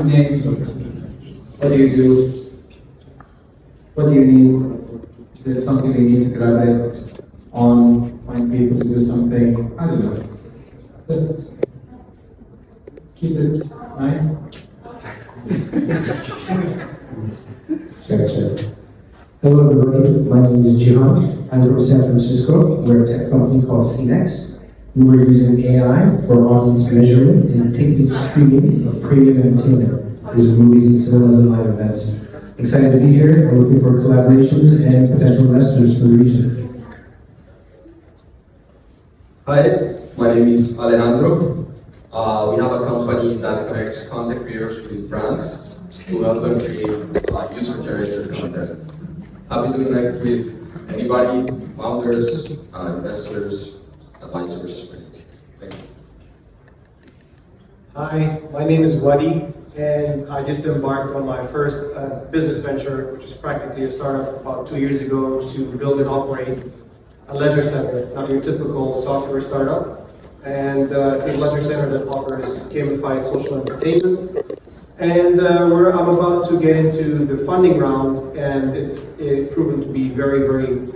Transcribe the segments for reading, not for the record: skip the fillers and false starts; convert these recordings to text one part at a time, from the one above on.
name, what do you do, what do you need, if there's something you need to collaborate on, find people to do something, I don't know. Just keep it nice. Check. Hello everybody, my name is Jihan. I'm from San Francisco. We're a tech company called CNEX. We're using AI for audience measurement and ticketed streaming of premium entertainment. These are movies and cinemas and live events. Excited to be here. I'm looking for collaborations and potential investors for the region. Hi, my name is Alejandro. We have a company that connects content creators with brands to help them create user-generated content. Happy to connect with anybody, founders, investors, advisors. Thank you. Hi, my name is Wadi, and I just embarked on my first business venture, which is practically a startup about 2 years ago, to build and operate a leisure center, not your typical software startup. And it's a leisure center that offers gamified social entertainment. And I'm about to get into the funding round, and it's proven to be very, very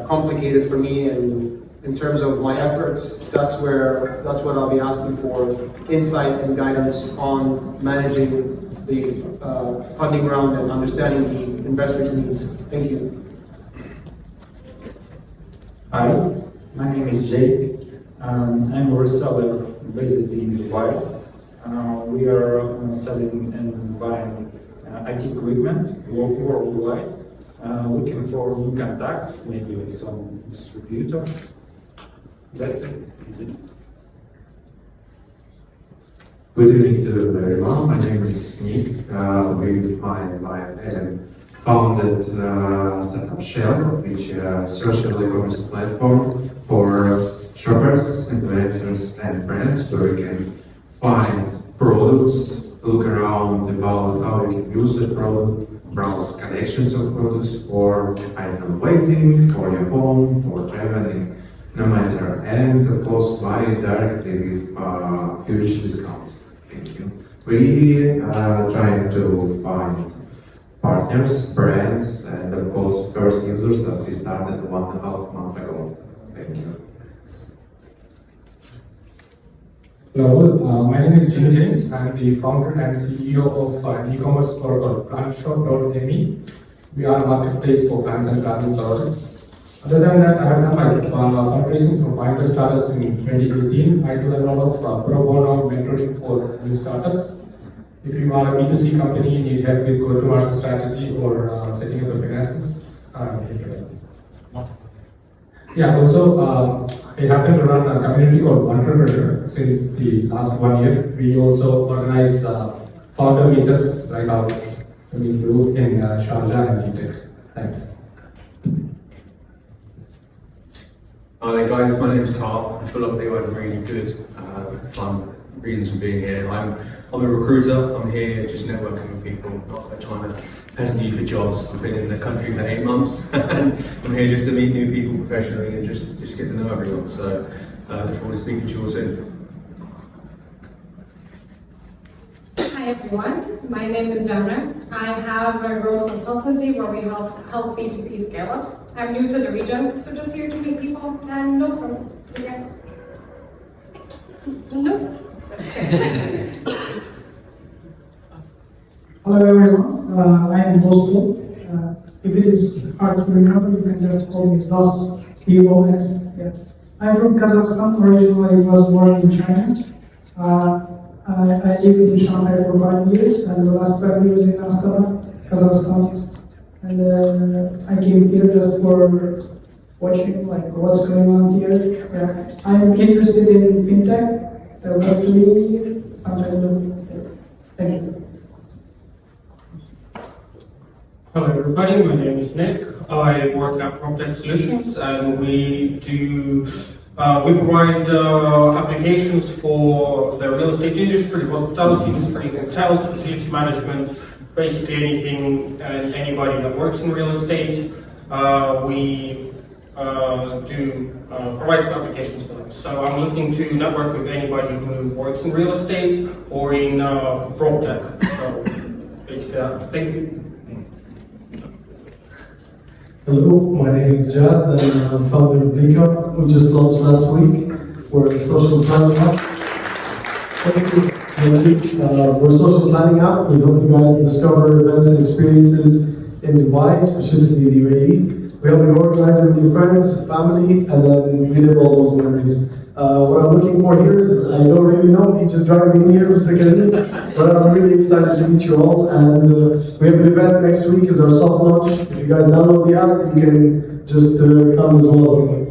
complicated for me. And in terms of my efforts, that's what I'll be asking for: insight and guidance on managing the funding round and understanding the investors' needs. Thank you. Hi, my name is Jake. I'm a reseller based in Dubai. We are selling and buying IT equipment worldwide, looking for new contacts, maybe some distributors. That's it. Easy. Good evening to everyone. My name is Nick. With my wife Ellen founded startup Shell, which is a social e-commerce platform for shoppers, influencers, and brands, where you can find products, look around about how you can use the product, browse collections of products for, I don't know, waiting, for your home, for traveling, no matter, and of course buy it directly with huge discounts. Thank you. We are trying to find partners, brands, and of course first users, as we started 1.5 months ago. Thank you. Hello, my name is Jim James. I'm the founder and CEO of Newcomers or planshop.me. We are a marketplace for brands and travel products. Other than that, I have done my fundraising for 500 startups in 2018. I do a lot of pro bono mentoring for new startups. If you are a B2C company and need help with go-to-market strategy or setting up the finances, I'm here for that. Yeah, also, I happen to run a community called Entrepreneur since the last 1 year. We also organize founder meetups like how we do in Sharjah and Egypt. Thanks. Hi there guys, my name is Carl. I feel like they had really good, fun reasons for being here. I'm a recruiter. I'm here just networking with people, not trying to pester you for jobs. I've been in the country for 8 months and I'm here just to meet new people professionally and just get to know everyone. So look forward to speaking to you all soon. Hi everyone, my name is Gemma. I have a growth consultancy where we help B2B scale-ups. I'm new to the region, so just here to meet people and know from you guys. No. Hello everyone, I am Bosco. If it is hard to remember, you can just call me Dos, B-O-S. Yeah. I'm from Kazakhstan. Originally I was born in China. I lived in Shanghai for 5 years, and the last 5 years in Astana, Kazakhstan. And I came here just for watching like what's going on here. Yeah. I'm interested in fintech, Web3, something. Thank you. Hello everybody, my name is Nick. I work at PropTech Solutions and we provide applications for the real estate industry, hospitality industry, hotels, facility management, basically anything and anybody that works in real estate. We provide applications for them. So I'm looking to network with anybody who works in real estate or in prop tech. So basically, thank you. Hello, my name is Jad, and I'm founder of Newcomers, who just launched last week. We're a social planning app. Thank you. We're a social planning app. We help you guys discover events and experiences in Dubai, specifically the UAE. We help you organize it with your friends, family, and then relive all those memories. What I'm looking for here is, I don't really know, he just dragged me in here, Mr. Karim, but I'm really excited to meet you all, and we have an event next week, is our soft launch. If you guys download the app, you can just come as well if you like.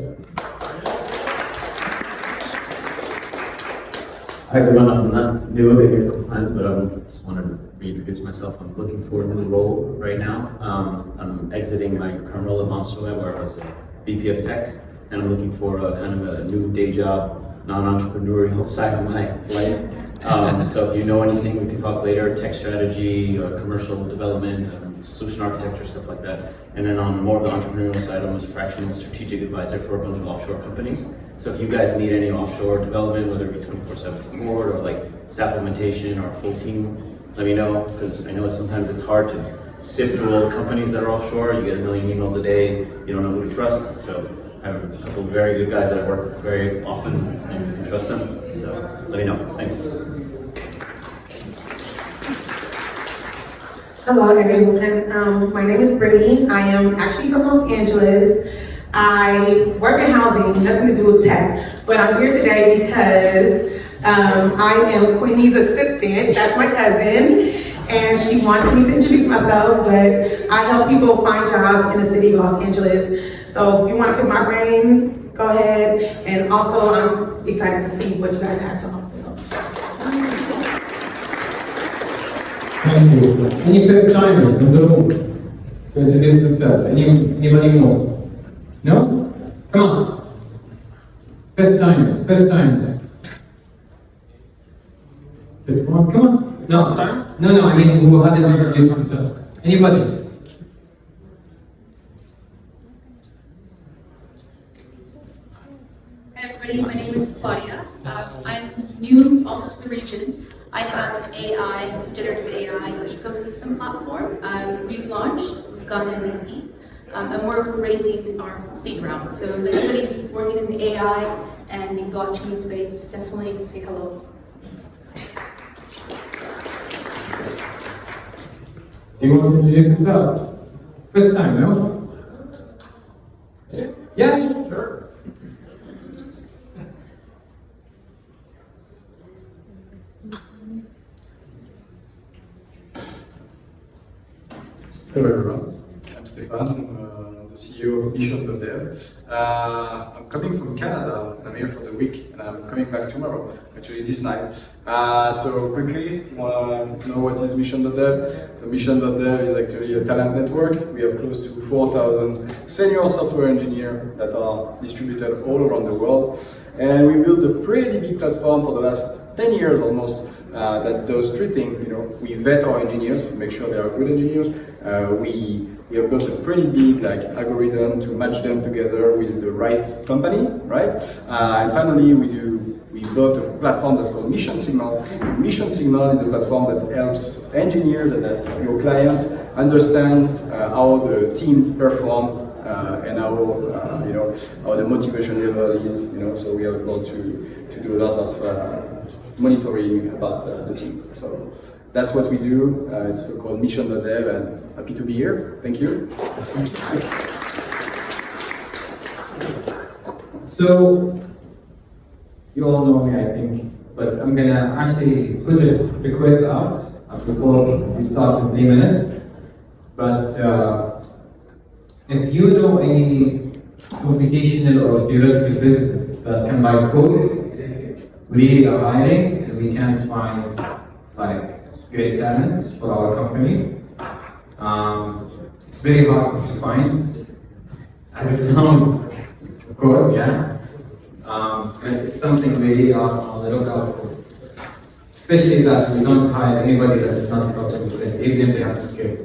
Hi everyone, I'm not new, I've been here a couple times, but I just wanted to reintroduce myself. I'm looking for a new role right now. I'm exiting my current role at Monsterweb, where I was a VP of Tech, and I'm looking for a kind of a new day job, non-entrepreneurial side of my life. So if you know anything, we can talk later, tech strategy, commercial development, solution architecture, stuff like that. And then on more of the entrepreneurial side, I'm a fractional strategic advisor for a bunch of offshore companies. So if you guys need any offshore development, whether it be 24/7 support or like staff augmentation or a full team, let me know, because I know sometimes it's hard to sift through all the companies that are offshore. You get a million emails a day, you don't know who to trust. So I have a couple of very good guys that I work with very often, and you can trust them. So let me know. Thanks. Hello everyone, my name is Brittany. I am actually from Los Angeles. I work in housing, nothing to do with tech, but I'm here today because I am Queenie's assistant. That's my cousin, and she wanted me to introduce myself, but I help people find jobs in the city of Los Angeles. So if you want to pick my brain, go ahead. And also, I'm excited to see what you guys have to offer. So. Thank you. Any first timers in the room to introduce themselves? Anybody more? No? Come on. First timers, first timers. Just come on, come on. No, no, I mean who hadn't introduced themselves. Anybody? Hi everybody, my name is Claudia. I'm new also to the region. I have an AI, generative AI ecosystem platform. We've launched, we've gone MVP, and we're raising our seed round. So if anybody's working in the AI and the blockchain space, definitely say hello. Do you want to introduce yourself? First time, no? Yeah, sure. Hello everyone, I'm Stefan, I'm the CEO of Mission.dev. I'm coming from Canada, and I'm here for the week, and I'm coming back tomorrow, actually this night. So quickly, you want to know what is Mission.dev? So Mission.dev is actually a talent network. We have close to 4,000 senior software engineers that are distributed all around the world. And we built a pretty big platform for the last 10 years almost that does three things. We vet our engineers, make sure they are good engineers. We have built a pretty big algorithm to match them together with the right company, right? And finally, we built a platform that's called Mission Signal. Mission Signal is a platform that helps engineers and your clients understand how the team perform and how the motivation level is. So we are able to do a lot of monitoring about the team. So that's what we do. It's called Mission.dev, and happy to be here. Thank you. So, you all know me, I think, but I'm gonna actually put this request out before we start in 3 minutes. But if you know any computational or theoretical physicists that can write code, we are hiring, and we can't find great talent for our company. It's very hard to find, as it sounds, of course, yeah. But it's something we are on the lookout for. Especially that we don't hire anybody that is not possible, even if they have the skill.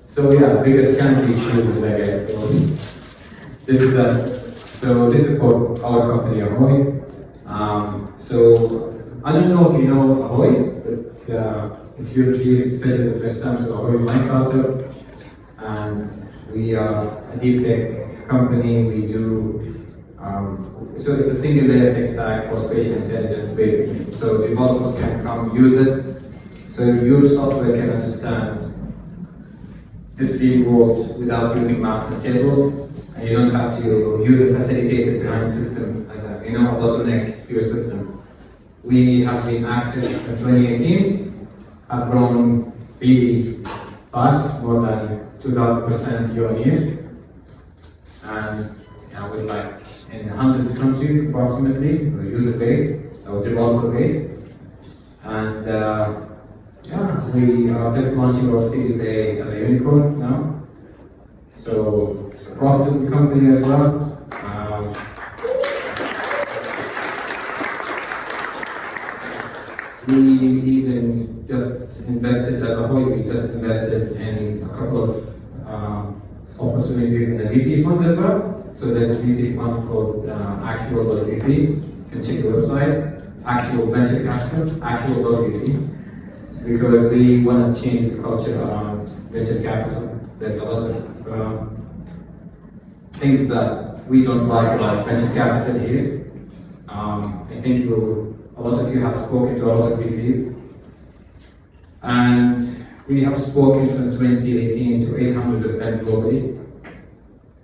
So yeah, biggest country chooses, I guess. So this is us. So this is for our company, Ahoy. So I don't know if you know Ahoy, but if you're here, especially the first time, so Ahoy is my startup, and we are a deep tech company. We do so it's a single layer tech stack for spatial intelligence, basically. So developers can come use it. So your software can understand this real world without using maps and tables, and you don't have to use a facilitator behind the system as a bottleneck to your system. We have been active since 2018, have grown really fast, more than 2,000% year on year, and we're like in 100 countries approximately, our user base, our developer base, and we are just launching our Series A as a unicorn now. So it's a profitable company as well. We even just invested as a whole. We just invested in a couple of opportunities in the VC fund as well. So there's a VC fund called Actual.VC. You can check the website. Actual Venture Capital, Actual.VC. Because we want to change the culture around venture capital. There's a lot of things that we don't like about venture capital here. I think a lot of you have spoken to a lot of VCs. And we have spoken since 2018 to 800 of them globally,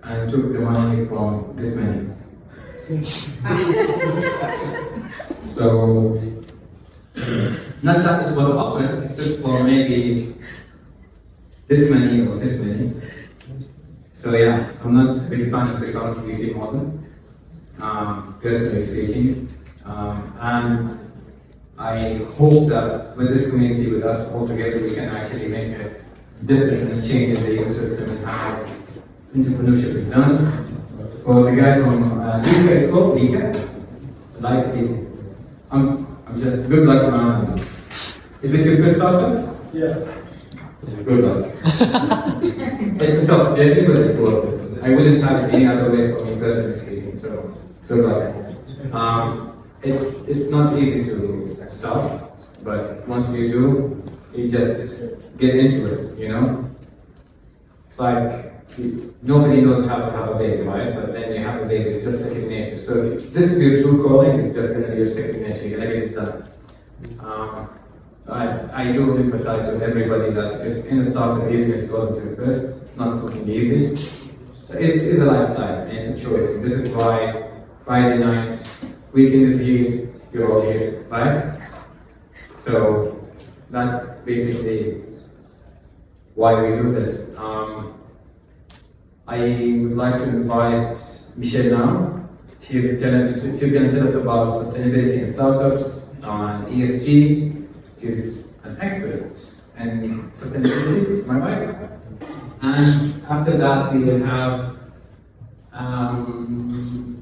and took the money from this many. So, not that it was offered, except for maybe this many or this many. So yeah, I'm not a big fan of the current VC model, personally speaking. And I hope that with this community, with us all together, we can actually make a difference and change in the ecosystem and how entrepreneurship is done. For the guy from Nika, it's called Nika. I like Nika. I'm just good luck, man. Is it your first startup? Yeah. Good luck. It's a tough journey, but it's worth it. I wouldn't have it any other way for me personally speaking, so good luck. It's not easy to start, but once you do, you just get into it, It's like, nobody knows how to have a baby, right? But then you have a baby, it's just second nature. So if this is your true calling, it's just gonna be your second nature, you're gonna get it done. I do empathize with everybody that is in a startup, even if it wasn't your first, it's not something easy. It is a lifestyle, and it's a choice. And this is why Friday night, weekend is here, you're all here, right? So that's basically why we do this. I would like to invite Michelle now. She's going to tell us about sustainability in startups and ESG. She's an expert in sustainability, am I right? And after that, we will have,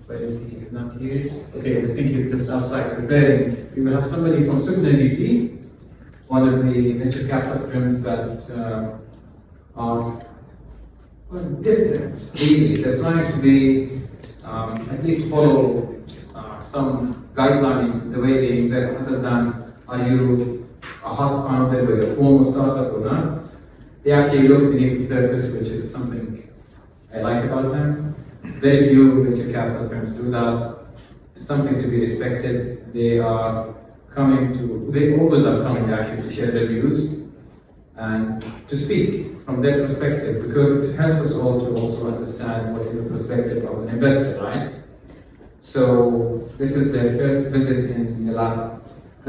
where is he? He's not here. Okay, I think he's just outside preparing. We will have somebody from Sukna DC, one of the venture capital firms that are different, really. They're trying to be, at least follow some guideline the way they invest, other than are you a hot founder with a formal startup or not. They actually look beneath the surface, which is something I like about them. Very few venture capital firms do that. It's something to be respected. They always are coming actually to share their views and to speak from their perspective, because it helps us all to also understand what is the perspective of an investor, right? So this is their first visit in the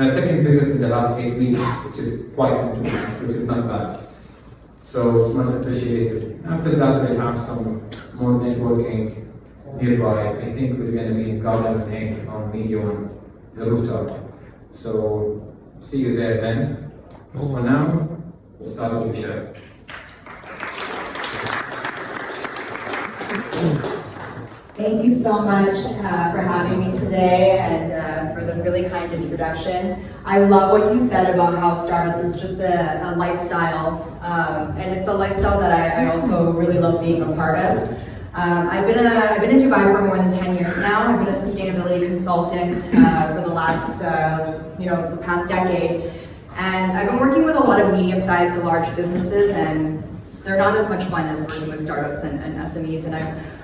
second visit in the last 8 weeks, which is twice in 2 weeks, which is not bad. So it's much appreciated. After that, we'll have some more networking nearby. I think we're going to be in Garden 8 on Media on the rooftop. So see you there then. For now, we'll start with the show. Thank you so much for having me today and for the really kind introduction. I love what you said about how startups is just a lifestyle, and it's a lifestyle that I also really love being a part of. I've been in Dubai for more than 10 years now. I've been a sustainability consultant for the last, the past decade. And I've been working with a lot of medium-sized to large businesses, and they're not as much fun as working with startups and SMEs. And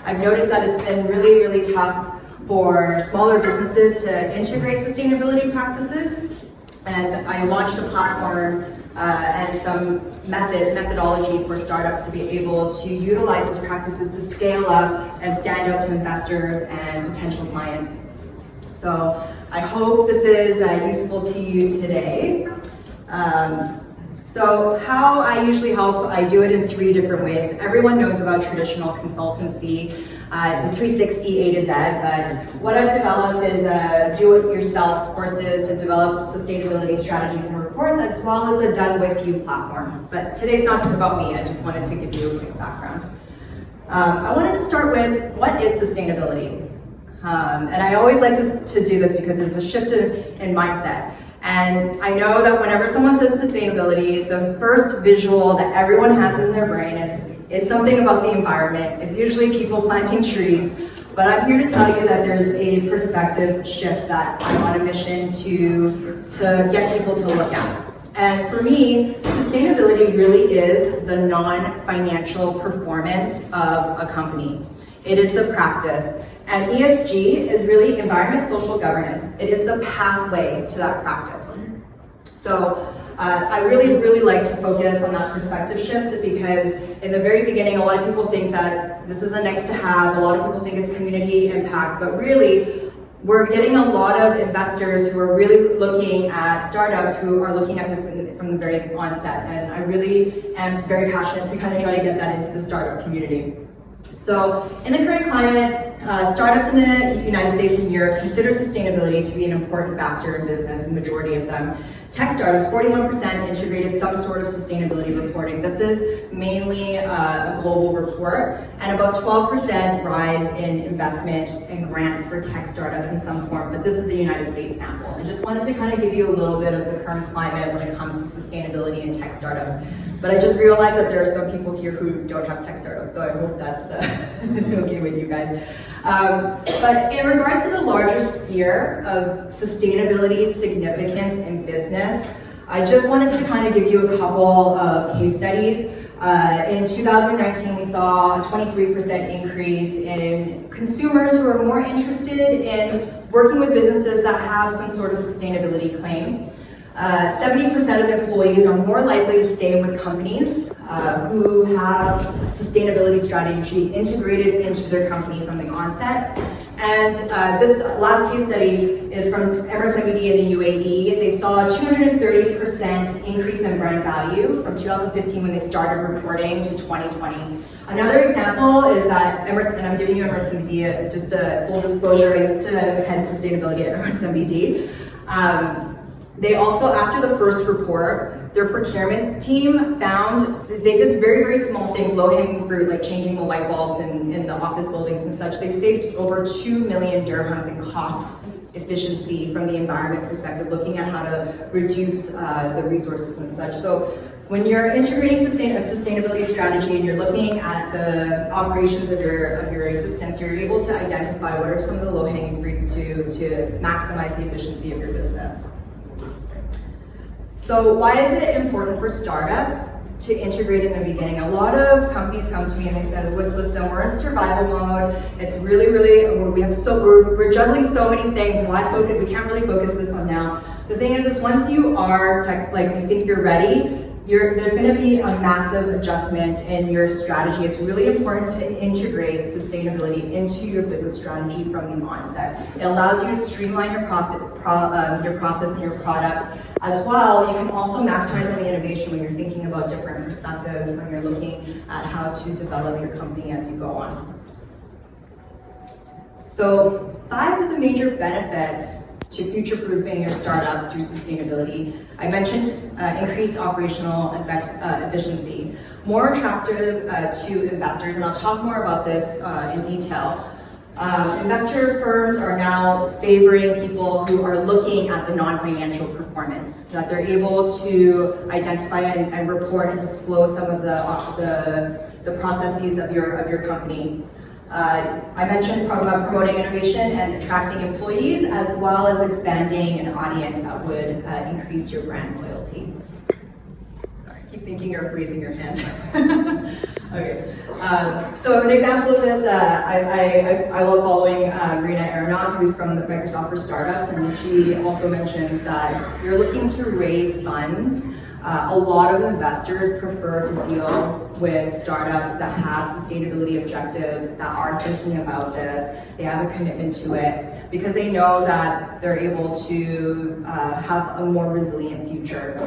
I've noticed that it's been really, really tough for smaller businesses to integrate sustainability practices. And I launched a platform and some methodology for startups to be able to utilize these practices to scale up and stand out to investors and potential clients. So I hope this is useful to you today. So how I usually help, I do it in 3 different ways. Everyone knows about traditional consultancy. It's a 360 A to Z, but what I've developed is do-it-yourself courses to develop sustainability strategies and reports, as well as a done-with-you platform. But today's not about me, I just wanted to give you a quick background. I wanted to start with, what is sustainability? And I always like to do this because it's a shift in mindset. And I know that whenever someone says sustainability, the first visual that everyone has in their brain is something about the environment. It's usually people planting trees, but I'm here to tell you that there's a perspective shift that I'm on a mission to get people to look at. And for me, sustainability really is the non-financial performance of a company. It is the practice. And ESG is really environment, social governance. It is the pathway to that practice. So I really, really like to focus on that perspective shift, because in the very beginning, a lot of people think that this is a nice to have, a lot of people think it's community impact, but really, we're getting a lot of investors who are really looking at startups who are looking at this from the very onset. And I really am very passionate to kind of try to get that into the startup community. So in the current climate, startups in the United States and Europe consider sustainability to be an important factor in business, the majority of them. Tech startups, 41% integrated some sort of sustainability reporting. This is mainly a global report, and about 12% rise in investment and grants for tech startups in some form, but this is a United States sample. I just wanted to kind of give you a little bit of the current climate when it comes to sustainability and tech startups. But I just realized that there are some people here who don't have tech startups, so I hope that's okay with you guys. But in regard to the larger sphere of sustainability significance in business, I just wanted to kind of give you a couple of case studies. In 2019, we saw a 23% increase in consumers who are more interested in working with businesses that have some sort of sustainability claim. 70% of employees are more likely to stay with companies who have a sustainability strategy integrated into their company from the onset. And this last case study is from Emirates MBD in the UAE. They saw a 230% increase in brand value from 2015 when they started reporting to 2020. Another example is that Emirates, and I'm giving you Emirates MBD, just a full disclosure, I used to head sustainability at Emirates MBD. They also, after the first report, their procurement team found they did very, very small things, low-hanging fruit, like changing the light bulbs in the office buildings and such. They saved over 2 million dirhams in cost efficiency from the environment perspective, looking at how to reduce the resources and such. So when you're integrating a sustainability strategy and you're looking at the operations of your existence, you're able to identify what are some of the low-hanging fruits to maximize the efficiency of your business. So why is it important for startups to integrate in the beginning? A lot of companies come to me and they said, listen, we're in survival mode. It's really, we're juggling so many things. Why focus? We can't really focus this on now. The thing is once you are you think you're ready, there's going to be a massive adjustment in your strategy. It's really important to integrate sustainability into your business strategy from the onset. It allows you to streamline your process and your product. As well, you can also maximize on the innovation when you're thinking about different perspectives, when you're looking at how to develop your company as you go on. So 5 of the major benefits to future-proofing your startup through sustainability. I mentioned increased operational efficiency, more attractive to investors, and I'll talk more about this in detail. Investor firms are now favoring people who are looking at the non-financial performance, that they're able to identify and report and disclose some of the processes of your company. I mentioned about promoting innovation and attracting employees, as well as expanding an audience that would increase your brand loyalty. Sorry, I keep thinking you're raising your hand. Okay, so an example of this, I love following Marina Aronoff, who's from the Microsoft for Startups, and she also mentions that if you're looking to raise funds, a lot of investors prefer to deal with startups that have sustainability objectives, that are thinking about this, they have a commitment to it, because they know that they're able to have a more resilient future,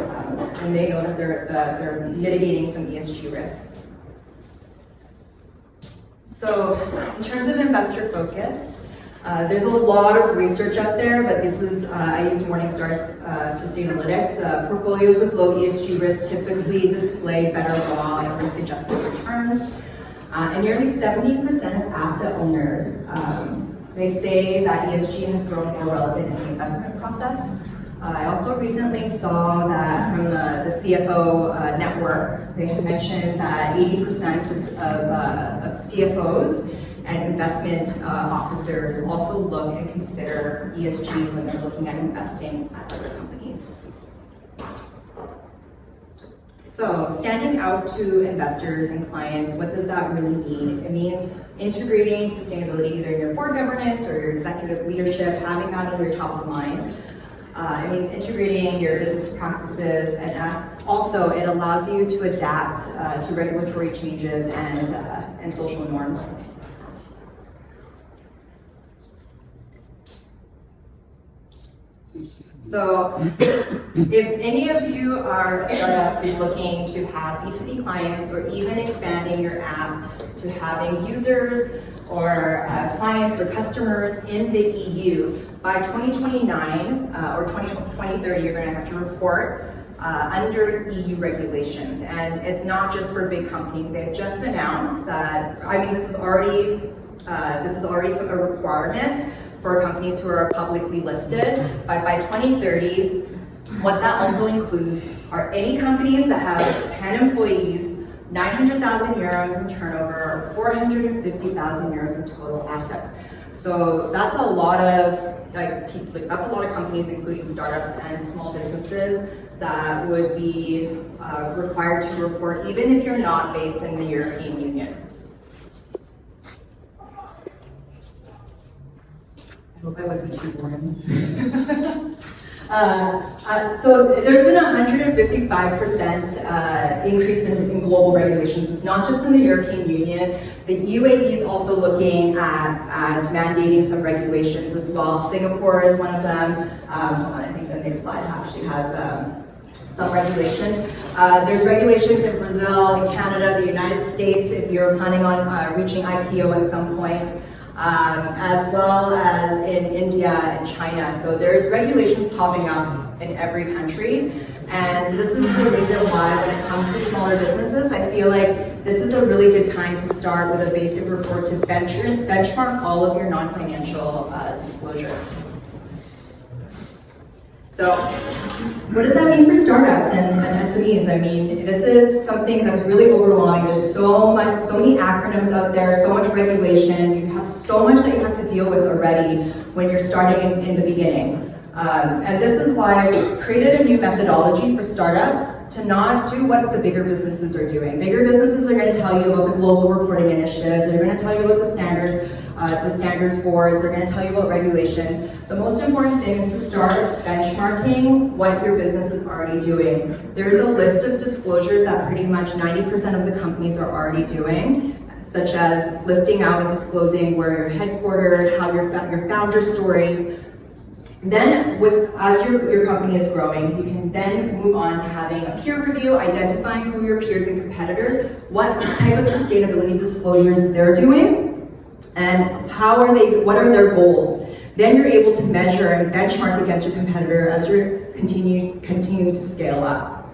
and they know that they're mitigating some ESG risks. So in terms of investor focus, there's a lot of research out there, but this is, I use Morningstar's Sustainalytics. Portfolios with low ESG risk typically display better raw and risk-adjusted returns. And nearly 70% of asset owners, they say that ESG has grown more relevant in the investment process. I also recently saw that from the CFO network, they had mentioned that 80% of CFOs and investment officers also look and consider ESG when they're looking at investing at other companies. So standing out to investors and clients, what does that really mean? It means integrating sustainability either in your board governance or your executive leadership, having that on your top of mind. It means integrating your business practices, and also it allows you to adapt to regulatory changes and social norms. So if any of you are a startup is looking to have B2B clients, or even expanding your app to having users or clients or customers in the EU, by 2029 or 2030, you're going to have to report under EU regulations. And it's not just for big companies. They've just announced that, I mean, this is already a requirement for companies who are publicly listed. But by 2030, what that also includes are any companies that have 10 employees, 900,000 euros in turnover, 450,000 euros in total assets. So that's a lot of companies, including startups and small businesses, that would be required to report, even if you're not based in the European Union. I hope I wasn't too boring. So there's been a 155% increase in global regulations. It's not just in the European Union. The UAE is also looking at mandating some regulations as well. Singapore is one of them. I think the next slide actually has some regulations. There's regulations in Brazil, in Canada, the United States, if you're planning on reaching IPO at some point. As well as in India and China. So there's regulations popping up in every country. And this is the reason why when it comes to smaller businesses, I feel like this is a really good time to start with a basic report to benchmark all of your non-financial disclosures. So what does that mean for startups and SMEs? I mean, this is something that's really overwhelming. There's so many acronyms out there, so much regulation. You have so much that you have to deal with already when you're starting in the beginning. And this is why I created a new methodology for startups to not do what the bigger businesses are doing. Bigger businesses are going to tell you about the global reporting initiatives. They're going to tell you about the standards boards. They're going to tell you about regulations. The most important thing is to start benchmarking what your business is already doing. There's a list of disclosures that pretty much 90% of the companies are already doing, such as listing out and disclosing where you're headquartered, how your founder stories. Then, as your company is growing, you can then move on to having a peer review, identifying who your peers and competitors, what type of sustainability disclosures they're doing, and what are their goals. Then you're able to measure and benchmark against your competitor as you're continuing to scale up.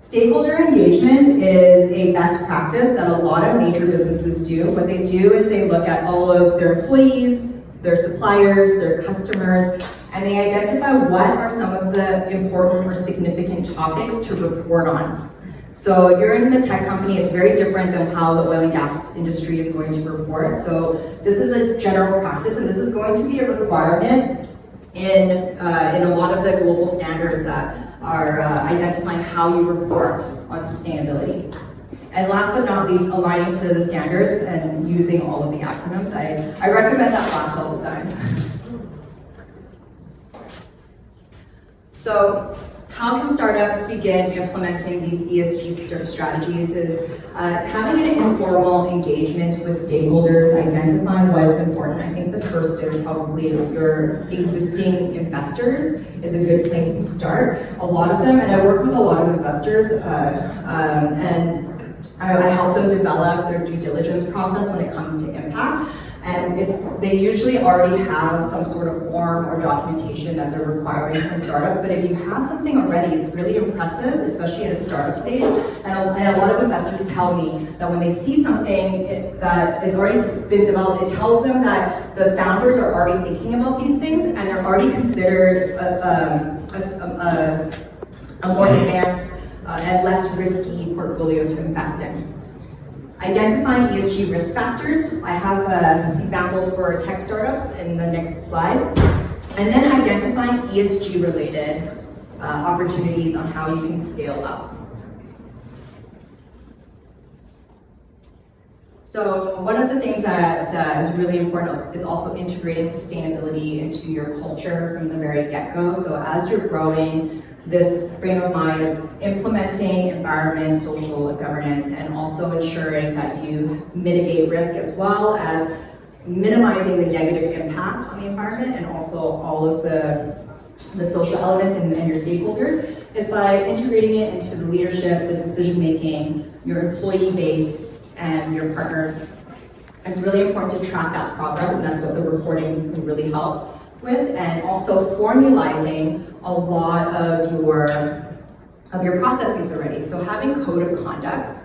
Stakeholder engagement is a best practice that a lot of major businesses do. What they do is they look at all of their employees, their suppliers, their customers, and they identify what are some of the important or significant topics to report on. So you're in the tech company, it's very different than how the oil and gas industry is going to report. So this is a general practice, and this is going to be a requirement in a lot of the global standards that are identifying how you report on sustainability. And last but not least, aligning to the standards and using all of the acronyms. I recommend that class all the time. So how can startups begin implementing these ESG strategies is having an informal engagement with stakeholders, identifying what is important. I think the first is probably your existing investors is a good place to start. A lot of them, and I work with a lot of investors, and I help them develop their due diligence process when it comes to impact. And they usually already have some sort of form or documentation that they're requiring from startups, but if you have something already, it's really impressive, especially at a startup stage. And a lot of investors tell me that when they see something that has already been developed, it tells them that the founders are already thinking about these things and they're already considered a more advanced and less risky portfolio to invest in. Identifying ESG risk factors. I have examples for tech startups in the next slide. And then identifying ESG related opportunities on how you can scale up. So one of the things that is really important is also integrating sustainability into your culture from the very get-go. So as you're growing, this frame of mind of implementing environment, social governance, and also ensuring that you mitigate risk as well as minimizing the negative impact on the environment and also all of the social elements and your stakeholders is by integrating it into the leadership, the decision-making, your employee base, and your partners. It's really important to track that progress, and that's what the reporting can really help with, and also formalizing a lot of your processes already. So having code of conducts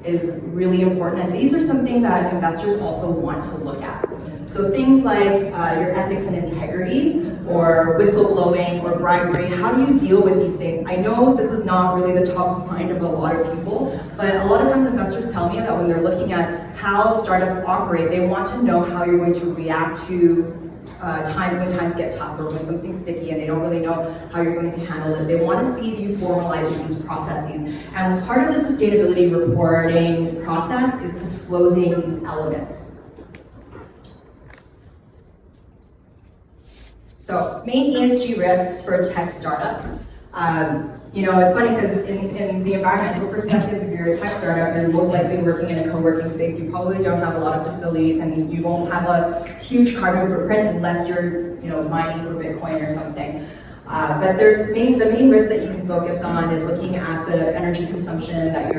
is really important, and these are something that investors also want to look at. So things like your ethics and integrity, or whistleblowing, or bribery, how do you deal with these things? I know this is not really the top of mind of a lot of people, but a lot of times investors tell me that when they're looking at how startups operate, they want to know how you're going to react to when times get tough or when something's sticky and they don't really know how you're going to handle it. They want to see you formalizing these processes. And part of the sustainability reporting process is disclosing these elements. So main ESG risks for tech startups. It's funny because in the environmental perspective, if you're a tech startup, you're most likely working in a co-working space. You probably don't have a lot of facilities and you won't have a huge carbon footprint unless you're mining for Bitcoin or something. But the main risk that you can focus on is looking at the energy consumption that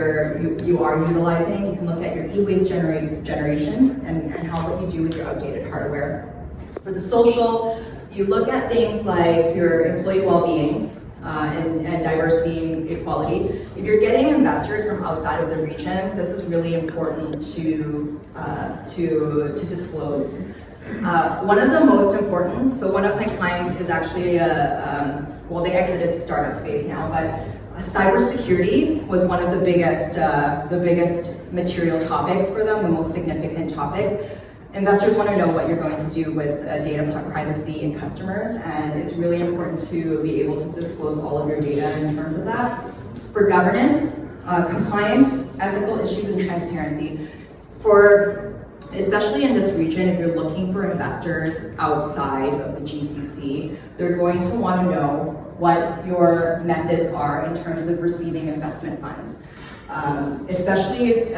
you are utilizing. You can look at your e-waste generation and how what you do with your outdated hardware. For the social, you look at things like your employee well-being, and diversity and equality. If you're getting investors from outside of the region, this is really important to disclose. One of the most important, so one of my clients is actually they exited the startup phase now, but cybersecurity was one of the biggest material topics for them, the most significant topics. Investors want to know what you're going to do with data privacy and customers, and it's really important to be able to disclose all of your data in terms of that. For governance, compliance, ethical issues, and transparency. Especially in this region, if you're looking for investors outside of the GCC, they're going to want to know what your methods are in terms of receiving investment funds. Especially if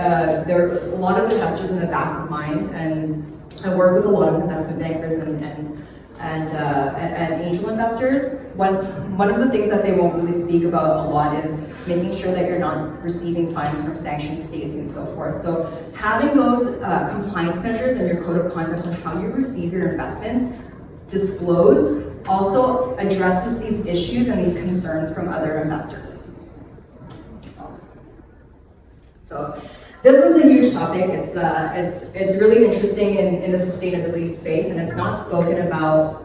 there are a lot of investors in the back of mind, and I work with a lot of investment bankers and angel investors. One of the things that they won't really speak about a lot is making sure that you're not receiving funds from sanctioned states and so forth. So having those compliance measures and your code of conduct on how you receive your investments disclosed also addresses these issues and these concerns from other investors. So this one's a huge topic. It's really interesting in the sustainability space, and it's not spoken about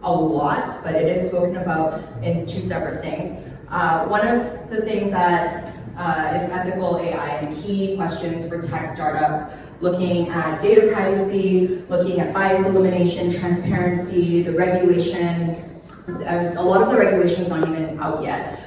a lot, but it is spoken about in two separate things. One of the things that It's ethical AI and key questions for tech startups, looking at data privacy, looking at bias elimination, transparency, the regulation. A lot of the regulation's not even out yet.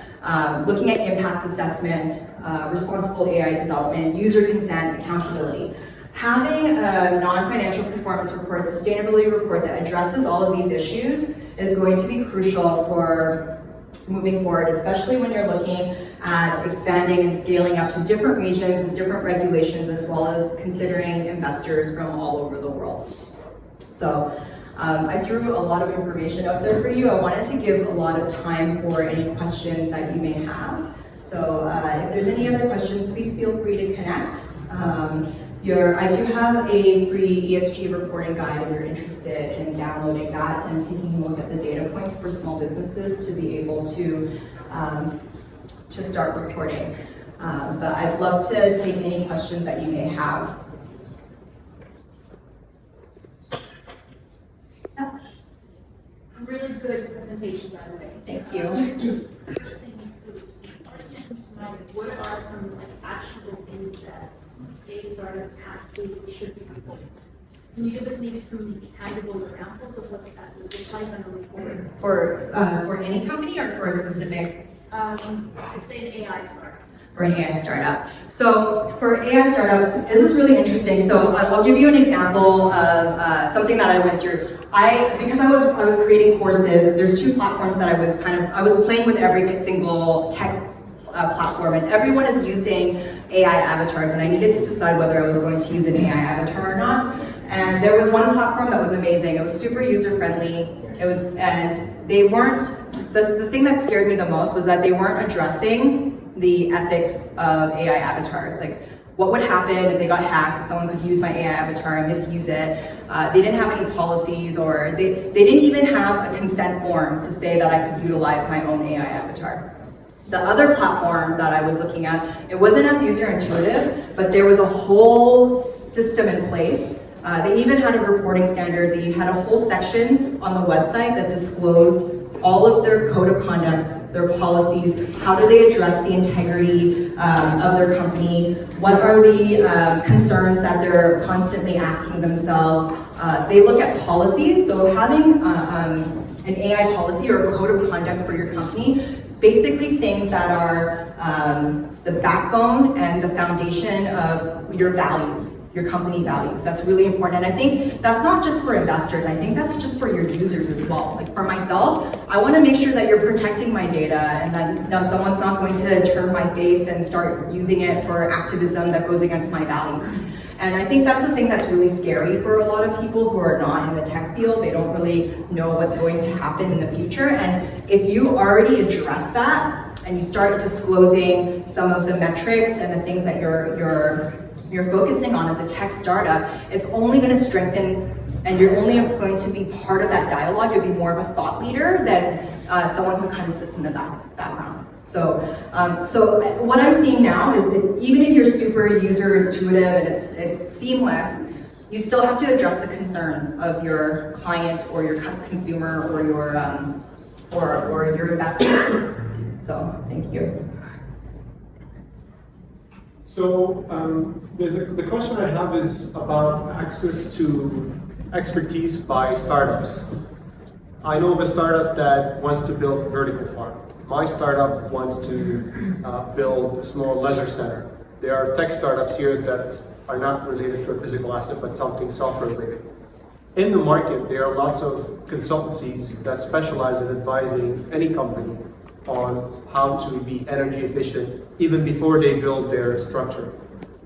Looking at impact assessment, responsible AI development, user consent, accountability. Having a non-financial performance report, sustainability report that addresses all of these issues is going to be crucial for moving forward, especially when you're looking at expanding and scaling up to different regions with different regulations, as well as considering investors from all over the world. So I threw a lot of information out there for you. I wanted to give a lot of time for any questions that you may have. So if there's any other questions, please feel free to connect. I do have a free ESG reporting guide if you're interested in downloading that and taking a look at the data points for small businesses to be able to start reporting. But I'd love to take any questions that you may have. Really good presentation, by the way. Thank you. First thing, what are some actionable things that a startup has to should be doing? Can you give us maybe some tangible examples of what that would look like on a report? For any company or for a specific? I'd say an AI startup. For an AI startup. So for AI startup, this is really interesting. So I'll give you an example of something that I went through. Because I was creating courses, there's two platforms that I was playing with every single tech platform, and everyone is using AI avatars, and I needed to decide whether I was going to use an AI avatar or not. And there was one platform that was amazing. It was super user friendly. And they weren't. The thing that scared me the most was that they weren't addressing the ethics of AI avatars. Like, what would happen if they got hacked, if someone could use my AI avatar and misuse it? They didn't have any policies, or they didn't even have a consent form to say that I could utilize my own AI avatar. The other platform that I was looking at, it wasn't as user intuitive, but there was a whole system in place. They even had a reporting standard. They had a whole section on the website that disclosed all of their code of conduct, their policies, how do they address the integrity of their company, what are the concerns that they're constantly asking themselves. They look at policies, so having an AI policy or a code of conduct for your company, basically things that are the backbone and the foundation of your values, your company values. That's really important. And I think that's not just for investors, I think that's just for your users as well. Like for myself, I want to make sure that you're protecting my data and that someone's not going to turn my face and start using it for activism that goes against my values. And I think that's the thing that's really scary for a lot of people who are not in the tech field. They don't really know what's going to happen in the future. And if you already address that and you start disclosing some of the metrics and the things that you're focusing on as a tech startup, it's only going to strengthen, and you're only going to be part of that dialogue. You'll be more of a thought leader than someone who kind of sits in the background. So what I'm seeing now is that even if you're super user intuitive and it's seamless, you still have to address the concerns of your client or your consumer or your investors. So thank you. So the question I have is about access to expertise by startups. I know of a startup that wants to build a vertical farm. My startup wants to build a small leisure center. There are tech startups here that are not related to a physical asset, but something software related. In the market, there are lots of consultancies that specialize in advising any company on how to be energy efficient even before they build their structure.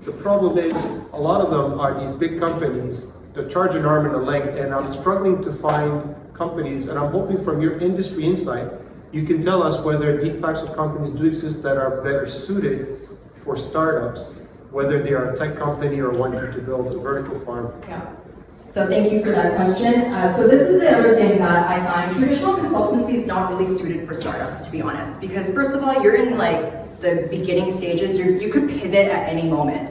The problem is a lot of them are these big companies that charge an arm and a leg, and I'm struggling to find companies, and I'm hoping from your industry insight, you can tell us whether these types of companies do exist that are better suited for startups, whether they are a tech company or wanting to build a vertical farm. Yeah. So thank you for that question. So this is the other thing that I find traditional consultancy is not really suited for startups, to be honest, because first of all, you're in like the beginning stages. You could pivot at any moment.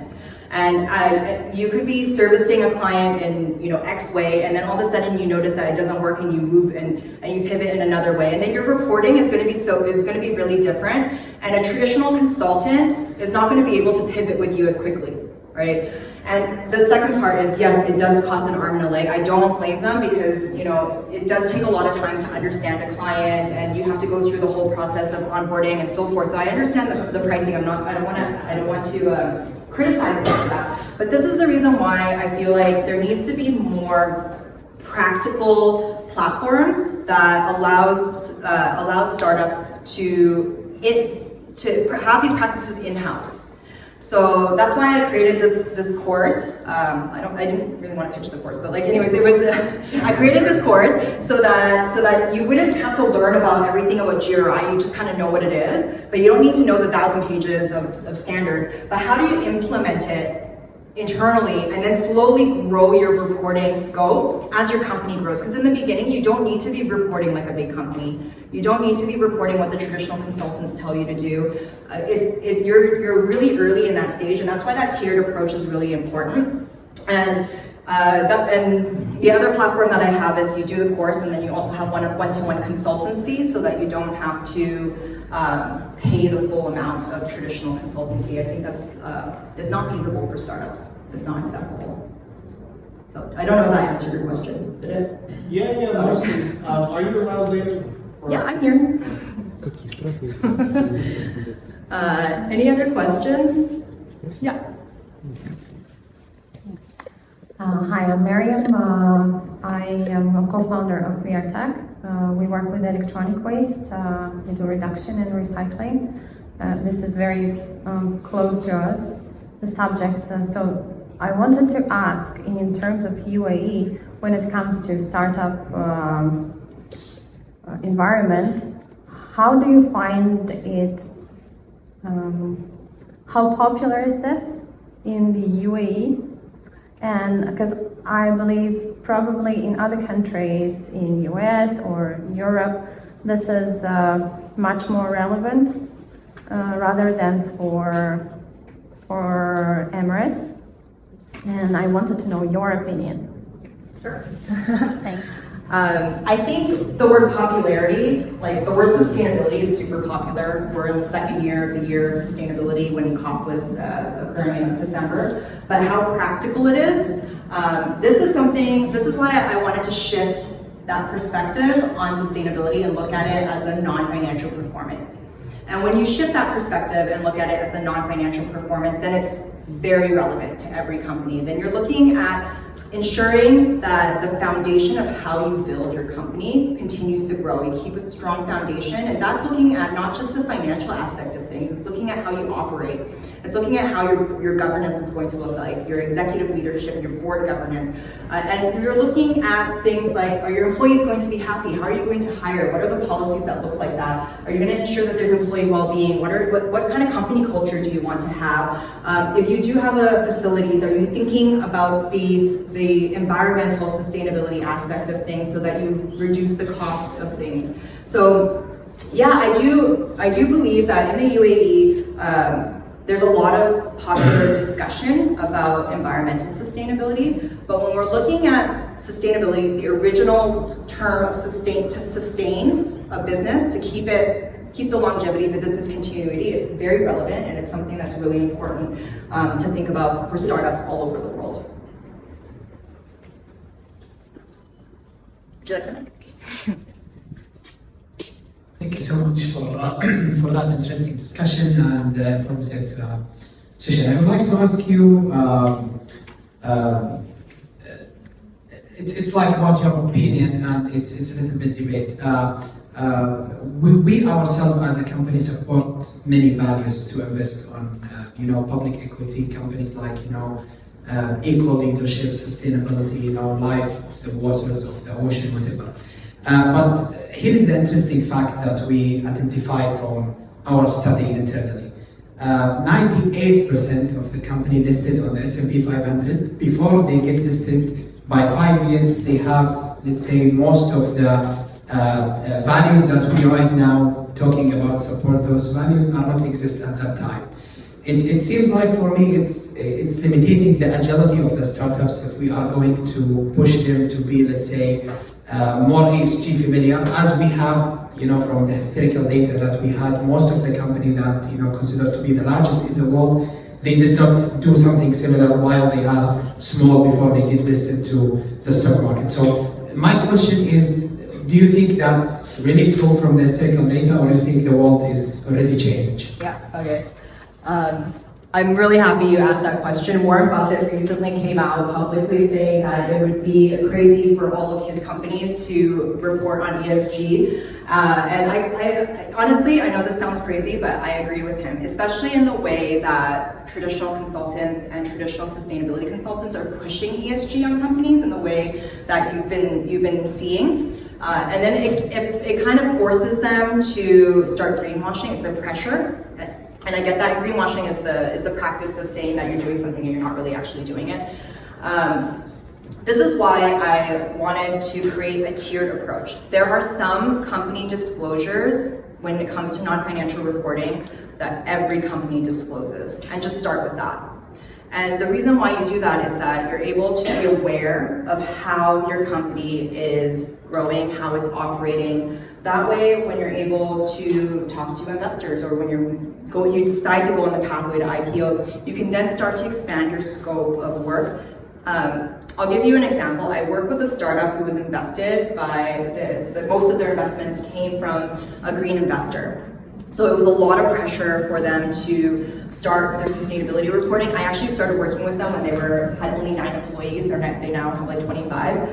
And you could be servicing a client in, you know, X way, and then all of a sudden you notice that it doesn't work and you move and you pivot in another way. And then your reporting is going to be really different. And a traditional consultant is not going to be able to pivot with you as quickly, right? And the second part is, yes, it does cost an arm and a leg. I don't blame them because, you know, it does take a lot of time to understand a client, and you have to go through the whole process of onboarding and so forth. So I understand the pricing. I don't want to criticize them for that. But this is the reason why I feel like there needs to be more practical platforms that allows startups to have these practices in-house. So that's why I created this course. I didn't really want to pitch the course, but like anyways, I created this course so that you wouldn't have to learn about everything about GRI. You just kind of know what it is, but you don't need to know the 1,000 pages of standards. But how do you implement it internally and then slowly grow your reporting scope as your company grows? Because in the beginning, you don't need to be reporting like a big company. You don't need to be reporting what the traditional consultants tell you to do. You're really early in that stage, and that's why that tiered approach is really important. And the other platform that I have is you do the course, and then you also have one-to-one consultancy, so that you don't have to pay the full amount of traditional consultancy. I think that's is not feasible for startups. It's not accessible. So I don't know if that answered your question. Did it? Yeah, mostly. Are you around later? Yeah, I'm here. Any other questions? Yeah. Hi, I'm Miriam. I am a co-founder of We Are Tech. We work with electronic waste. We do reduction and recycling. This is very close to us, the subject. So I wanted to ask, in terms of UAE, when it comes to startup environment, how do you find it? How popular is this in the UAE? And because I believe probably in other countries, in US or Europe, this is much more relevant rather than for Emirates. And I wanted to know your opinion. Sure. Thanks. I think the word popularity, like the word sustainability, is super popular. We're in the second year of the year of sustainability when COP was occurring in December. But how practical it is, this is why I wanted to shift that perspective on sustainability and look at it as a non-financial performance. And when you shift that perspective and look at it as a non-financial performance, then it's very relevant to every company. Then you're looking at ensuring that the foundation of how you build your company continues to grow. You keep a strong foundation, and that's looking at not just the financial aspect of things, it's looking at how you operate. It's looking at how your governance is going to look like, your executive leadership, your board governance. And you're looking at things like, are your employees going to be happy? How are you going to hire? What are the policies that look like that? Are you going to ensure that there's employee well-being? What kind of company culture do you want to have? If you do have facilities, are you thinking about the environmental sustainability aspect of things so that you reduce the cost of things? So yeah, I do believe that in the UAE, there's a lot of popular discussion about environmental sustainability, but when we're looking at sustainability, the original term of sustain a business, to keep the longevity, the business continuity, it's very relevant, and it's something that's really important to think about for startups all over the world. Would you like that? Thank you so much for that interesting discussion and informative session. I would like to ask you, it's like about your opinion, and it's a little bit debate. We ourselves as a company support many values to invest on, public equity companies like, equal leadership, sustainability, life of the waters, of the ocean, whatever. But here is the interesting fact that we identify from our study internally. 98% of the company listed on the S&P 500, before they get listed, by 5 years, they have, let's say, most of the values that we right now talking about support. Those values are not exist at that time. it seems like for me it's limiting the agility of the startups if we are going to push them to be, let's say, more ESG familiar, as we have, from the historical data that we had, most of the company that, considered to be the largest in the world, they did not do something similar while they are small before they get listed to the stock market. So my question is, do you think that's really true from the historical data, or do you think the world is already changed? Yeah, okay. I'm really happy you asked that question. Warren Buffett recently came out publicly saying that it would be crazy for all of his companies to report on ESG. And I honestly, I know this sounds crazy, but I agree with him, especially in the way that traditional consultants and traditional sustainability consultants are pushing ESG on companies in the way that you've been seeing. And then it kind of forces them to start greenwashing. It's the pressure. And I get that greenwashing is the practice of saying that you're doing something and you're not really actually doing it. This is why I wanted to create a tiered approach. There are some company disclosures when it comes to non-financial reporting that every company discloses, and just start with that. And the reason why you do that is that you're able to be aware of how your company is growing, how it's operating. That way, when you're able to talk to investors, or when you decide to go on the pathway to IPO, you can then start to expand your scope of work. I'll give you an example. I work with a startup who was invested by, most of their investments came from a green investor. So it was a lot of pressure for them to start their sustainability reporting. I actually started working with them when they had only 9 employees, they now have like 25.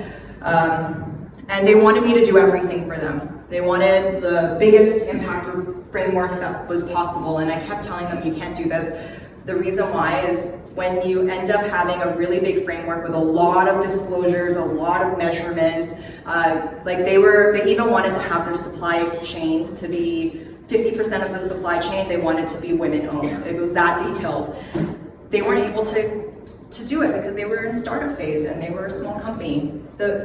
And they wanted me to do everything for them. They wanted the biggest impact framework that was possible, and I kept telling them, you can't do this. The reason why is when you end up having a really big framework with a lot of disclosures, a lot of measurements, they even wanted to have their supply chain to be 50% of the supply chain, they wanted to be women-owned. It was that detailed. They weren't able to do it because they were in startup phase and they were a small company.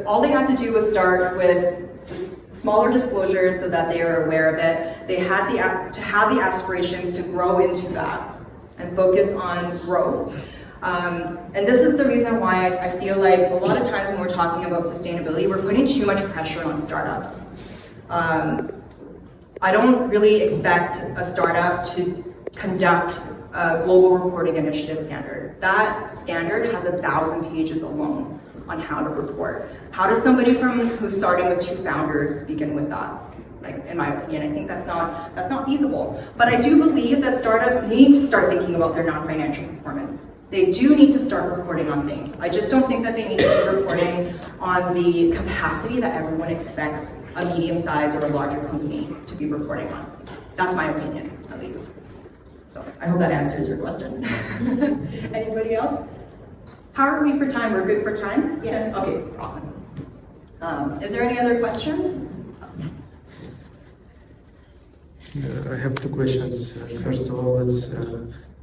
All they had to do was start with smaller disclosures so that they were aware of it. They had to have the aspirations to grow into that and focus on growth. And this is the reason why I feel like a lot of times when we're talking about sustainability, we're putting too much pressure on startups. I don't really expect a startup to conduct a global reporting initiative standard. That standard has 1,000 pages alone on how to report. How does somebody who's starting with 2 founders begin with that? In my opinion, I think that's not feasible. But I do believe that startups need to start thinking about their non-financial performance. They do need to start reporting on things. I just don't think that they need to be reporting on the capacity that everyone expects a medium-sized or a larger company to be reporting on. That's my opinion, at least. So I hope that answers your question. Anybody else? How are we for time? We're good for time? Yes. Okay, awesome. Is there any other questions? I have 2 questions. First of all, it's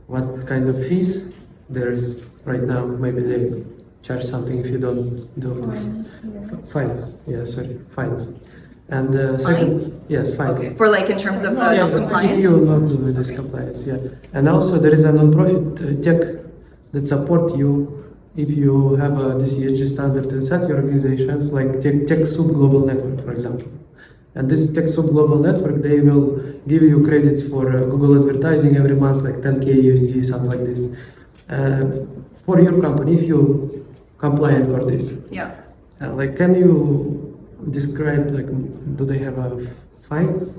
what kind of fees there is right now? Maybe they charge something if you don't do this. Fines. Yeah, sorry, fines. And second, fines? Yes, fines. Okay. For in terms of the non-compliance? If you will not do this compliance, yeah. And also there is a non-profit tech that support you if you have this ESG standard and set your organizations, like TechSoup Global Network, for example. And this TechSoup Global Network, they will give you credits for Google advertising every month, like 10K USD, something like this. For your company, if you compliant for this. Yeah. Can you describe, do they have fines?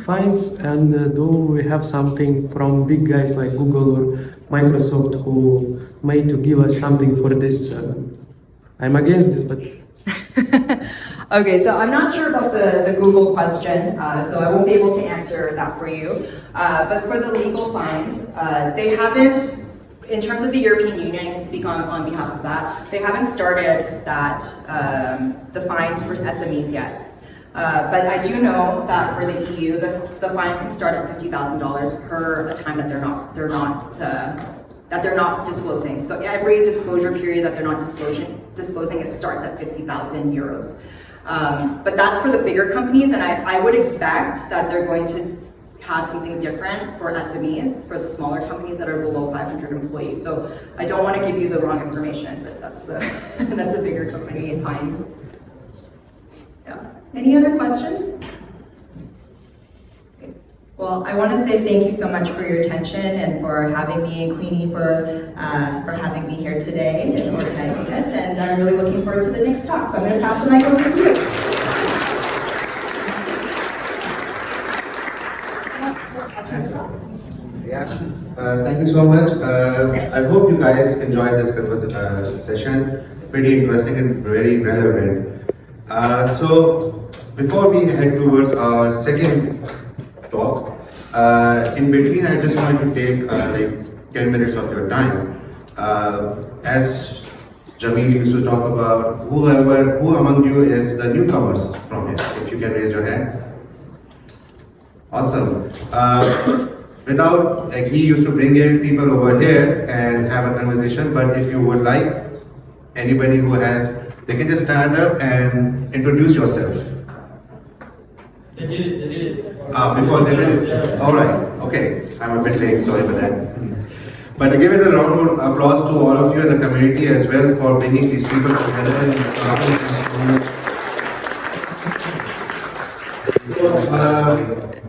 Fines, and do we have something from big guys like Google or Microsoft who made to give us something for this? I'm against this, but... Okay, so I'm not sure about the Google question, so I won't be able to answer that for you. But for the legal fines, they haven't, in terms of the European Union, I can speak on behalf of that, they haven't started the fines for SMEs yet. But I do know that for the EU, the fines can start at $50,000 per time that they're not disclosing. So every disclosure period that they're not disclosing, it starts at 50,000 euros. But that's for the bigger companies, and I would expect that they're going to have something different for SMEs, for the smaller companies that are below 500 employees. So I don't want to give you the wrong information, but that's the that's a bigger company in Heinz. Yeah. Any other questions? Okay. Well, I want to say thank you so much for your attention and for having me, and Queenie for having me here today and organizing this. And I'm really looking forward to the next talk. So I'm going to pass the mic over to you. Thank you so much. I hope you guys enjoyed this session. Pretty interesting and very relevant. So before we head towards our second talk, in between I just want to take like 10 minutes of your time. As Jamil used to talk about, who among you is the newcomers from here? If you can raise your hand. Awesome. Without, like, he used to bring in people over here and have a conversation, but if you would like, anybody who has, they can just stand up and introduce yourself. They did it. Before they did it? Alright, okay. I'm a bit late, sorry for that. But to give it a round of applause to all of you in the community as well for bringing these people together.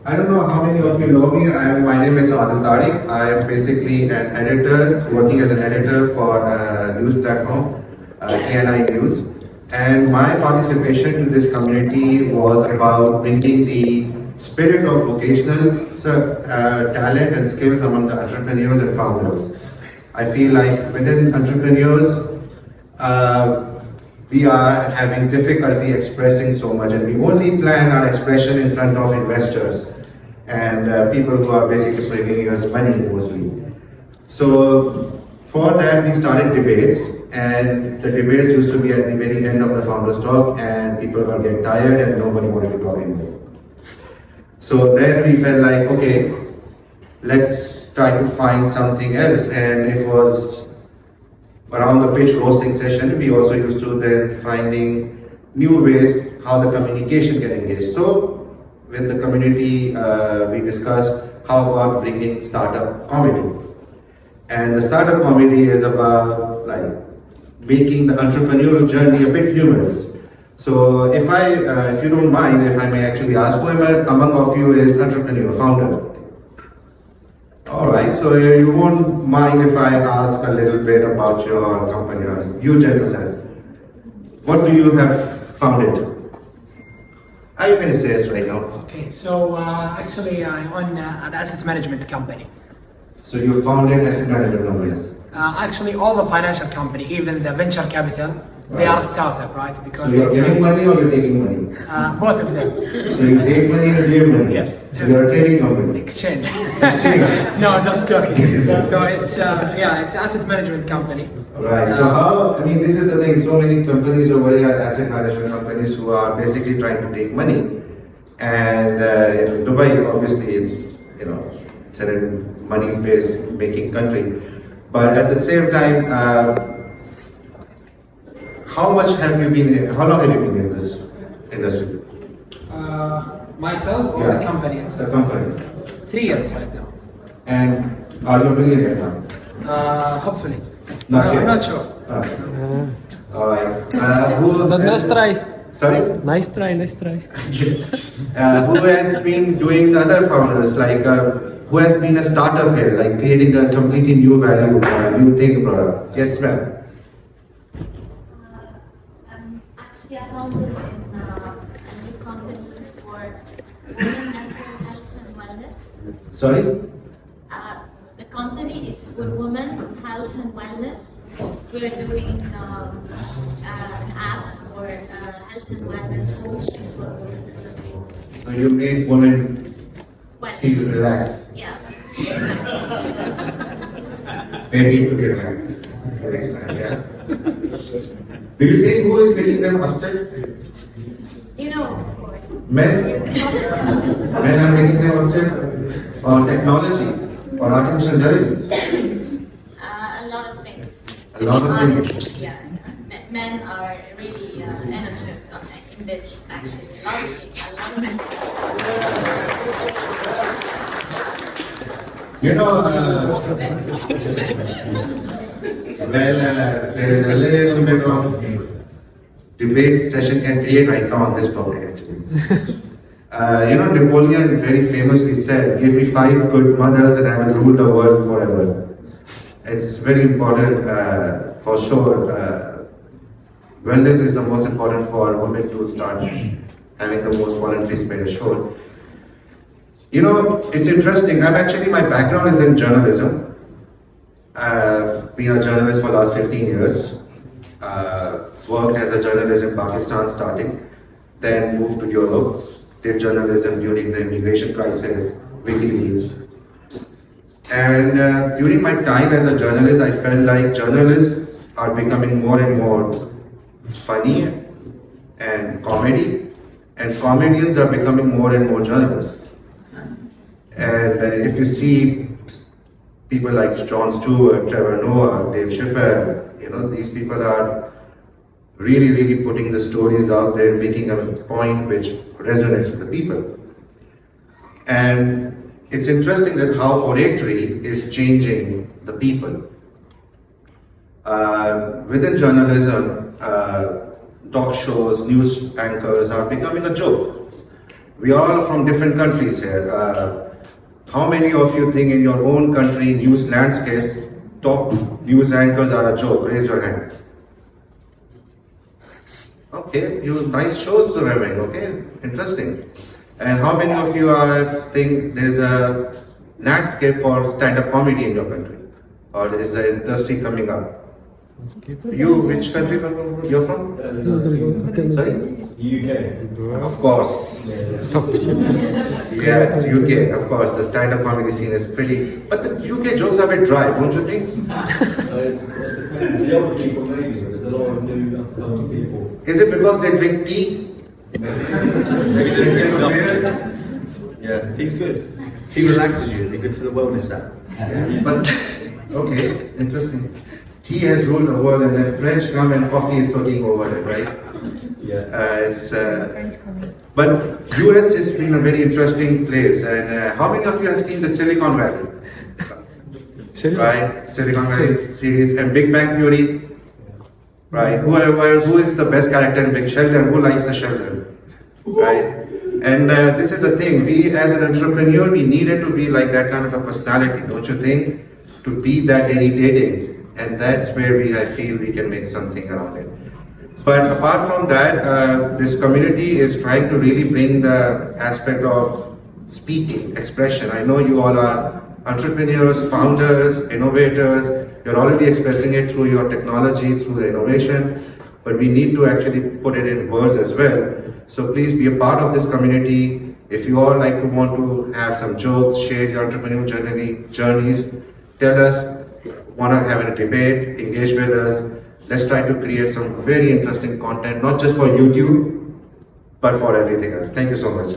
I don't know how many of you know me. My name is Adil Tariq. I am basically an editor, working as an editor for a news platform, KNI News. And my participation to this community was about bringing the spirit of vocational talent and skills among the entrepreneurs and founders. I feel like within entrepreneurs, we are having difficulty expressing so much, and we only plan our expression in front of investors and people who are basically bringing us money mostly. So for that we started debates, and the debates used to be at the very end of the founders talk, and people would get tired and nobody wanted to talk anymore. So then we felt like, okay, let's try to find something else, and it was around the pitch roasting session. We also used to then finding new ways how the communication can engage. So with the community, we discussed how about bringing startup comedy. And the startup comedy is about like making the entrepreneurial journey a bit humorous. So if you don't mind, if I may actually ask, who among of you is entrepreneur, founder? All right, so you won't mind if I ask a little bit about your company, or you gentlemen. What do you have founded? You can say it right now. Okay, so actually I own an asset management company. So you founded asset management company? Yes. Actually all the financial company, even the venture capital, they are a startup, right? Because so you're giving money or you're taking money? Both of them. So you take money and give money? Yes. So you're a trading company? Exchange. No, just joking. So it's it's asset management company. Right. So how, I mean, this is the thing, so many companies over here, asset management companies, who are basically trying to take money. And in Dubai, obviously, it's a money-based making country. But at the same time, how long have you been in this industry? Myself or the company itself? The company. 3 years right now. And are you a millionaire now? Hopefully. Not yet? I'm not sure. All right. Nice try. Sorry? Nice try. Who has been doing other founders, like who has been a startup here, like creating a completely new value, new thing product? Yes, ma'am. Actually, I founded in a new company for women mental health and wellness. Sorry? The company is for women health and wellness. We're doing an app for health and wellness coaching for women. So you make women feel relaxed. Yeah. They need to be relaxed. Yeah. Do you think who is making them upset? Of course. Men? Men are making them upset? Or technology? Or artificial intelligence? A lot of things. A lot of things. Yeah. Men are really innocent in this, actually. A lot of things. You know, there is a little bit of debate session can create right now on this topic actually. Napoleon very famously said, "Give me 5 good mothers and I will rule the world forever." It's very important for sure. Wellness is the most important for women to start having the most voluntary spare sure. It's interesting. My background is in journalism. I've been a journalist for the last 15 years. Worked as a journalist in Pakistan starting, then moved to Europe, did journalism during the immigration crisis, WikiLeaks. And during my time as a journalist, I felt like journalists are becoming more and more funny and comedy, and comedians are becoming more and more journalists. And if you see people like Jon Stewart, Trevor Noah, Dave Chappelle, these people are really putting the stories out there, making a point which resonates with the people. And it's interesting that how oratory is changing the people. Within journalism, talk shows, news anchors are becoming a joke. We are all from different countries here. How many of you think in your own country, news landscapes, top news anchors are a joke? Raise your hand. Okay, nice shows are having, okay, interesting. And how many of you think there's a landscape for stand-up comedy in your country? Or is the industry coming up? You, which country you're from? Sorry? UK. Of course. Yes, UK, of course. The stand-up comedy scene is pretty, but the UK jokes are a bit dry, don't you think? The older people maybe, but there's a lot of new upcoming people. Is it because they drink tea? Yeah, tea's good. Tea relaxes you, it's good for the wellness aspect. But, okay, interesting. Tea has ruled the world and then French come and coffee is taking over it, right? Yeah. But US has been a very interesting place. And how many of you have seen the Silicon Valley? Right, Silicon Valley series and Big Bang Theory. Right, who is the best character in Big Sheldon? Who likes the Sheldon? Right, and this is a thing. We as an entrepreneur, we needed to be like that kind of a personality, don't you think? To be that irritating, and that's where I feel we can make something around it. But apart from that, this community is trying to really bring the aspect of speaking, expression. I know you all are entrepreneurs, founders, innovators. You're already expressing it through your technology, through the innovation, but we need to actually put it in words as well. So please be a part of this community. If you all want to have some jokes, share your entrepreneurial journeys, tell us, want to have a debate, engage with us. Let's try to create some very interesting content, not just for YouTube, but for everything else. Thank you so much.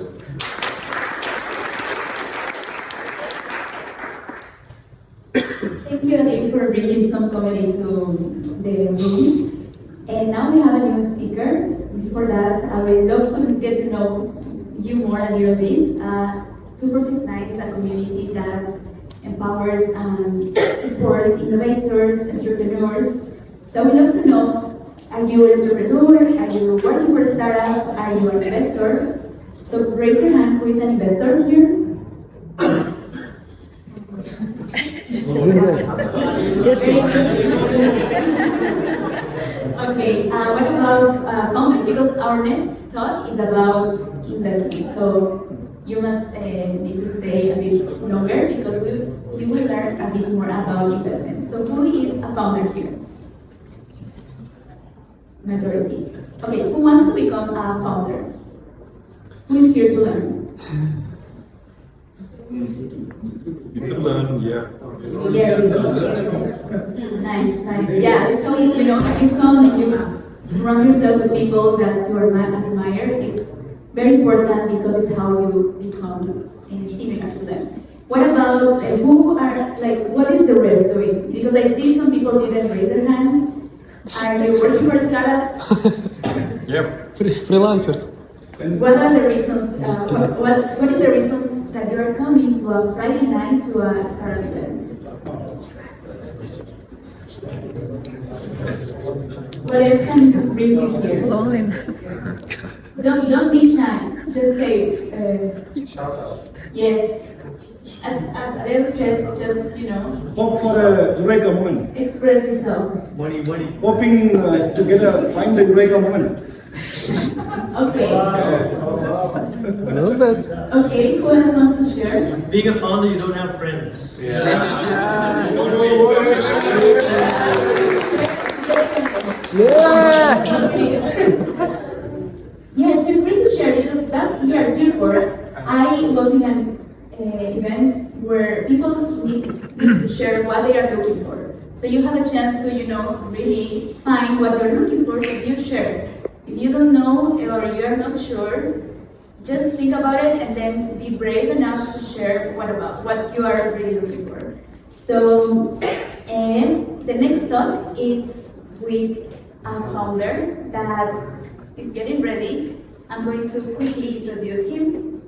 Thank you, Adil, for bringing some comedy to the room. And now we have a new speaker. Before that, I would love to get to know you more a little bit. 2469 is a community that empowers and supports innovators, entrepreneurs. So we'd love to know, are you an entrepreneur? Are you working for a startup? Are you an investor? So raise your hand, who is an investor here? Okay, what about founders? Because our next talk is about investment. So you must need to stay a bit longer because we will learn a bit more about investment. So who is a founder here? Majority. Okay, who wants to become a founder? Who is here to learn? You can learn, yeah. Yes. Nice. Yeah, so if you come and you surround yourself with people that you admire, it's very important because it's how you become similar to them. What about what is the rest doing? Because I see some people didn't raise their hands. Are you working for a startup? Yep. Freelancers. What are the reasons? What is the reasons that you are coming to a Friday night to a startup event? What else can bring you here? Loneliness. Don't be shy. Just say. Yes. As Adele said, just Hope for a Eureka moment. express yourself. Money. Hoping together find the Eureka moment. Okay. A little bit. Okay. Who else wants to share? Being a founder, you don't have friends. Yes, feel free to share because that's what we are here for. I was in an event where people need to share what they are looking for. So you have a chance to, really find what you're looking for that you share. If you don't know or you are not sure, just think about it and then be brave enough to share what you are really looking for. So, and the next talk is with a founder that is getting ready. I'm going to quickly introduce him.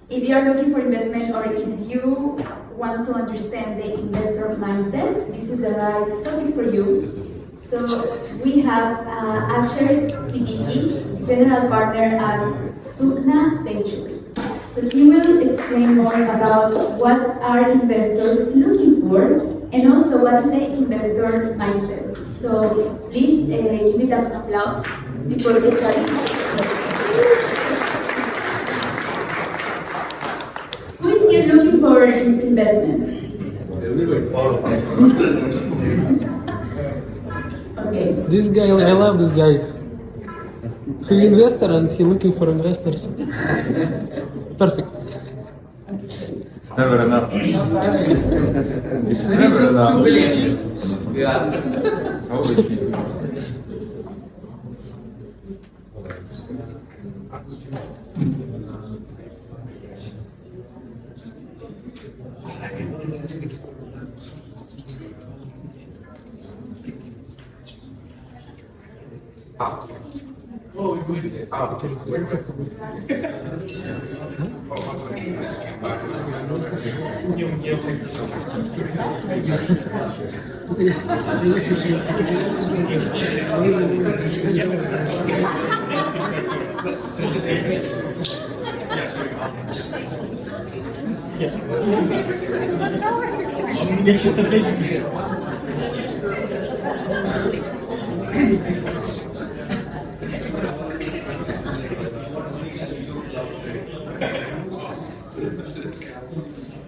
If you are looking for investment or if you want to understand the investor mindset, this is the right topic for you. So we have Asher Siddiqui, General Partner at Sukna Ventures. So he will explain more about what are investors looking for and also what is the investor mindset. So please give me that applause before we start. Who is here looking for investment? Okay. This guy, I love this guy. He investor and he looking for investors. Perfect. It's never enough. It's never enough. Yeah. Always.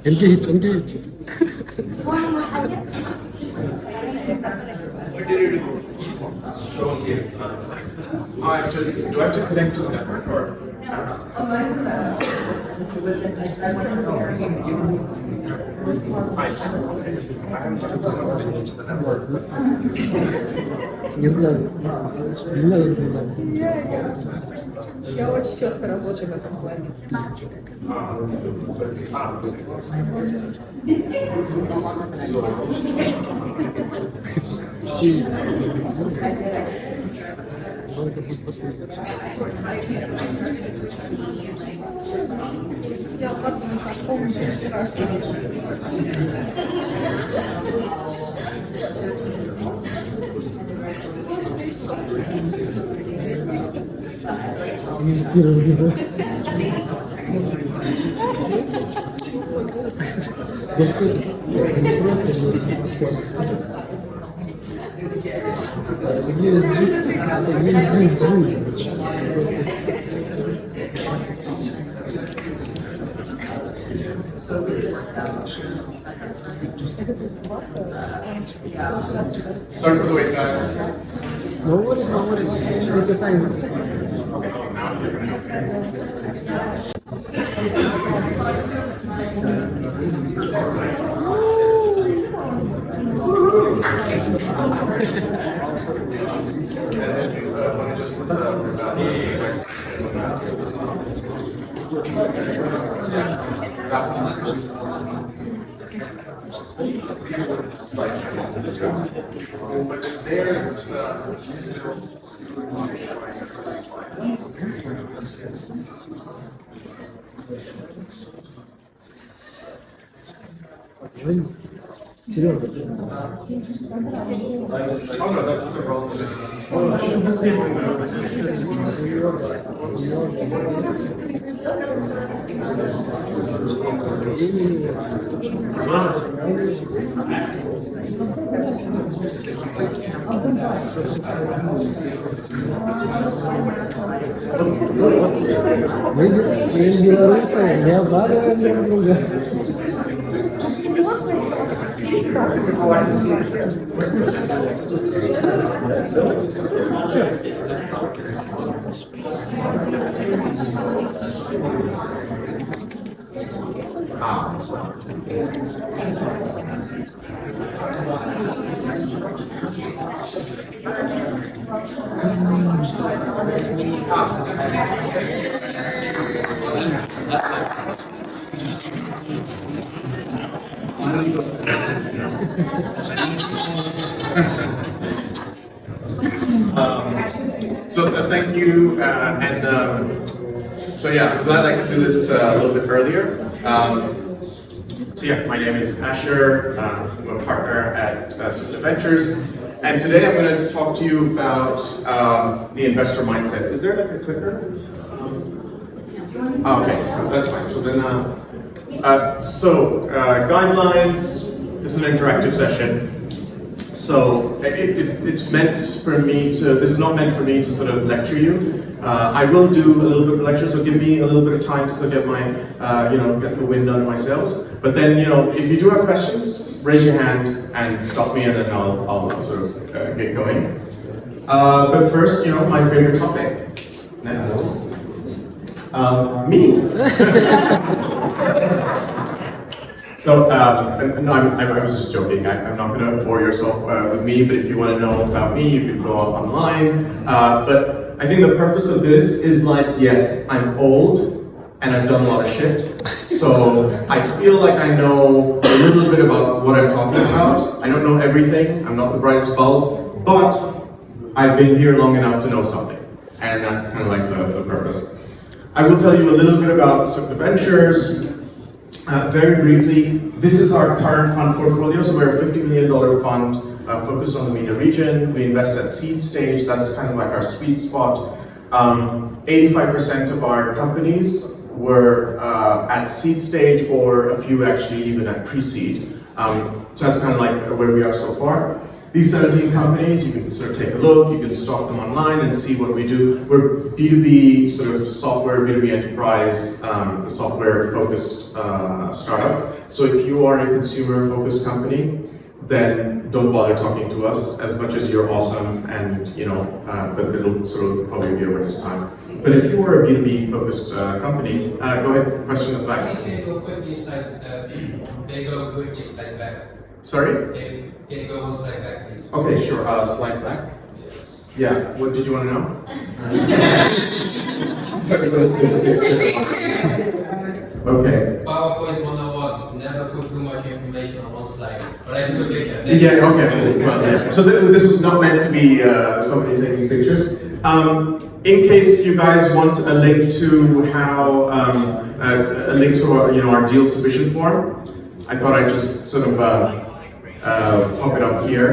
Engage. Oh, actually, do I have to connect to the network or? Я очень четко работаю в этом плане. Sorry for the wait, guys. No worries. Take your time. Oh no, that's the wrong Thank you, so yeah, I'm glad I could do this a little bit earlier. So yeah, my name is Asher. I'm a partner at Sukna Ventures, and today I'm going to talk to you about the investor mindset. Is there like a clicker? Oh, okay, that's fine. So then, guidelines. This is an interactive session. So it's meant for me to, this is not meant for me to sort of lecture you. I will do a little bit of lecture, so give me a little bit of time to sort of get my, get the wind under my sails. But then, if you do have questions, raise your hand and stop me, and then I'll sort of get going. But first, my favorite topic. Next. Me. So, no, I was just joking. I'm not going to bore yourself with me, but if you want to know about me, you can go online. But I think the purpose of this is yes, I'm old and I've done a lot of shit. So I feel like I know a little bit about what I'm talking about. I don't know everything. I'm not the brightest bulb, but I've been here long enough to know something. And that's kind of like the purpose. I will tell you a little bit about Sukna Ventures. Very briefly, this is our current fund portfolio. So we're a $50 million fund focused on the MENA region. We invest at seed stage. That's kind of like our sweet spot. 85% of our companies were at seed stage, or a few actually even at pre-seed. So that's kind of like where we are so far. These 17 companies, you can sort of take a look, you can stalk them online and see what we do. We're B2B sort of software, B2B enterprise, software-focused startup. So if you are a consumer-focused company, then don't bother talking to us as much as you're awesome, and but it'll sort of probably be a waste of time. But if you are a B2B-focused company, go ahead, question at the back. Can you go quickly slide back? Sorry? Can you go one slide back, please? Okay, sure. Slide back. Yeah. What did you want to know? Okay. PowerPoint 101. Never put too much information on one slide. But I took a picture. Yeah. Okay. Well, yeah. So this was not meant to be somebody taking pictures. In case you guys want a link to how a link to our deal submission form, I thought I'd just sort of pop it up here.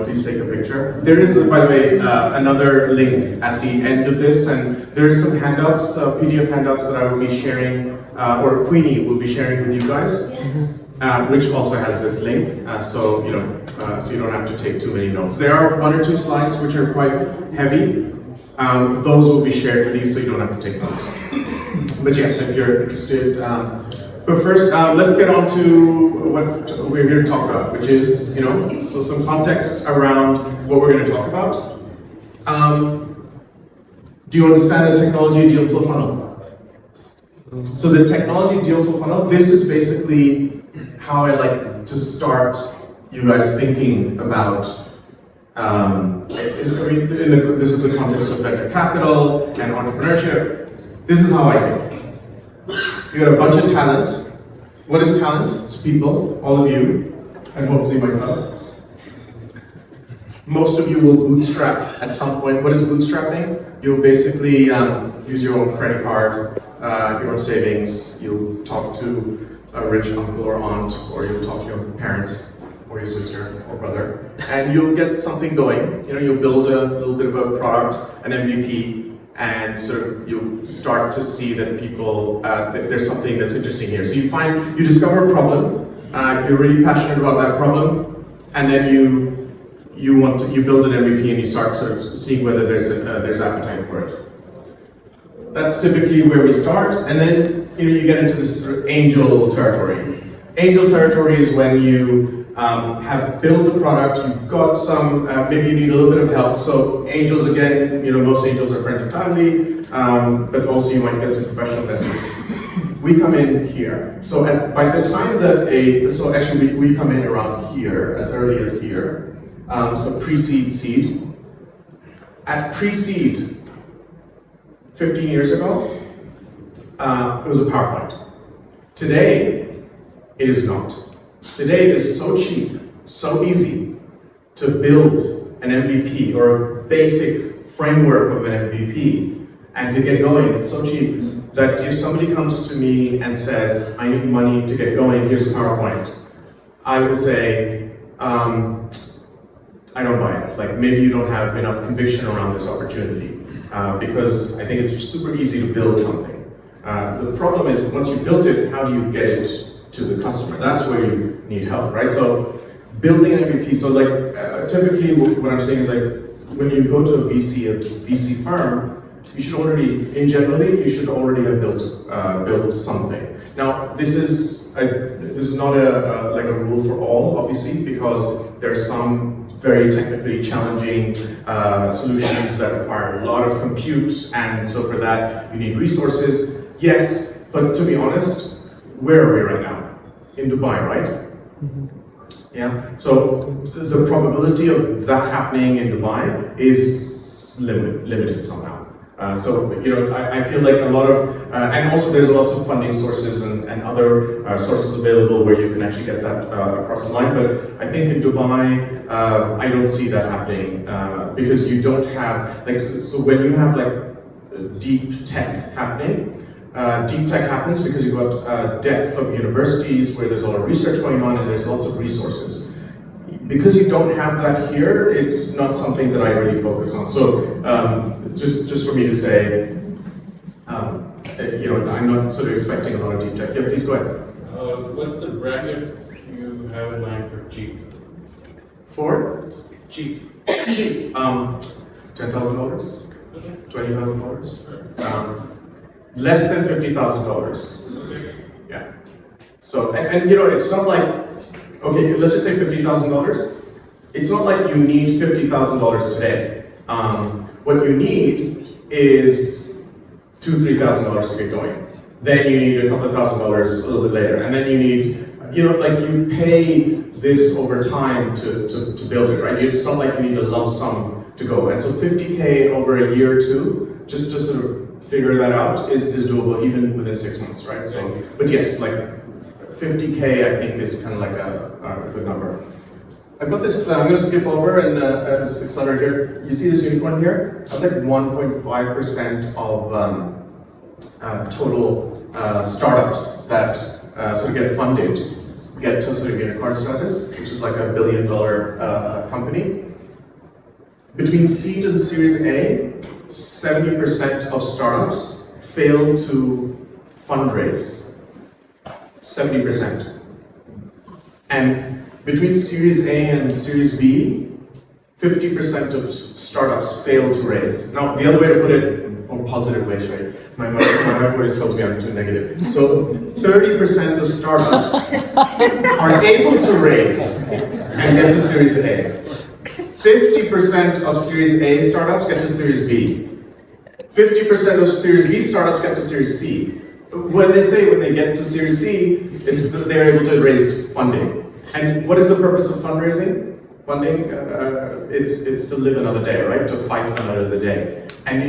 Please take a picture. There is, by the way, another link at the end of this, and there's some handouts, PDF handouts that I will be sharing, or Queenie will be sharing with you guys, which also has this link. So you don't have to take too many notes. There are 1 or 2 slides which are quite heavy. Those will be shared with you, so you don't have to take notes. But yes, if you're interested. But first, let's get on to what we're here to talk about, which is, so some context around what we're going to talk about. Do you understand the technology deal flow funnel? So the technology deal flow funnel, this is basically how I like to start you guys thinking about, this is the context of venture capital and entrepreneurship. This is how I think. You got a bunch of talent. What is talent? It's people, all of you, and hopefully myself. Most of you will bootstrap at some point. What is bootstrapping? You'll basically use your own credit card, your own savings. You'll talk to a rich uncle or aunt, or you'll talk to your parents, or your sister or brother, and you'll get something going. You know, you'll build a little bit of a product, an MVP, and sort of you'll start to see that people, there's something that's interesting here. So you discover a problem, you're really passionate about that problem, and then you build an MVP and you start sort of seeing whether there's appetite for it. That's typically where we start, and then you get into this sort of angel territory. Angel territory is when you have built a product, you've got some, maybe you need a little bit of help. So angels, again, most angels are friends and family, but also you might get some professional investors. We come in here. So by the time that we come in around here, as early as here, so pre-seed, seed. At pre-seed, 15 years ago, it was a PowerPoint. Today, it is not. Today it is so cheap, so easy to build an MVP or a basic framework of an MVP and to get going. It's so cheap that if somebody comes to me and says, I need money to get going, here's a PowerPoint, I will say, I don't buy it. Like, maybe you don't have enough conviction around this opportunity because I think it's super easy to build something. The problem is, once you built it, how do you get it to the customer? That's where you need help, right? So building an MVP, so like typically what I'm saying is like when you go to a VC firm, you should already have built something. Now this is not like a rule for all, obviously, because there are some very technically challenging solutions that require a lot of compute, and so for that you need resources. Yes, but to be honest, where are we right now? In Dubai, right? Mm-hmm. Yeah. So the probability of that happening in Dubai is limited somehow. So I feel like a lot of, and also there's lots of funding sources and other sources available where you can actually get that across the line. But I think in Dubai, I don't see that happening because you don't have so when you have like deep tech happening. Deep tech happens because you've got depth of universities where there's a lot of research going on and there's lots of resources. Because you don't have that here, it's not something that I really focus on. So just for me to say, I'm not sort of expecting a lot of deep tech. Yeah, please go ahead. What's the bracket you have in mind for cheap? For? Cheap. Cheap. $10,000? Okay. $20,000? Less than $50,000. Yeah. So, and it's not like, okay, let's just say $50,000. It's not like you need $50,000 today. What you need is $2,000, $3,000 to get going. Then you need a couple of $1,000 a little bit later. And then you need, you pay this over time to build it, right? It's not like you need a lump sum to go. And so 50K over a year or two, just to sort of figure that out is doable even within 6 months, right? So, but yes, like 50K I think is kind of like a good number. I've got this, I'm going to skip over and 600 here. You see this unicorn here? That's like 1.5% of total startups that sort of get funded, get to sort of unicorn status, which is like $1 billion company. Between seed and Series A, 70% of startups fail to fundraise. 70%. And between Series A and Series B, 50% of startups fail to raise. Now, the other way to put it, or positive way, sorry, my wife always tells me I'm too negative. So 30% of startups are able to raise and get to Series A. 50% of Series A startups get to Series B. 50% of Series B startups get to Series C. When they get to Series C, they're able to raise funding. And what is the purpose of fundraising? Funding, it's to live another day, right? To fight another day. And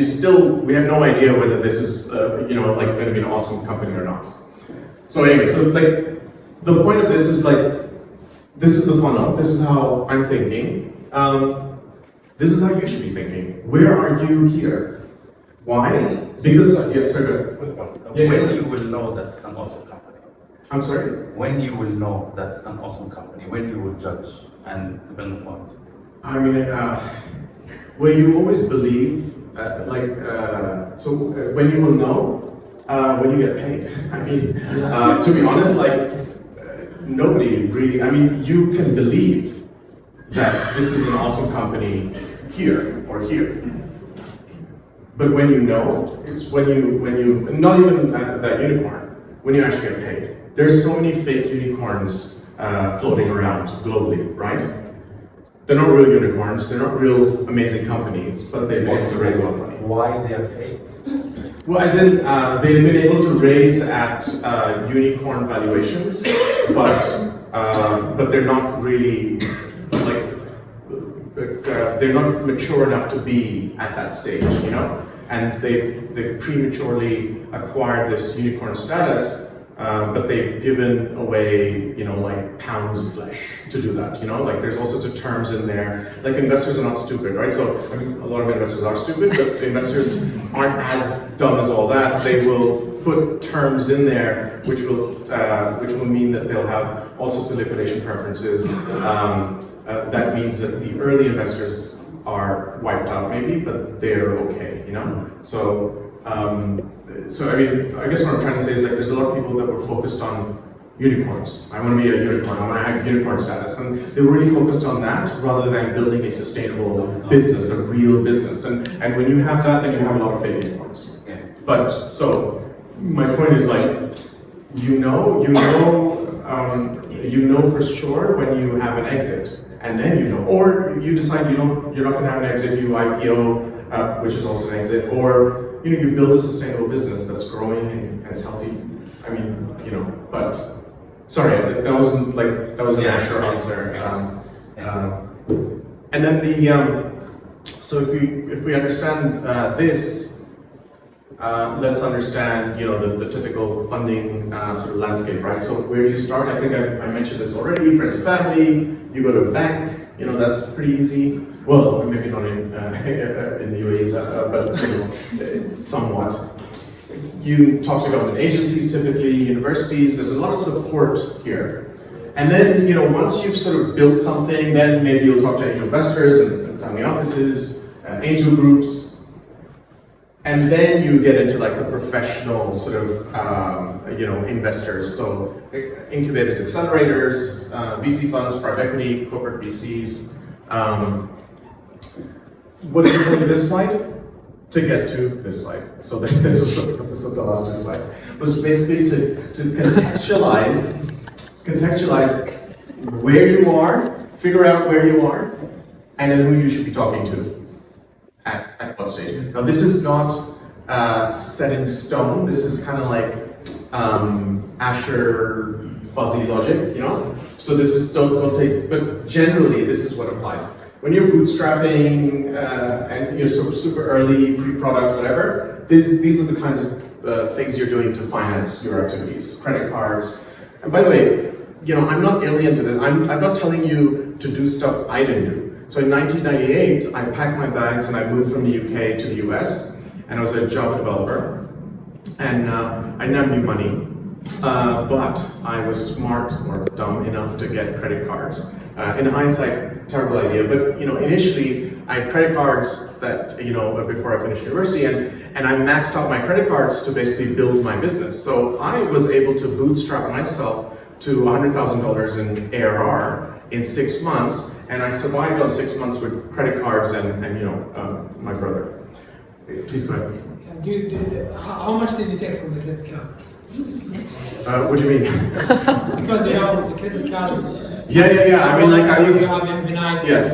we have no idea whether this is, going to be an awesome company or not. So anyway, the point of this is like, this is the funnel, this is how I'm thinking. This is how you should be thinking. Where are you here? Why? Because, yeah, sorry, When you will know that's an awesome company? I'm sorry? When you will know that's an awesome company? When you will judge and depend upon it? I mean, well, you always believe, when you will know, when you get paid. I mean, to be honest, nobody really, I mean, you can believe that this is an awesome company here or here. But when you know, it's when you, not even that unicorn, when you actually get paid. There's so many fake unicorns floating around globally, right? They're not real unicorns, they're not real amazing companies, but they've been able to raise a lot of money. Why they are fake? Well, as in, they've been able to raise at unicorn valuations, but they're not really, they're not mature enough to be at that stage, you know? And they've prematurely acquired this unicorn status, but they've given away, you know, like pounds of flesh to do that, you know? Like there's all sorts of terms in there. Like investors are not stupid, right? So I mean, a lot of investors are stupid, but the investors aren't as dumb as all that. They will put terms in there which will mean that they'll have all sorts of liquidation preferences. That means that the early investors are wiped out maybe, but they're okay, you know? So I mean, I guess what I'm trying to say is like there's a lot of people that were focused on unicorns. I want to be a unicorn, I want to have unicorn status. And they were really focused on that rather than building a sustainable business, a real business. And when you have that, then you have a lot of fake unicorns. But, so, my point is like, you know for sure when you have an exit. And then you know, or you decide you're not going to have an exit, you IPO, which is also an exit, or you build a sustainable business that's growing and it's healthy. I mean, you know, but sorry, that was an actual answer. And then so if we understand this, let's understand, you know, the typical funding sort of landscape, right? So where do you start? I think I mentioned this already. Friends and family. You go to a bank. You know, that's pretty easy. Well, maybe not in the UAE, but you know, somewhat. You talk to government agencies, typically universities. There's a lot of support here. And then, you know, once you've sort of built something, then maybe you'll talk to angel investors and family offices, angel groups. And then you get into like the professional sort of, you know, investors. So incubators, accelerators, VC funds, private equity, corporate VCs. What did you put in this slide? To get to this slide. So this was the purpose of the last two slides. Was basically to contextualize where you are, figure out where you are, and then who you should be talking to. At what stage? Now this is not set in stone. This is kind of like Asher fuzzy logic, you know. So this is don't take. But generally, this is what applies. When you're bootstrapping and you're super early, pre-product, whatever. These are the kinds of things you're doing to finance your activities. Credit cards. And by the way, you know, I'm not alien to this. I'm not telling you to do stuff I didn't do. So in 1998, I packed my bags and I moved from the UK to the US, and I was a Java developer. And I didn't have any money, but I was smart or dumb enough to get credit cards. In hindsight, terrible idea, but you know, initially I had credit cards that, you know, before I finished university, and I maxed out my credit cards to basically build my business. So I was able to bootstrap myself to $100,000 in ARR in 6 months, and I survived on 6 months with credit cards and you know, my brother. Please go ahead. How much did you take from the credit card? What do you mean? Because you know, the credit card. Yeah. I mean, like I was. You have infinite. Yes.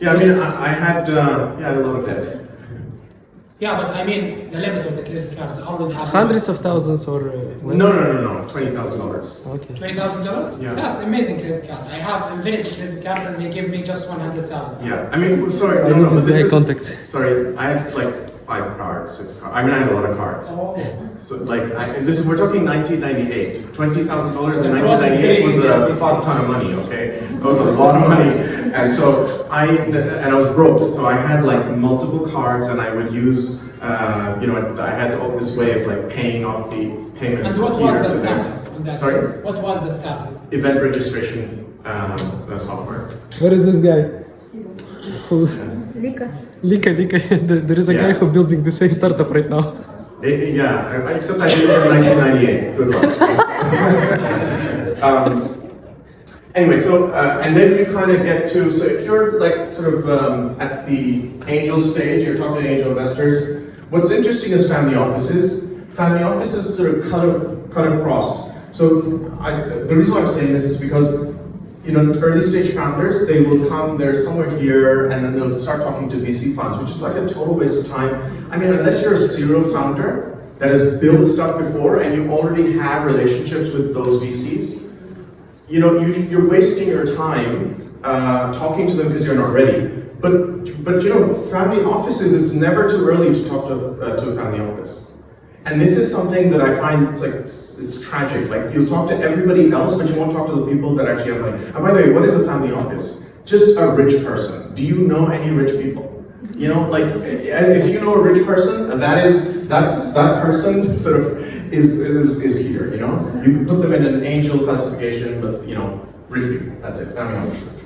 Yeah, I mean, I had a lot of debt. Yeah, but I mean, the limit of the credit cards always has Hundreds of thousands or less? No, $20,000. Okay. $20,000? Yeah. That's amazing credit card. I have infinite credit card and they give me just 100,000. Yeah, I mean, sorry, no, but this is context. Sorry, I had like 5 cards, 6 cards. I mean, I had a lot of cards. So like, we're talking 1998. $20,000 in 1998 was a fuck ton of money. Okay, that was a lot of money, and so I was broke. So I had like multiple cards, and I would use, I had all this way of like paying off the payment. And what was the startup? Sorry? What was the startup? Event registration software. Where is this guy? Who? Lika. There is a guy who building the same startup right now. Yeah, except I did it in 1998. Good luck. Anyway, so and then you kind of get to, so if you're like sort of at the angel stage, you're talking to angel investors. What's interesting is family offices. Family offices sort of cut across. So the reason why I'm saying this is because early stage founders, they will come, they're somewhere here, and then they'll start talking to VC funds, which is like a total waste of time. I mean, unless you're a serial founder that has built stuff before and you already have relationships with those VCs, you're wasting your time talking to them because you're not ready. But family offices, it's never too early to talk to a family office. And this is something that I find it's tragic. Like, you'll talk to everybody else, but you won't talk to the people that actually have money. And by the way, what is a family office? Just a rich person. Do you know any rich people? If you know a rich person, that person sort of is here. You can put them in an angel classification, but rich people. That's it. Family offices.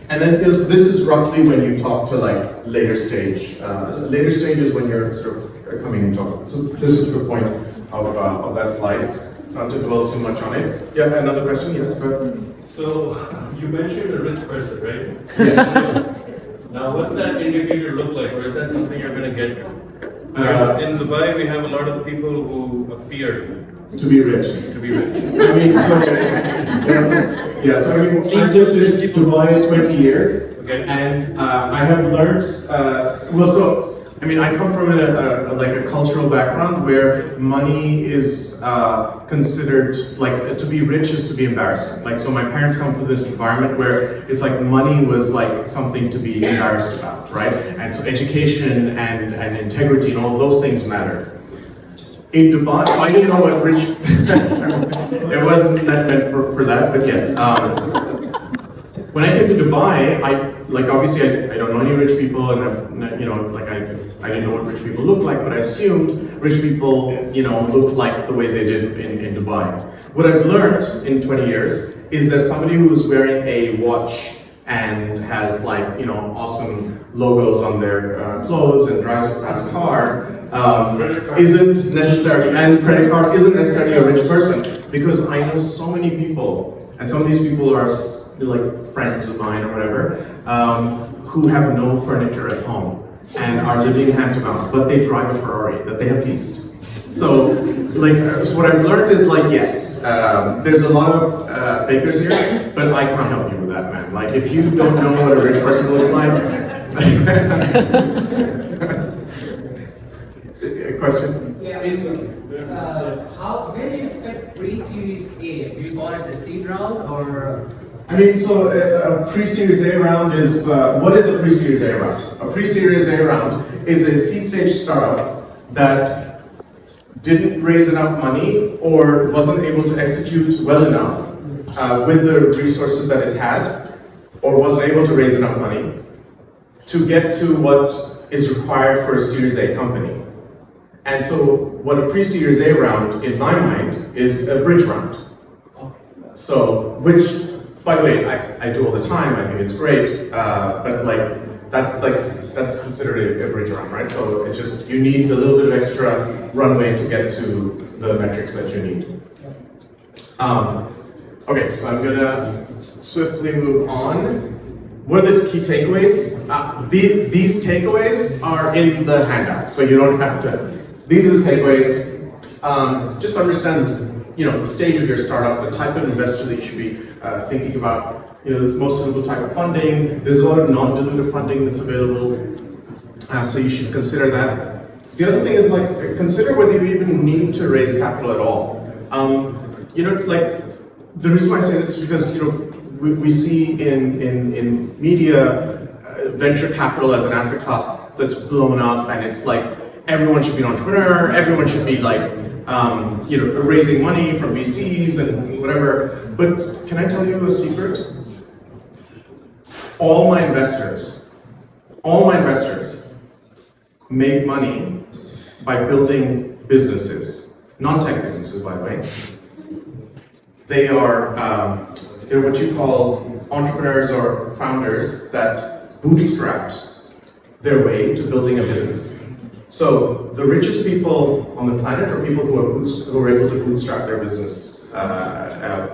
And then this is roughly when you talk to like later stage. Later stage is when you're sort of coming and talking. So this is the point of that slide. Not to dwell too much on it. Yeah, another question? Yes, go ahead. So you mentioned a rich person, right? Yes. Now, what's that indicator look like, or is that something you're going to get? In Dubai, we have a lot of people who appear to be rich. To be rich. I mean, so I've lived in Dubai 20 years, and I have learned. I come from a cultural background where money is considered, like, to be rich is to be embarrassing. Like, so my parents come from this environment where it's like money was like something to be embarrassed about, right? And so education and integrity and all those things matter. In Dubai, so I didn't know what rich, it wasn't meant for that, but yes. When I came to Dubai, obviously I don't know any rich people, and I didn't know what rich people look like, but I assumed rich people, looked like the way they did in Dubai. What I've learned in 20 years is that somebody who's wearing a watch and has awesome logos on their clothes and drives a fast car isn't necessarily, and credit card isn't necessarily a rich person, because I know so many people, and some of these people are like friends of mine or whatever, who have no furniture at home and are living hand to mouth, but they drive a Ferrari that they have leased. So what I've learned is yes, there's a lot of fakers here, but I can't help you with that, man. Like, if you don't know what a rich person looks like. A question? Yeah. Where do you expect pre-series A? Do you call it a seed round or? A pre-series A round is, what is a pre-series A round? A pre-series A round is a C-stage startup that didn't raise enough money or wasn't able to execute well enough with the resources that it had, or wasn't able to raise enough money to get to what is required for a Series A company. And so what a pre-series A round, in my mind, is a bridge round. So, which, by the way, I do all the time. I think it's great, but that's considered a bridge round, right? So it's just, you need a little bit of extra runway to get to the metrics that you need. Okay, so I'm gonna swiftly move on. What are the key takeaways? These takeaways are in the handout, so you don't have to. These are the takeaways. Just understand this, the stage of your startup, the type of investor that you should be thinking about. The most suitable type of funding. There's a lot of non-dilutive funding that's available, so you should consider that. The other thing is consider whether you even need to raise capital at all. The reason why I say this is because we see in media venture capital as an asset class that's blown up, and it's everyone should be an entrepreneur, everyone should be like, raising money from VCs and whatever. But can I tell you a secret? All my investors make money by building businesses, non-tech businesses, by the way. They're what you call entrepreneurs or founders that bootstrapped their way to building a business. So the richest people on the planet are people who are able to bootstrap their business,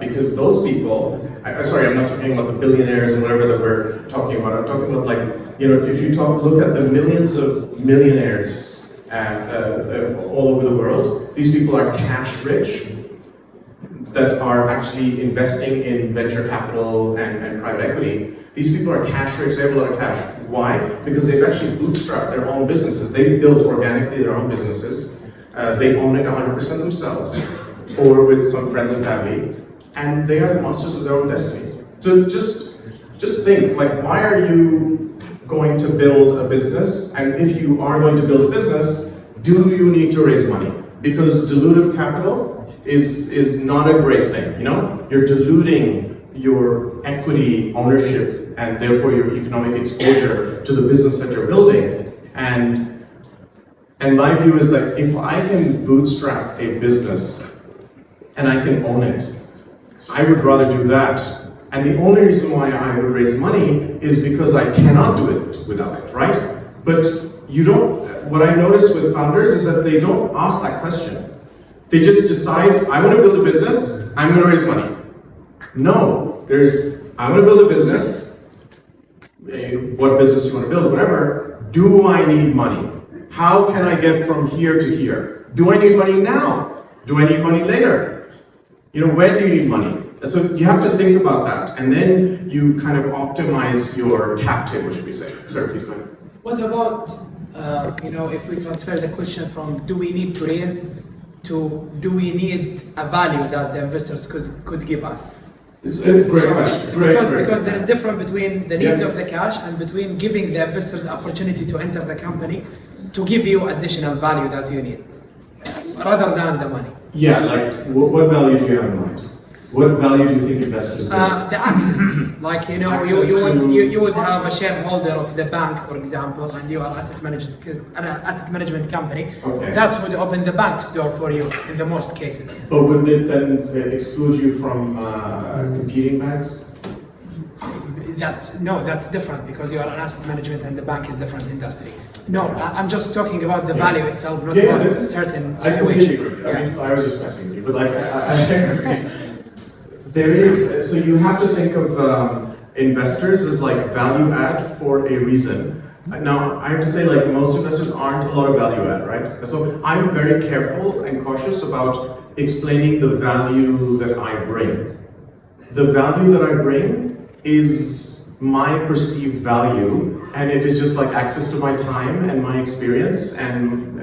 because those people, I'm not talking about the billionaires and whatever that we're talking about. I'm talking about if you look at the millions of millionaires all over the world, these people are cash rich, that are actually investing in venture capital and private equity. These people are cash rich, they have a lot of cash. Why? Because they've actually bootstrapped their own businesses. They've built organically their own businesses. They own it 100% themselves, or with some friends and family, and they are the masters of their own destiny. So just think, why are you going to build a business? And if you are going to build a business, do you need to raise money? Because dilutive capital is not a great thing, You're diluting your equity ownership and therefore your economic exposure to the business that you're building. And my view is that if I can bootstrap a business and I can own it, I would rather do that. And the only reason why I would raise money is because I cannot do it without it, right? But what I notice with founders is that they don't ask that question. They just decide, I want to build a business, I'm going to raise money. No, I want to build a business, what business you want to build, whatever. Do I need money? How can I get from here to here? Do I need money now? Do I need money later? When do you need money? So you have to think about that, and then you kind of optimize your cap table, should we say. Sir, please go ahead. What about, if we transfer the question from do we need to raise to do we need a value that the investors could give us? It's a great question. Because there is difference between the needs of the cash and between giving the investors opportunity to enter the company to give you additional value that you need, rather than the money. Yeah, what value do you have in mind? What value do you think investors need? The access. You would have a shareholder of the bank, for example, and you are an asset management company. Okay. That would open the bank's door for you in the most cases. But wouldn't it then exclude you from competing banks? That's different because you are an asset management and the bank is different industry. No, I'm just talking about the value itself, not about certain situation. I completely agree. I mean, I was just messing with you, but there is, so you have to think of investors as value add for a reason. Now, I have to say most investors aren't a lot of value add, right? So I'm very careful and cautious about explaining the value that I bring. The value that I bring is my perceived value, and it is just access to my time and my experience and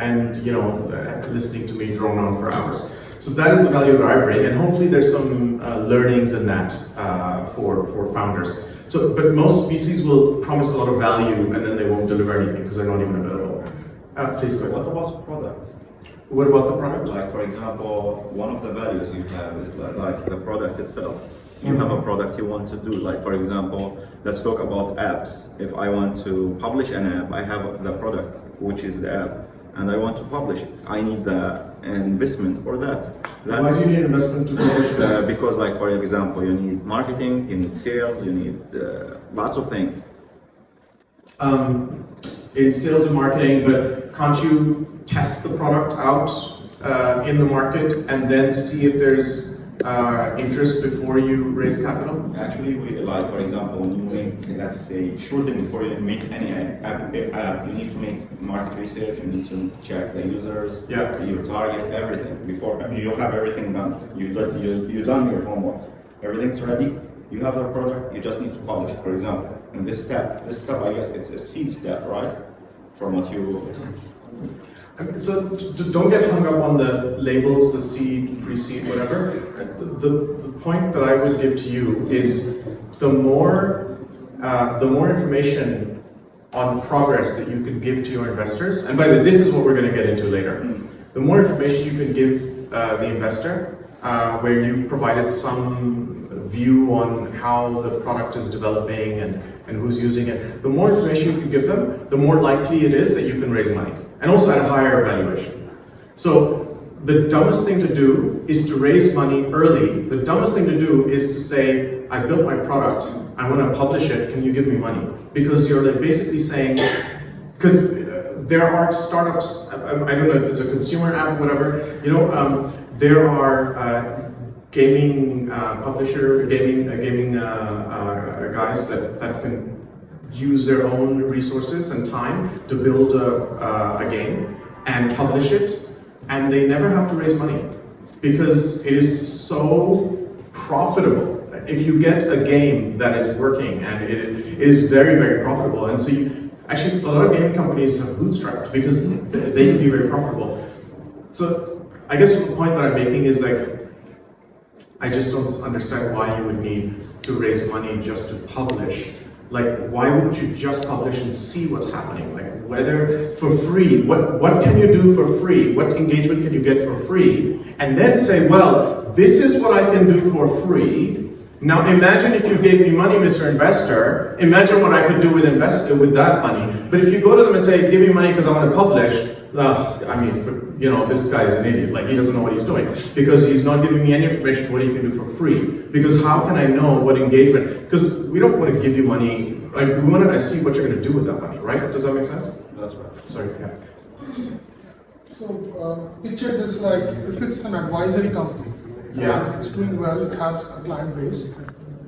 listening to me drone on for hours. So that is the value that I bring, and hopefully there's some learnings in that for founders. But most VCs will promise a lot of value and then they won't deliver anything because they're not even available. Please go ahead. What about product? What about the product? For example, one of the values you have is the product itself. You have a product you want to do. For example, let's talk about apps. If I want to publish an app, I have the product, which is the app, and I want to publish it. I need the investment for that. Why do you need investment to publish it? Because, for example, you need marketing, you need sales, you need lots of things. In sales and marketing, but can't you test the product out in the market and then see if there's interest before you raise capital? Actually, for example, when you make, let's say, shortly before you make any app, you need to make market research, you need to check the users, your target, everything. Before you have everything done, you done your homework, everything's ready, you have the product, you just need to publish it. For example, in this step, I guess it's a seed step, right? From what you... So don't get hung up on the labels, the seed, pre-seed, whatever. The point that I would give to you is the more information on progress that you can give to your investors, and by the way, this is what we're going to get into later. The more information you can give the investor, where you've provided some view on how the product is developing and who's using it, the more information you can give them, the more likely it is that you can raise money, and also at a higher valuation. So the dumbest thing to do is to raise money early. The dumbest thing to do is to say, I built my product, I want to publish it, can you give me money? Because you're like basically saying, because there are startups, I don't know if it's a consumer app, whatever, you know, there are gaming guys that can use their own resources and time to build a game and publish it, and they never have to raise money because it is so profitable. If you get a game that is working, and it is very, very profitable, and so actually a lot of game companies have bootstrapped because they can be very profitable. So I guess the point that I'm making is like, I just don't understand why you would need to raise money just to publish. Like, why wouldn't you just publish and see what's happening? Like, whether for free, what can you do for free? What engagement can you get for free? And then say, well, this is what I can do for free. Now imagine if you gave me money, Mr. Investor, imagine what I could do with that money. But if you go to them and say, give me money because I want to publish, I mean, you know, this guy is an idiot. Like, he doesn't know what he's doing because he's not giving me any information what he can do for free. Because how can I know what engagement? Because we don't want to give you money. Like, we want to see what you're going to do with that money, right? Does that make sense? That's right. Sorry. Yeah. So, picture this like if it's an advisory company. Yeah. It's doing well. It has a client base,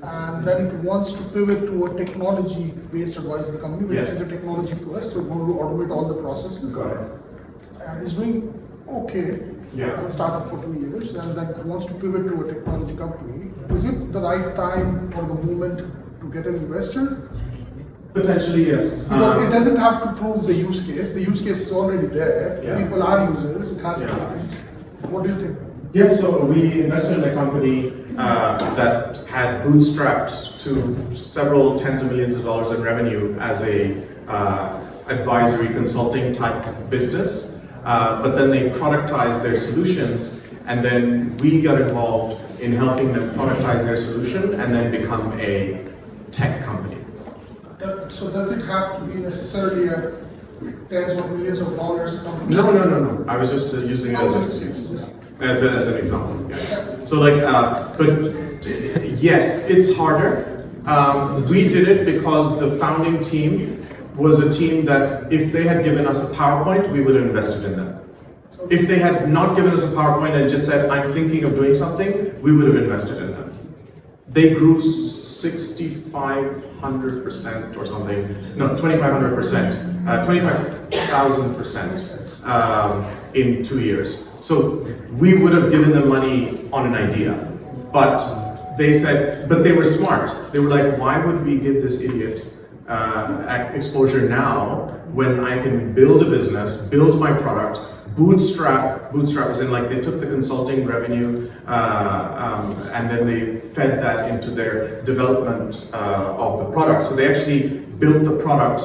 and then it wants to pivot to a technology-based advisory company, which Yes. is a technology first. So, going to automate all the processes. Got it. And it's doing okay. Yeah. It's started for 2 years, and then it wants to pivot to a technology company. Is it the right time or the moment to get an investor? Potentially, yes. Because it doesn't have to prove the use case. The use case is already there. Yeah. People are users. It has Yeah. clients. What do you think? Yeah, so we invested in a company that had bootstrapped to several tens of millions of dollars in revenue as a advisory consulting type business, but then they productized their solutions, and then we got involved in helping them productize their solution and then become a tech company. So does it have to be necessarily a tens of millions of dollars company? No. I was just using it as an excuse. As an example, yeah. So like, but yes, it's harder. We did it because the founding team was a team that if they had given us a PowerPoint, we would have invested in them. If they had not given us a PowerPoint and just said, I'm thinking of doing something, we would have invested in them. They grew 6,500% or something, no, 2,500%, 25,000% in 2 years. So we would have given them money on an idea, but they said, but they were smart. They were like, why would we give this idiot exposure now when I can build a business, build my product, bootstrap as in like they took the consulting revenue and then they fed that into their development of the product. So they actually built the product,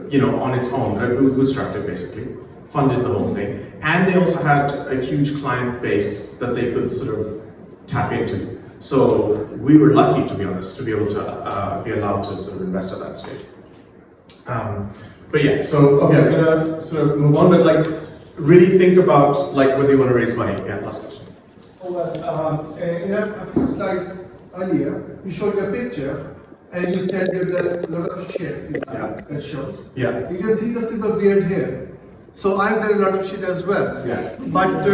you know, on its own, bootstrapped it basically, funded the whole thing. And they also had a huge client base that they could sort of tap into. So we were lucky, to be honest, to be able to be allowed to sort of invest at that stage. But yeah, so okay, I'm gonna sort of move on, but like really think about like whether you want to raise money. Yeah, last question. Well, in a few slides earlier, you showed a picture and you said you've done a lot of shit inside that shows. Yeah. You can see the silver beard here. So I've done a lot of shit as well. Yeah. But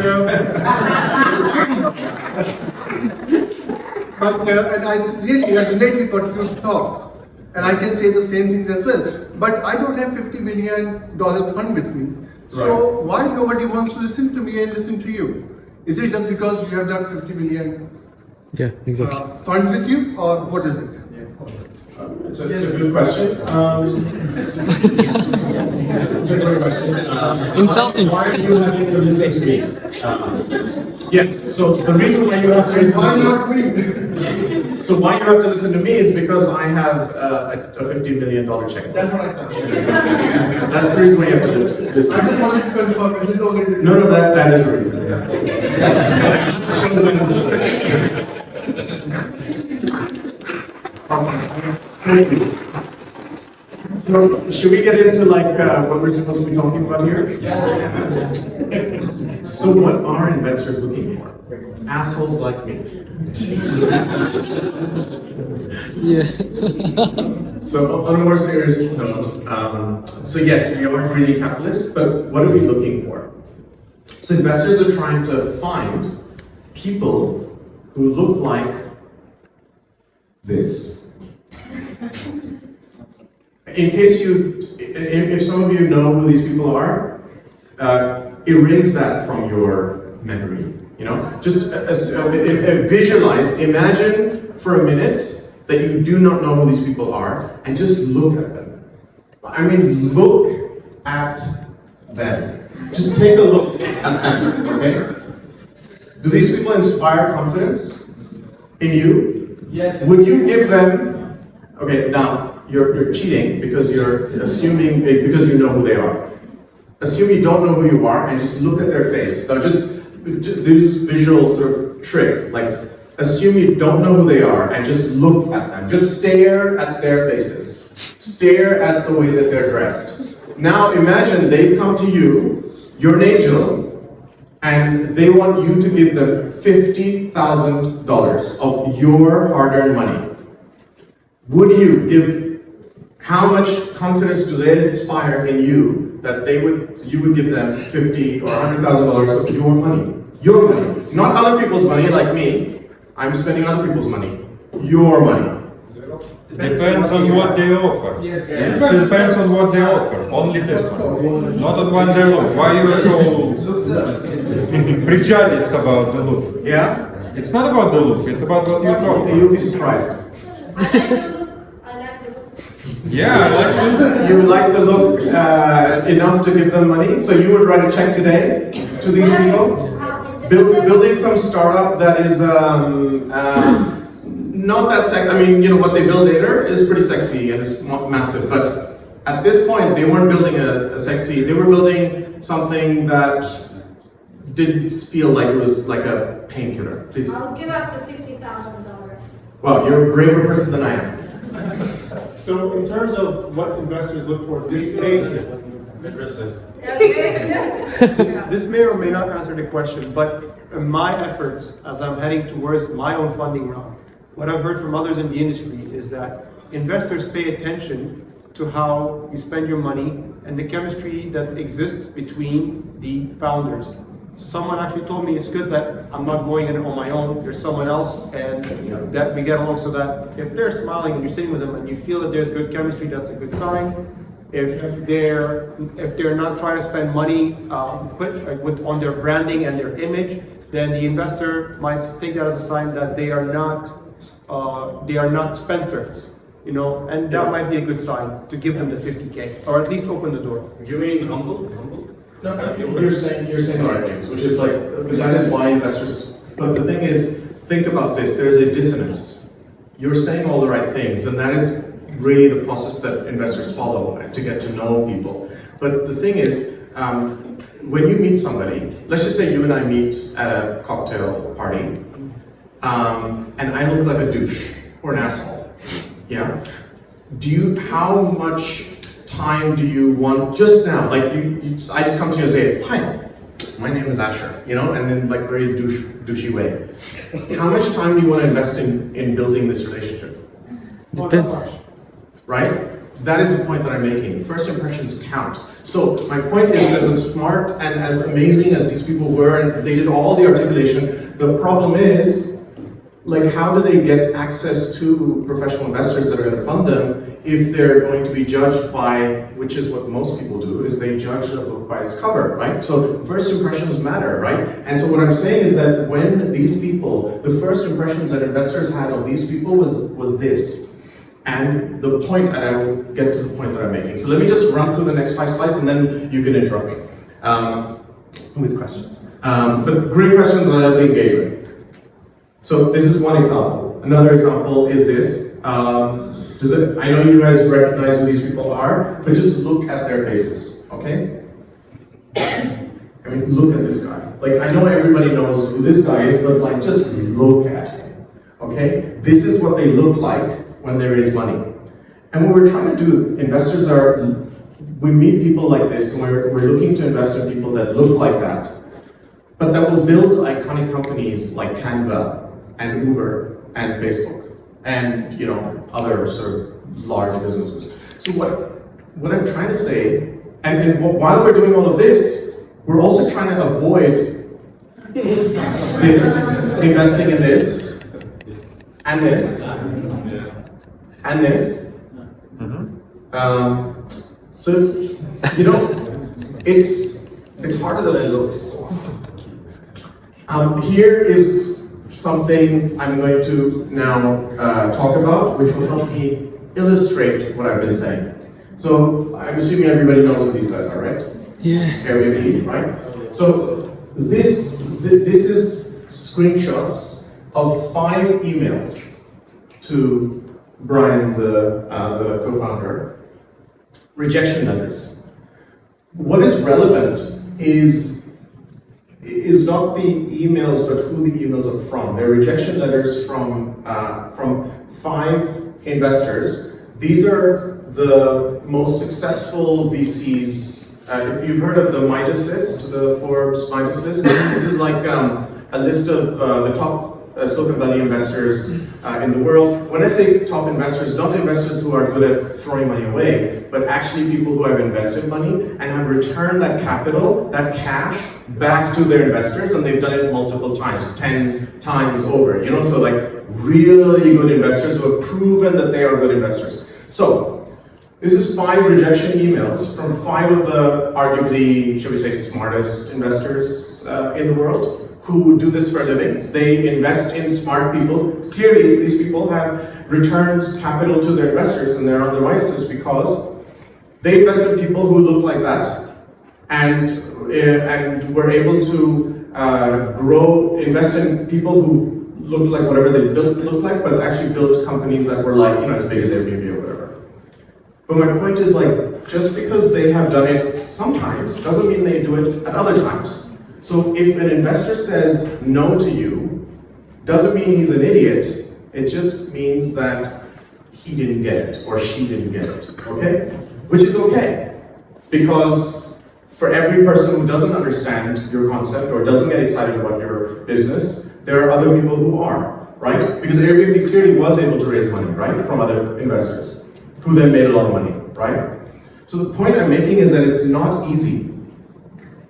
and I really relate with what you talk. And I can say the same things as well. But I don't have $50 million fund with me. So why nobody wants to listen to me and listen to you? Is it just because you have done 50 million funds with you, or what is it? It's a good question. It's a great question. Insulting. Why do you having to listen to me? Yeah, so the reason why you have to listen to me. Why not me? So why you have to listen to me is because I have a $50 million check. That's what I thought. That's the reason why you have to listen. I just wanted to confirm, is it already? No, that is the reason. Awesome. Thank you. So, should we get into like what we're supposed to be talking about here? Yeah. So, what are investors looking for? Assholes like me. Yeah. So, on a more serious note, so yes, we are greedy capitalists, but what are we looking for? So, investors are trying to find people who look like this. In case if some of you know who these people are, erase that from your memory. You know, just visualize, imagine for a minute that you do not know who these people are, and just look at them. I mean, look at them. Just take a look at them. Okay? Do these people inspire confidence in you? Yes. Would you give them? Okay, now. You're cheating because you're assuming, because you know who they are. Assume you don't know who you are and just look at their face. Now just do this visual sort of trick, like assume you don't know who they are and just look at them. Just stare at their faces. Stare at the way that they're dressed. Now imagine they've come to you, you're an angel, and they want you to give them $50,000 of your hard-earned money. Would you give? How much confidence do they inspire in you that you would give them $50,000 or $100,000 of your money? Your money, not other people's money like me. I'm spending other people's money. Your money. Depends on what they offer. Yes. It depends on what they offer. Only this one. Not on what they look. Why you are so prejudiced about the look? Yeah? It's not about the look. It's about what you talk about. You'll be surprised. Yeah, I like it. You like the look enough to give them money? So you would write a check today to these people? Building some startup that is not that sexy. I mean, you know, what they build later is pretty sexy and it's massive. But at this point, they weren't building a sexy, they were building something that didn't feel like it was like a painkiller. Please. I'll give up the $50,000. Wow, you're a braver person than I am. So in terms of what investors look for, this may or may not answer the question, but in my efforts as I'm heading towards my own funding round, what I've heard from others in the industry is that investors pay attention to how you spend your money and the chemistry that exists between the founders. Someone actually told me it's good that I'm not going in on my own, there's someone else, and that we get along, so that if they're smiling and you're sitting with them and you feel that there's good chemistry, that's a good sign. If they're not trying to spend money on their branding and their image, then the investor might take that as a sign that they are not spendthrifts, and that might be a good sign to give them the 50K, or at least open the door. You mean humble? No, you're saying the right things, which is like, that is why investors, but the thing is, think about this, there's a dissonance. You're saying all the right things, and that is really the process that investors follow to get to know people. But the thing is, when you meet somebody, let's just say you and I meet at a cocktail party, and I look like a douche or an asshole, yeah? How much time do you want just now? Like I just come to you and say, hi, my name is Asher, and then like very douchey way. How much time do you want to invest in building this relationship? Depends. Right? That is the point that I'm making. First impressions count. So my point is, as smart and as amazing as these people were, and they did all the articulation, the problem is, like, how do they get access to professional investors that are going to fund them if they're going to be judged by, which is what most people do, is they judge a book by its cover, right? So first impressions matter, right? And so what I'm saying is that when these people, the first impressions that investors had of these people was this. And the point, and I will get to the point that I'm making. So let me just run through the next 5 slides and then you can interrupt me with questions. But great questions, and I love the engagement. So this is one example. Another example is this. I know you guys recognize who these people are, but just look at their faces, okay? I mean, look at this guy. Like, I know everybody knows who this guy is, but like, just look at him, okay? This is what they look like when they raise money. And what we're trying to do, investors we meet people like this, and we're looking to invest in people that look like that, but that will build iconic companies like Canva and Uber and Facebook and other sort of large businesses. So what I'm trying to say, and while we're doing all of this, we're also trying to avoid investing in this and this and this. So it's harder than it looks. Here is something I'm going to now talk about, which will help me illustrate what I've been saying. So I'm assuming everybody knows who these guys are, right? Yeah. Airbnb, right? So this is screenshots of 5 emails to Brian, the co-founder. Rejection letters. What is relevant is not the emails, but who the emails are from. They're rejection letters from 5 investors. These are the most successful VCs. If you've heard of the Midas list, the Forbes Midas list, this is like a list of the top Silicon Valley investors in the world. When I say top investors, not investors who are good at throwing money away, but actually people who have invested money and have returned that capital, that cash, back to their investors, and they've done it multiple times, 10 times over, so like really good investors who have proven that they are good investors. So, this is 5 rejection emails from 5 of the arguably, shall we say, smartest investors in the world, who do this for a living. They invest in smart people. Clearly, these people have returned capital to their investors, and they're on their licenses because they invest in people who look like that, and were able to invest in people who looked like whatever they looked like, but actually built companies that were like as big as Airbnb or whatever. But my point is, like, just because they have done it sometimes doesn't mean they do it at other times. So if an investor says no to you, doesn't mean he's an idiot. It just means that he didn't get it, or she didn't get it, okay? Which is okay, because for every person who doesn't understand your concept or doesn't get excited about your business, there are other people who are, right? Because Airbnb clearly was able to raise money, right, from other investors, who then made a lot of money, right? So the point I'm making is that it's not easy.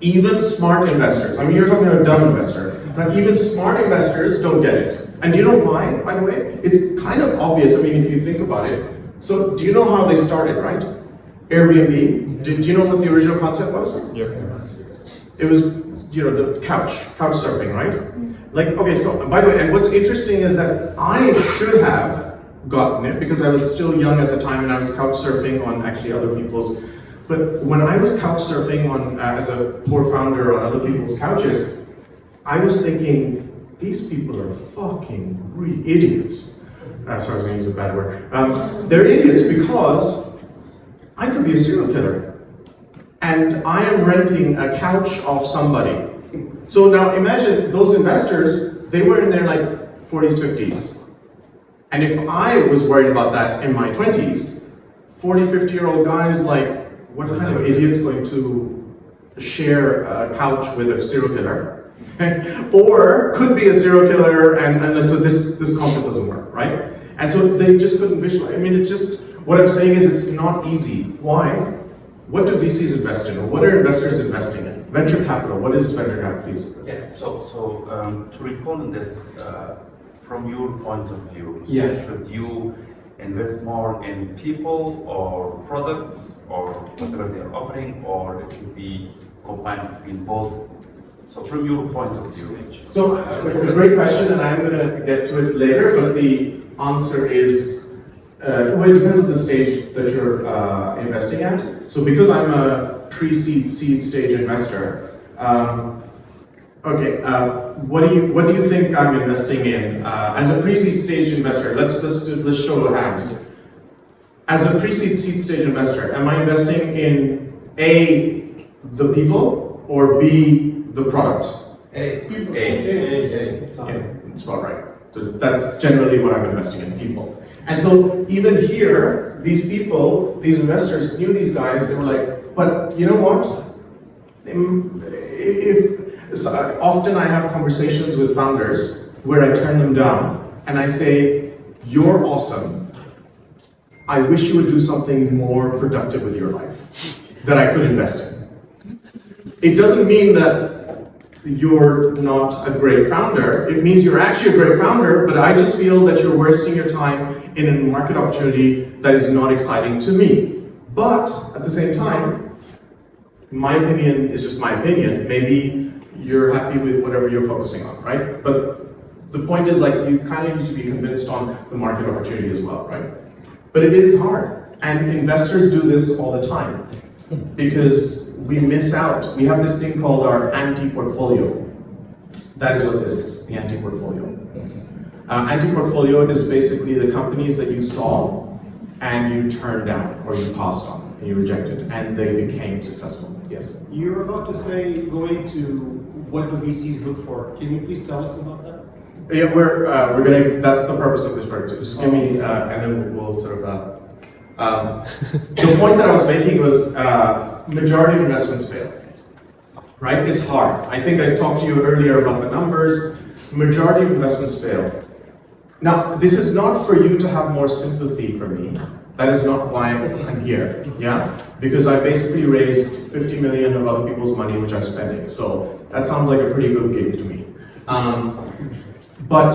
Even smart investors, I mean, you're talking about a dumb investor, but even smart investors don't get it. And do you know why, by the way? It's kind of obvious, I mean, if you think about it. So, do you know how they started, right? Airbnb, do you know what the original concept was? Yeah. It was, the couch surfing, right? Like, okay, so, by the way, and what's interesting is that I should have gotten it because I was still young at the time and I was couch surfing on actually other people's. But when I was couch surfing on as a poor founder on other people's couches, I was thinking, these people are fucking idiots. Sorry, I was going to use a bad word. They're idiots because I could be a serial killer. And I am renting a couch off somebody. So now imagine those investors, they were in their like 40s, 50s. And if I was worried about that in my 20s, 40, 50-year-old guys like, what kind of idiot's going to share a couch with a serial killer? Or could be a serial killer, and so this concept doesn't work, right? And so they just couldn't visualize. I mean, it's just, what I'm saying is it's not easy. Why? What do VCs invest in, or what are investors investing in? Venture capital, what is venture capital, please? Yeah, so to recall this, from your point of view, Yeah. should you invest more in people or products or whatever they're offering, or it should be combined between both? So from your point of view. So, a great question, and I'm going to get to it later, but the answer is, well, it depends on the stage that you're investing at. So because I'm a pre-seed, seed stage investor, Okay, what do you think I'm investing in as a pre-seed stage investor? Let's show of hands. As a pre-seed stage investor, am I investing in A, the people, or B, the product? A. Yeah, that's about right. So that's generally what I'm investing in, people. And so even here, these people, these investors knew these guys. They were like, but you know what? Often I have conversations with founders where I turn them down and I say, you're awesome. I wish you would do something more productive with your life that I could invest in. It doesn't mean that you're not a great founder. It means you're actually a great founder, but I just feel that you're wasting your time in a market opportunity that is not exciting to me. But at the same time, my opinion is just my opinion. Maybe you're happy with whatever you're focusing on, right? But the point is, like, you kind of need to be convinced on the market opportunity as well, right? But it is hard, and investors do this all the time because we miss out. We have this thing called our anti-portfolio. That is what this is, the anti-portfolio. Anti-portfolio is basically the companies that you saw and you turned down, or you passed on, and you rejected, and they became successful. Yes? You're about to say going to what the VCs look for. Can you please tell us about that? Yeah, we're gonna. That's the purpose of this project. Just give me, and then we'll sort of. The point that I was making was majority of investments fail. Right? It's hard. I think I talked to you earlier about the numbers. Majority of investments fail. Now, this is not for you to have more sympathy for me. That is not why I'm here. Yeah, because I basically raised 50 million of other people's money, which I'm spending. So that sounds like a pretty good gig to me. But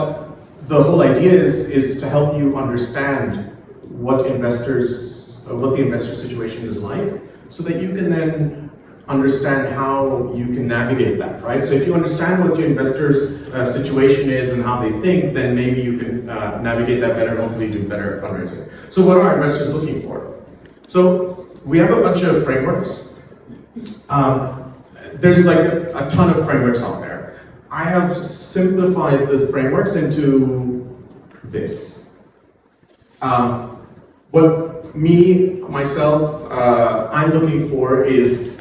the whole idea is to help you understand what the investor situation is like, so that you can then understand how you can navigate that, right? So if you understand what your investor's situation is and how they think, then maybe you can navigate that better and hopefully do better fundraising. So what are investors looking for? So we have a bunch of frameworks. There's like a ton of frameworks out there. I have simplified the frameworks into this. What myself, I'm looking for is,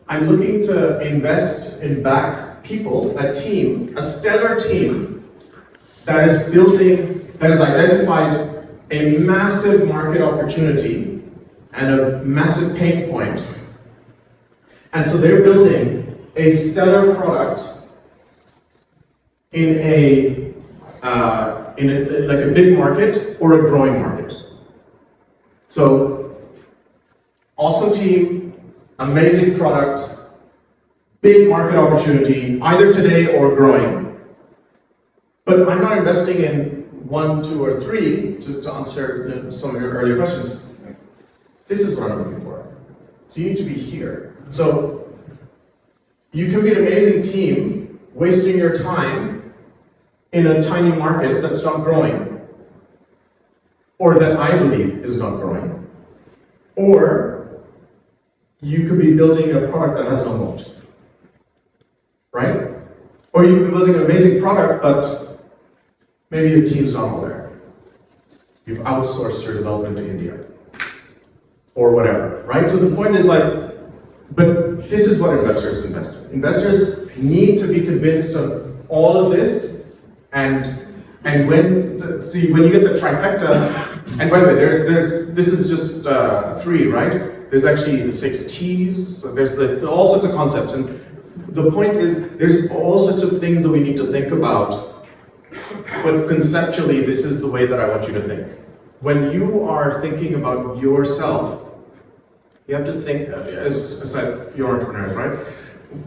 I'm looking to invest in back people, a team, a stellar team that is building, that has identified a massive market opportunity and a massive pain point. And so they're building a stellar product in like a big market or a growing market. So, awesome team, amazing product, big market opportunity, either today or growing. But I'm not investing in 1, 2, or 3 to answer some of your earlier questions. This is what I'm looking for. So you need to be here. So you can be an amazing team, wasting your time in a tiny market that's not growing, or that I believe is not growing. Or you could be building a product that has no moat, right? Or you could be building an amazing product, but maybe the team's not all there. You've outsourced your development to India, or whatever, right? So the point is, like, but this is what investors invest in. Investors need to be convinced of all of this, and when you get the trifecta, and by the way, this is just 3, right? There's actually the 6 T's. So there's all sorts of concepts, and the point is there's all sorts of things that we need to think about. But conceptually, this is the way that I want you to think. When you are thinking about yourself, you have to think, as I said, you're entrepreneurs, right?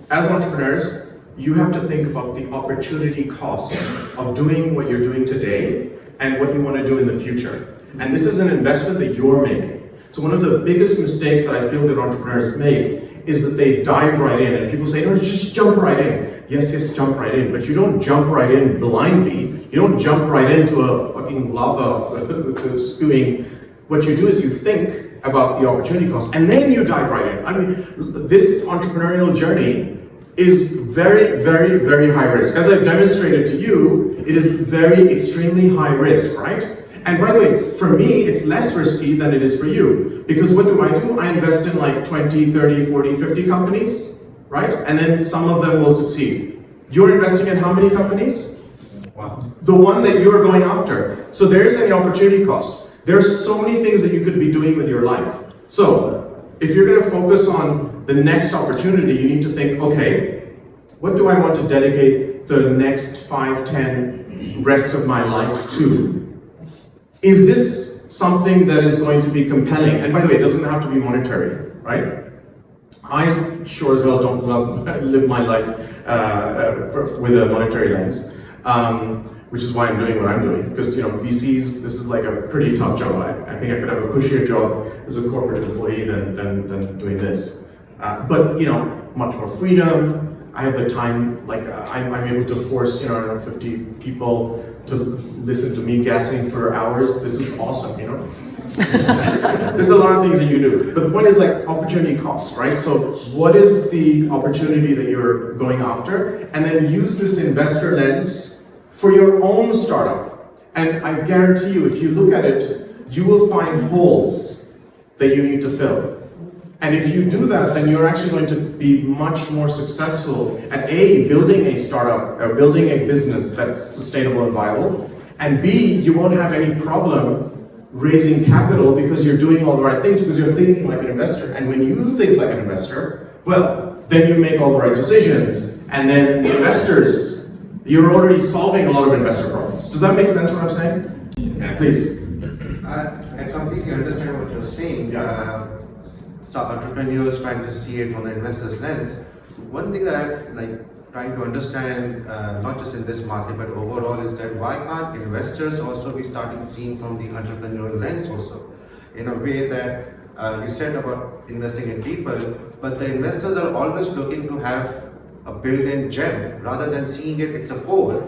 As entrepreneurs, you have to think about the opportunity cost of doing what you're doing today and what you want to do in the future. And this is an investment that you're making. So one of the biggest mistakes that I feel that entrepreneurs make is that they dive right in, and people say, no, just jump right in. Yes, jump right in, but you don't jump right in blindly. You don't jump right into a fucking lava spewing. What you do is you think about the opportunity cost, and then you dive right in. I mean, this entrepreneurial journey is very, very, very high risk. As I've demonstrated to you, it is very extremely high risk, right? And by the way, for me, it's less risky than it is for you. Because what do? I invest in like 20, 30, 40, 50 companies, right? And then some of them will succeed. You're investing in how many companies? Wow. The one that you're going after. So there's an opportunity cost. There's so many things that you could be doing with your life. So if you're going to focus on the next opportunity, you need to think, okay, what do I want to dedicate the next 5, 10 rest of my life to? Is this something that is going to be compelling? And by the way, it doesn't have to be monetary, right? I sure as hell don't live my life with a monetary lens, which is why I'm doing what I'm doing. Because VCs, this is like a pretty tough job. I think I could have a cushier job as a corporate employee than doing this. But much more freedom. I have the time, I'm able to force 50 people to listen to me gassing for hours. This is awesome, There's a lot of things that you do. But the point is opportunity costs, right? So what is the opportunity that you're going after? And then use this investor lens for your own startup. And I guarantee you, if you look at it, you will find holes that you need to fill. And if you do that, then you're actually going to be much more successful at A, building a startup or building a business that's sustainable and viable, and B, you won't have any problem raising capital because you're doing all the right things, because you're thinking like an investor. And when you think like an investor, well, then you make all the right decisions, and then the investors, you're already solving a lot of investor problems. Does that make sense what I'm saying? Yeah, please. I completely understand what you're saying. So entrepreneurs trying to see it from the investor's lens. One thing that I'm trying to understand, not just in this market but overall, is that why can't investors also be starting seeing from the entrepreneurial lens also, in a way that you said about investing in people, but the investors are always looking to have a built-in gem rather than seeing it's a coal.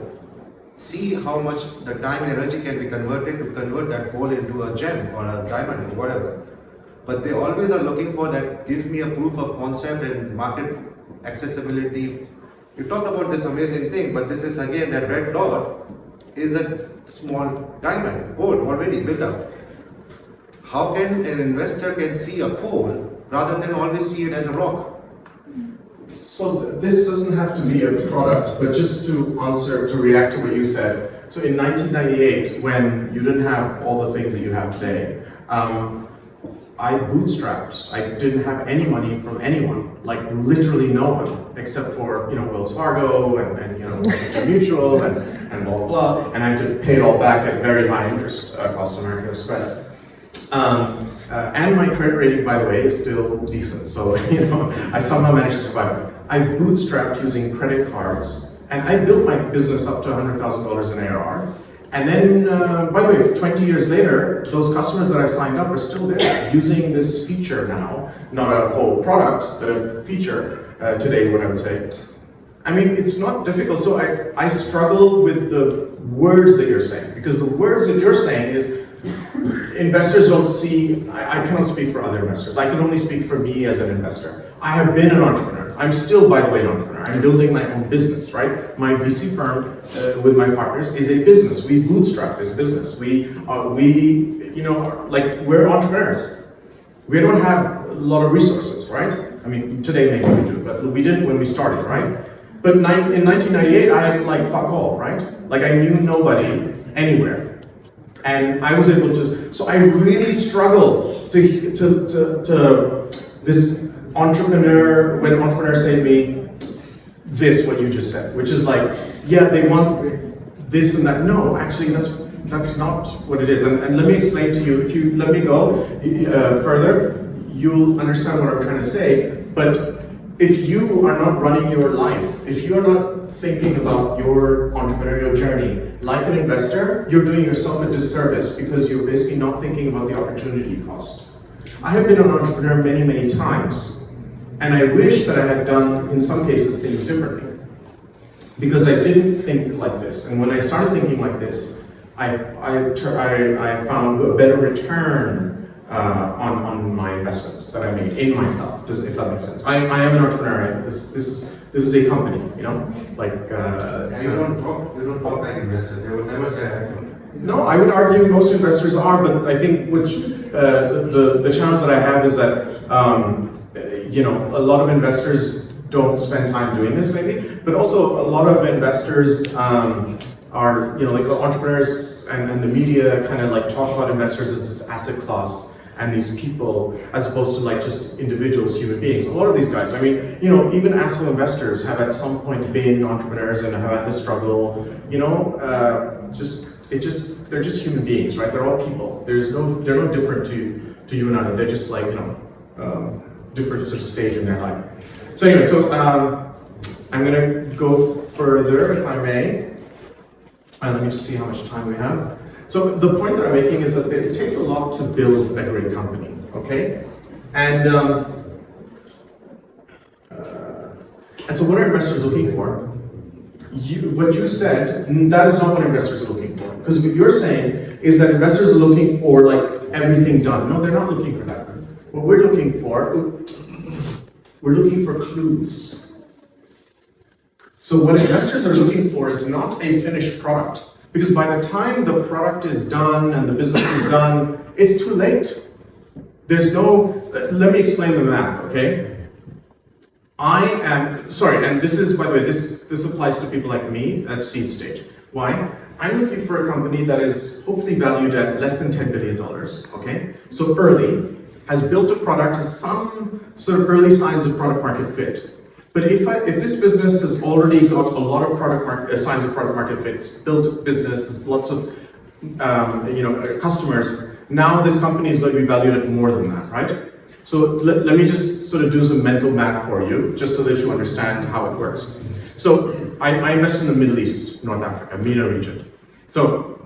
See how much the time and energy can be converted to convert that coal into a gem or a diamond or whatever. But they always are looking for that, give me a proof of concept and market accessibility. You talked about this amazing thing, but this is again, that red dot is a small diamond, gold already built up. How can an investor can see a coal rather than always see it as a rock? So this doesn't have to be a product, but just to react to what you said. So in 1998, when you didn't have all the things that you have today, I bootstrapped. I didn't have any money from anyone, literally no one, except for Wells Fargo and Mutual and blah blah blah. And I had to pay it all back at very high interest costs, American Express. And my credit rating, by the way, is still decent. So I somehow managed to survive. I bootstrapped using credit cards, and I built my business up to $100,000 in ARR. And then, by the way, 20 years later, those customers that I signed up are still there, using this feature now, not a whole product, but a feature today, what I would say. I mean, it's not difficult. So I struggle with the words that you're saying, because the words that you're saying is, investors don't see, I cannot speak for other investors. I can only speak for me as an investor. I have been an entrepreneur. I'm still, by the way, an entrepreneur. I'm building my own business, right? My VC firm with my partners is a business. We bootstrap this business. We're entrepreneurs. We don't have a lot of resources, right? I mean, today maybe we do, but we didn't when we started, right? But in 1998, I had fuck all, right? I knew nobody anywhere. And I was able to, so I really struggle to this entrepreneur, when entrepreneurs say to me, this, what you just said, which is yeah, they want this and that. No, actually, that's not what it is. And let me explain to you, if you let me go further, you'll understand what I'm trying to say. But if you are not running your life, if you are not thinking about your entrepreneurial journey like an investor, you're doing yourself a disservice, because you're basically not thinking about the opportunity cost. I have been an entrepreneur many, many times, and I wish that I had done, in some cases, things differently, because I didn't think like this. And when I started thinking like this, I found a better return on my investments that I made in myself, if that makes sense. I am an entrepreneur. This This is a company, you know, like. You don't talk like investors. They would never say. No, I would argue most investors are, but I think the challenge that I have is that you know, a lot of investors don't spend time doing this, maybe, but also a lot of investors are, you know, like entrepreneurs and the media kind of like talk about investors as this asset class and these people as opposed to like just individuals, human beings. A lot of these guys, I mean, you know, even ASCO investors have at some point been entrepreneurs and have had the struggle, you know, they're just human beings, right? They're all people. They're no different to you and I. They're just like, you know, different sort of stage in their life. So anyway, so I'm gonna go further if I may. Let me just see how much time we have. So the point that I'm making is that it takes a lot to build a great company, okay? And so what are investors looking for? What you said, that is not what investors are looking for. Because what you're saying is that investors are looking for like everything done. No, they're not looking for that. What we're looking for clues. So what investors are looking for is not a finished product. Because by the time the product is done and the business is done, it's too late. There's no, let me explain the math, okay? And this is, by the way, this applies to people like me at seed stage. Why? I'm looking for a company that is hopefully valued at less than $10 billion, okay? So early, has built a product, has some sort of early signs of product market fit. But if this business has already got a lot of signs of product market fit, built business, lots of customers, now this company is going to be valued at more than that, right? So let me just sort of do some mental math for you, just so that you understand how it works. So I invest in the Middle East, North Africa, MENA region. So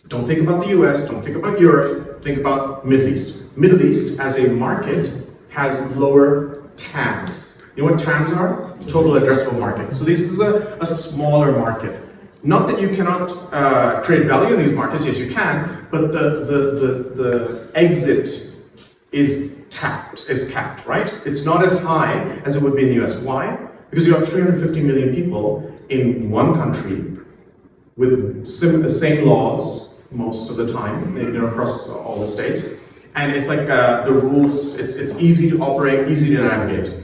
don't think about the US, don't think about Europe, think about Middle East. Middle East as a market has lower TAMs. You know what TAMs are? Total addressable market. So this is a smaller market. Not that you cannot create value in these markets, yes you can, but the exit is capped, right? It's not as high as it would be in the US. Why? Because you have 350 million people in one country with the same laws most of the time, you know, across all the states. And it's like the rules, it's easy to operate, easy to navigate.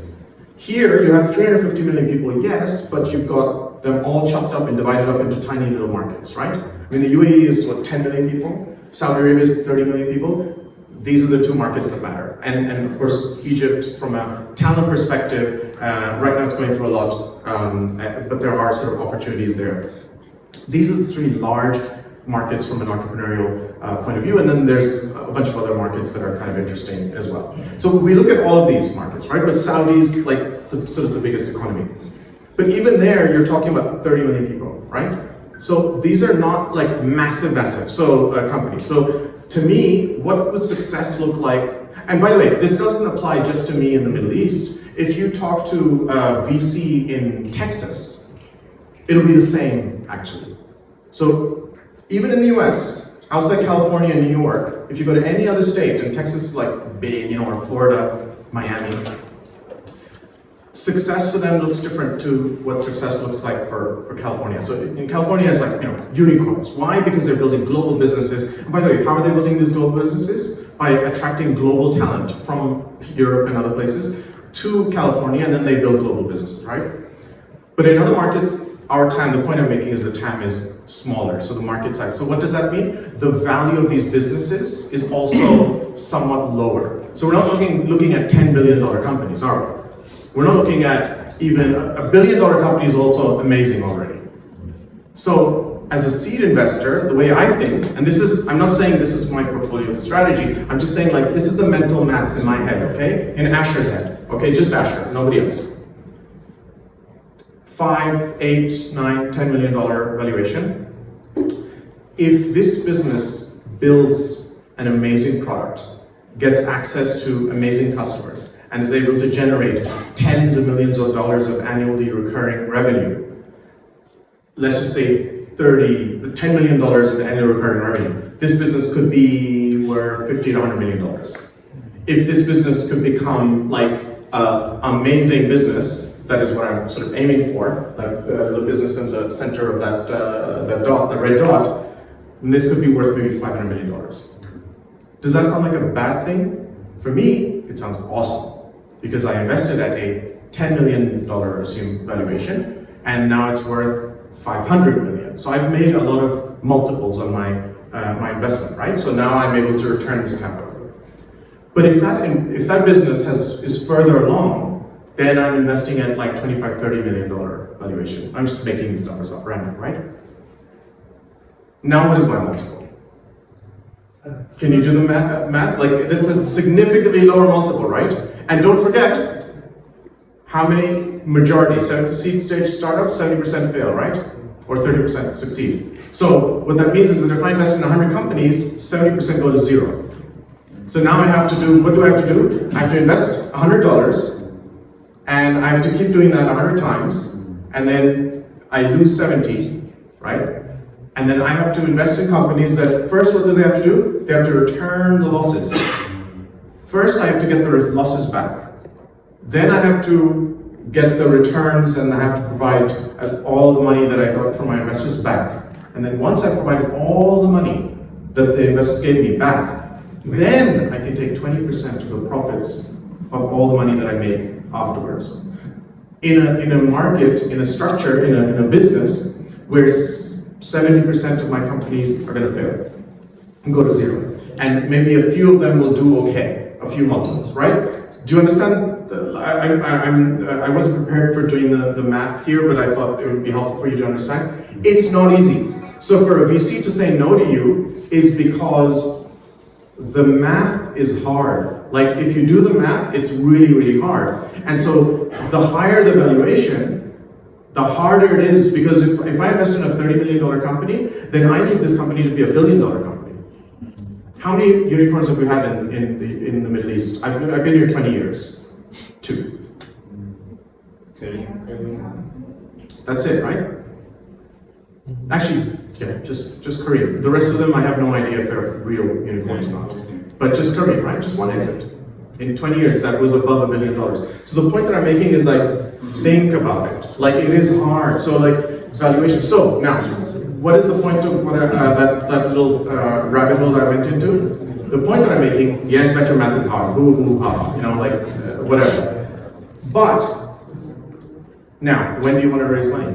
Here you have 350 million people, yes, but you've got them all chopped up and divided up into tiny little markets, right? I mean, the UAE is what, 10 million people? Saudi Arabia is 30 million people. These are the two markets that matter. And of course, Egypt, from a talent perspective, right now it's going through a lot, but there are sort of opportunities there. These are the three large markets from an entrepreneurial point of view, and then there's a bunch of other markets that are kind of interesting as well. So we look at all of these markets, right? But Saudi's like sort of the biggest economy. But even there, you're talking about 30 million people, right? So these are not like massive companies. So to me, what would success look like? And by the way, this doesn't apply just to me in the Middle East. If you talk to VC in Texas, it'll be the same actually. So even in the US, outside California and New York, if you go to any other state, and Texas is like big, you know, or Florida, Miami, success for them looks different to what success looks like for California. So in California, it's like, you know, unicorns. Why? Because they're building global businesses. And by the way, how are they building these global businesses? By attracting global talent from Europe and other places to California, and then they build global businesses, right? But in other markets, our TAM, the point I'm making is the TAM is smaller, so the market size. So what does that mean? The value of these businesses is also somewhat lower. So we're not looking at $10 billion companies, are we? We're not looking at even $1 billion company is also amazing already. So as a seed investor, the way I think, and this is, I'm not saying this is my portfolio strategy, I'm just saying like this is the mental math in my head, okay? In Asher's head, okay? Just Asher, nobody else. $5, $8, $9, $10 million valuation. If this business builds an amazing product, gets access to amazing customers, and is able to generate tens of millions of dollars of annually recurring revenue, let's just say $10 million of annual recurring revenue, this business could be worth $50 to $100 million. If this business could become like an amazing business, that is what I'm sort of aiming for, like the business in the center of that dot, the red dot, and this could be worth maybe $500 million. Does that sound like a bad thing? For me, it sounds awesome, because I invested at a $10 million assumed valuation, and now it's worth 500 million. So I've made a lot of multiples on my investment, right? So now I'm able to return this capital. But if that business is further along, then I'm investing at like $25-30 million valuation. I'm just making these numbers up random, right? Now what is my multiple? Can you do the math? Like, that's a significantly lower multiple, right? And don't forget, how many majority, seed stage startups, 70% fail, right? Or 30% succeed. So what that means is that if I invest in 100 companies, 70% go to zero. So now I have to do, what do I have to do? I have to invest $100, and I have to keep doing that 100 times, and then I lose 70, right? And then I have to invest in companies that, first, what do they have to do? They have to return the losses. First, I have to get the losses back. Then I have to get the returns, and I have to provide all the money that I got from my investors back. And then once I provide all the money that the investors gave me back, then I can take 20% of the profits of all the money that I make afterwards. In a market, in a structure, in a business, where 70% of my companies are going to fail and go to zero. And maybe a few of them will do okay, a few multiples, right? Do you understand? I wasn't prepared for doing the math here, but I thought it would be helpful for you to understand. It's not easy. So for a VC to say no to you is because the math is hard. Like, if you do the math, it's really, really hard. And so the higher the valuation, the harder it is, because if I invest in a $30 million company, then I need this company to be $1 billion company. How many unicorns have we had in the Middle East? I've been here 20 years. 2. That's it, right? Actually, yeah, just Korean. The rest of them, I have no idea if they're real unicorns or not. But just Korean, right? Just one exit. In 20 years, that was above $1 billion. So the point that I'm making is, like, think about it. Like, it is hard. So, like, valuation. So now, what is the point of what that little rabbit hole that I went into? The point that I'm making, yes, vector math is hard. You know, like, whatever. But now, when do you want to raise money?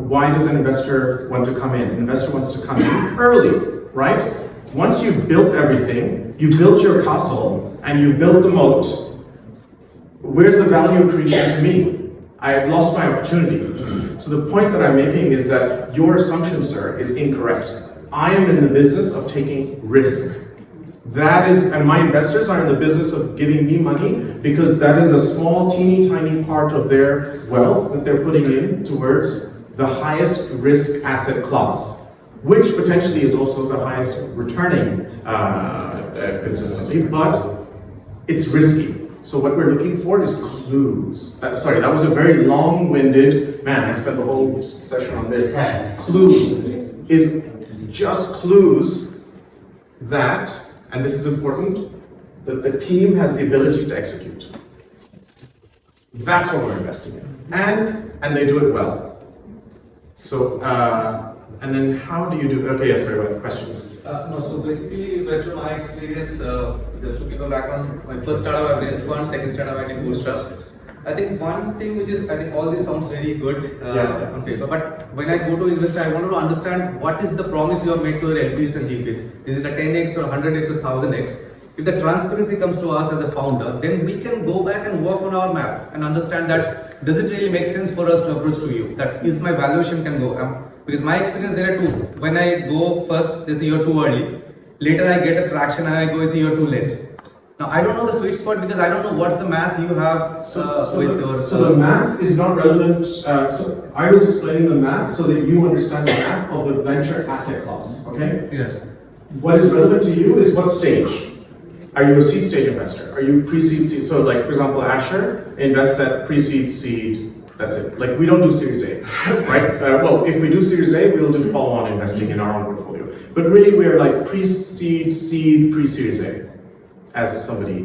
Why does an investor want to come in? An investor wants to come in early, right? Once you've built everything, you built your castle, and you've built the moat, where's the value creation to me? I've lost my opportunity. So the point that I'm making is that your assumption, sir, is incorrect. I am in the business of taking risk. And my investors are in the business of giving me money, because that is a small, teeny tiny part of their wealth that they're putting in towards the highest risk asset class, which potentially is also the highest returning consistently, but it's risky. So what we're looking for is clues. Sorry, that was a very long-winded, man, I spent the whole session on this. Clues is just clues that, and this is important, that the team has the ability to execute. That's what we're investing in. And they do it well. So, and then how do you do, okay, yes, sorry, what questions? No, so basically, based on my experience, just to give a background, my first startup I raised funds, second startup I did bootstrap. I think one thing which is, I think all this sounds very good on paper, but when I go to invest, I wanted to understand what is the promise you have made to the LPs and GPs. Is it a 10x or 100x or 1000x? If the transparency comes to us as a founder, then we can go back and work on our math and understand that does it really make sense for us to approach to you? That is my valuation can go. Because my experience there are two. When I go first, there's a year too early. Later I get a traction and I go is a year too late. Now I don't know the sweet spot because I don't know what's the math you have with your... So the math is not relevant. So I was explaining the math so that you understand the math of the venture asset class, okay? Yes. What is relevant to you is what stage. Are you a seed stage investor? Are you pre-seed seed? So like, for example, Asher invests at pre-seed seed. That's it. Like, we don't do Series A, right? Well, if we do Series A, we'll do follow-on investing in our own portfolio. But really, we're like pre-seed, seed, pre-Series A, as somebody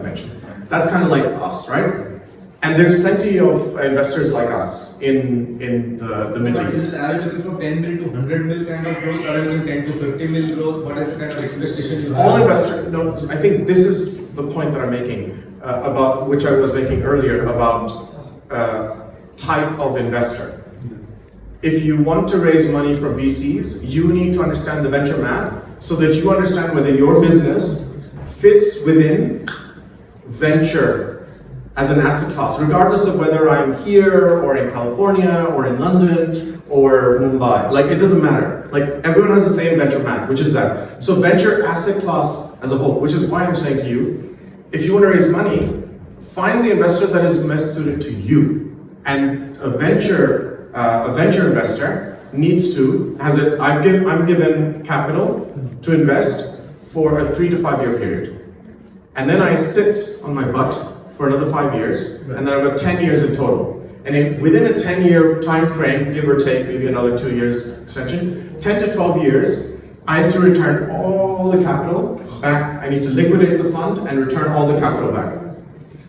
mentioned. That's kind of like us, right? And there's plenty of investors like us in the Middle East. Are you looking for 10 mil to 100 mil kind of growth? Are you looking 10 to 50 mil growth? What is the kind of expectation you have? All investors, no, I think this is the point that I'm making, about which I was making earlier, about type of investor. If you want to raise money from VCs, you need to understand the venture math so that you understand whether your business fits within venture as an asset class, regardless of whether I'm here or in California or in London or Mumbai. Like, it doesn't matter. Like, everyone has the same venture math, which is that. So venture asset class as a whole, which is why I'm saying to you, if you want to raise money, find the investor that is best suited to you. And a venture investor needs to, I'm given capital to invest for a 3 to 5 year period. And then I sit on my butt for another 5 years, and then I've got 10 years in total. And within a 10-year time frame, give or take, maybe another 2 years extension, 10 to 12 years, I need to return all the capital back. I need to liquidate the fund and return all the capital back.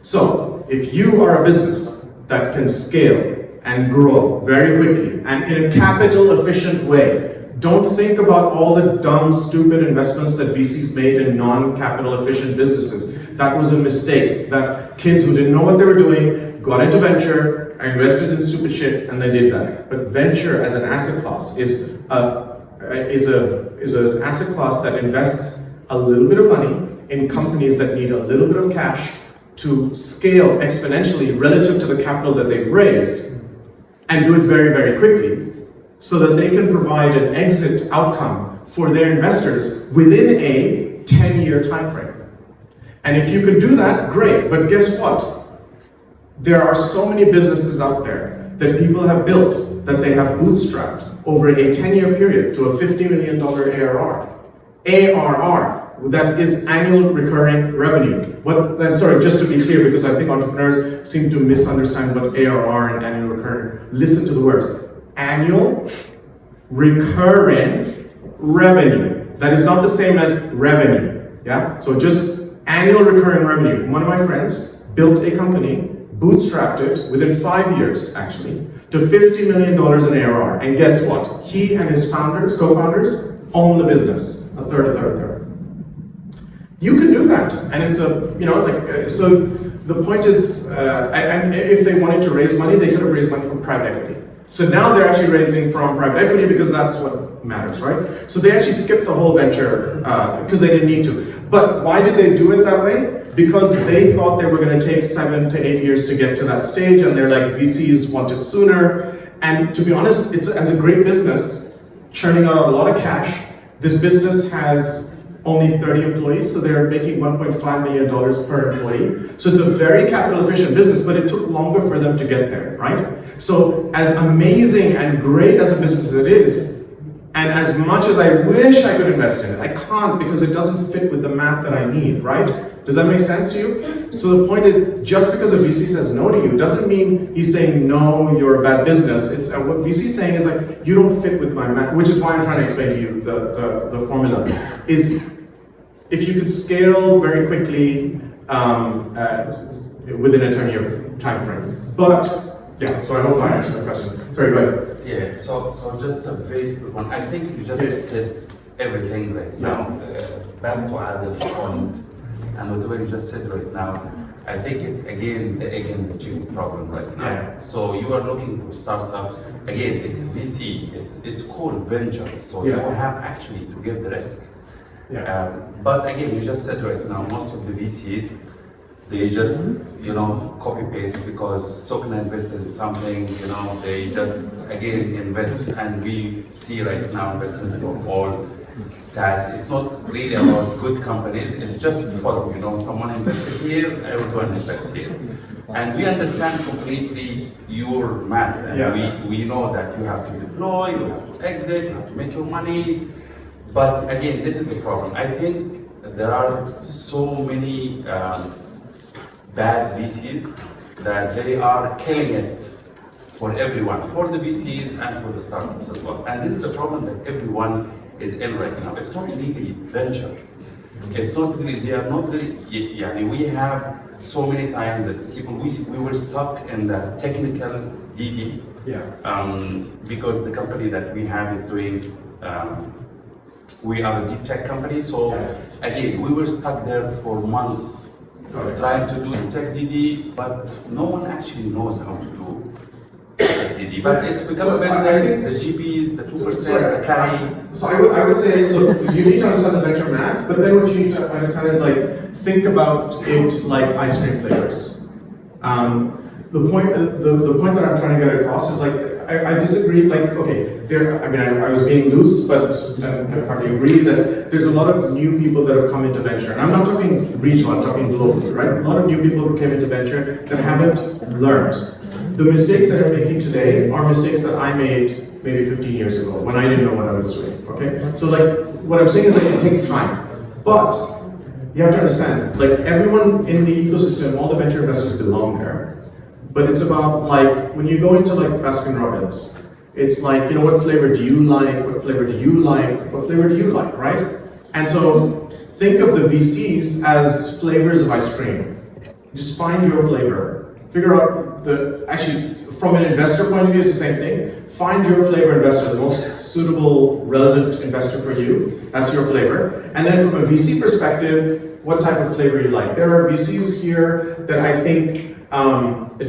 So, if you are a business that can scale and grow very quickly and in a capital efficient way, don't think about all the dumb, stupid investments that VCs made in non-capital efficient businesses. That was a mistake. That kids who didn't know what they were doing got into venture, invested in stupid shit, and they did that. But venture as an asset class is an asset class that invests a little bit of money in companies that need a little bit of cash to scale exponentially relative to the capital that they've raised, and do it very, very quickly, so that they can provide an exit outcome for their investors within a 10-year time frame. And if you can do that, great, but guess what? There are so many businesses out there that people have built that they have bootstrapped over a 10-year period to a $50 million ARR. ARR, that is annual recurring revenue. And sorry, just to be clear, because I think entrepreneurs seem to misunderstand what ARR and annual recurring. Listen to the words. Annual recurring revenue. That is not the same as revenue. Yeah? So just annual recurring revenue. One of my friends built a company, bootstrapped it within 5 years actually, to $50 million in ARR. And guess what? He and his co-founders, own the business. A third. You can do that. And it's so the point is, and if they wanted to raise money, they could have raised money from private equity. So now they're actually raising from private equity because that's what matters, right? So they actually skipped the whole venture because they didn't need to. But why did they do it that way? Because they thought they were going to take 7 to 8 years to get to that stage, and they're like, VCs want it sooner. And to be honest, it's as a great business, churning out a lot of cash. This business has only 30 employees, so they're making $1.5 million per employee. So it's a very capital efficient business, but it took longer for them to get there, right? So as amazing and great as a business as it is, and as much as I wish I could invest in it, I can't because it doesn't fit with the math that I need, right? Does that make sense to you? So the point is, just because a VC says no to you doesn't mean he's saying no, you're a bad business. It's what VC is saying is like, you don't fit with my math, which is why I'm trying to explain to you the formula. Is if you could scale very quickly within a 10-year time frame. But yeah, so I hope I answered the question. Sorry, go ahead. Yeah, so just a very quick one. I think you just said everything right now. Back to Adam's point, and whatever you just said right now, I think it's again the chief problem right now. Yeah. So you are looking for startups. Again, it's VC. It's called venture. So you have actually to give the risk. Yeah. But again, you just said right now, most of the VCs, they just, copy paste because Sukna invested in something, they just, again, invest. And we see right now investments from all SaaS. It's not really about good companies, it's just follow, someone invested here, everyone invest here. And we understand completely your math. And we know that you have to deploy, you have to exit, you have to make your money. But again, this is the problem. I think there are so many bad VCs that they are killing it for everyone, for the VCs and for the startups as well. And this is the problem that everyone is in right now. It's not really venture. It's not really, they are not really, yani we have so many times that people, we were stuck in the technical DD. Because the company that we have is doing, we are a deep tech company, so again, we were stuck there for months trying to do tech DD, but no one actually knows how to do tech DD. But it's become business, the GPs, the 2%, the carry. So I would say, look, you need to understand the venture math, but then what you need to understand is like, think about it like ice cream flavors. The point that I'm trying to get across is like, I disagree, like, okay, I was being loose, but I partly agree that there's a lot of new people that have come into venture. And I'm not talking regional, I'm talking globally, right? A lot of new people who came into venture that haven't learned. The mistakes that they're making today are mistakes that I made maybe 15 years ago when I didn't know what I was doing, okay? So like, what I'm saying is that it takes time, but you have to understand, like everyone in the ecosystem, all the venture investors belong there. But it's about like, when you go into like Baskin Robbins, it's like, you know, what flavor do you like? What flavor do you like? What flavor do you like, right? And so think of the VCs as flavors of ice cream. Just find your flavor. Figure out actually from an investor point of view, it's the same thing. Find your flavor investor, the most suitable, relevant investor for you. That's your flavor. And then from a VC perspective, what type of flavor you like. There are VCs here that I think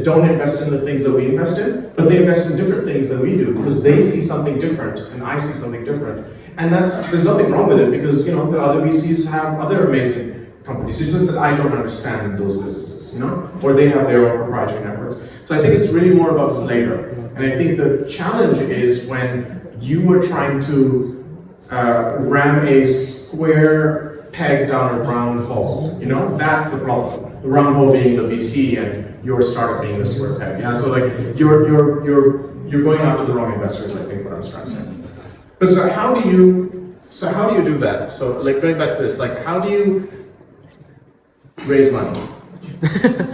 don't invest in the things that we invest in, but they invest in different things than we do because they see something different and I see something different. And there's nothing wrong with it because, you know, the other VCs have other amazing companies. It's just that I don't understand those businesses, you know, or they have their own proprietary networks. So I think it's really more about flavor. And I think the challenge is when you were trying to ram a square peg down a round hole, you know, that's the problem. The round hole being the VC and your startup being the square peg. Yeah, so like you're going after the wrong investors, I think what I was trying to say. But so how do you do that? So like going back to this, like how do you raise money?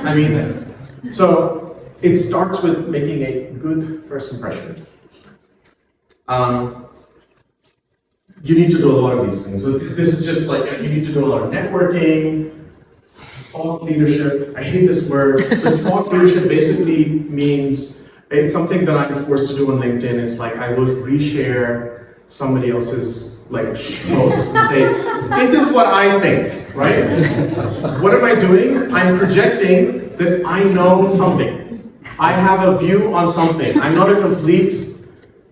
I mean, so it starts with making a good first impression. You need to do a lot of these things. So this is just like, you need to do a lot of networking, thought leadership. I hate this word, but thought leadership basically means it's something that I'm forced to do on LinkedIn. It's like I will reshare somebody else's like post and say, this is what I think, right? What am I doing? I'm projecting that I know something. I have a view on something. I'm not a complete,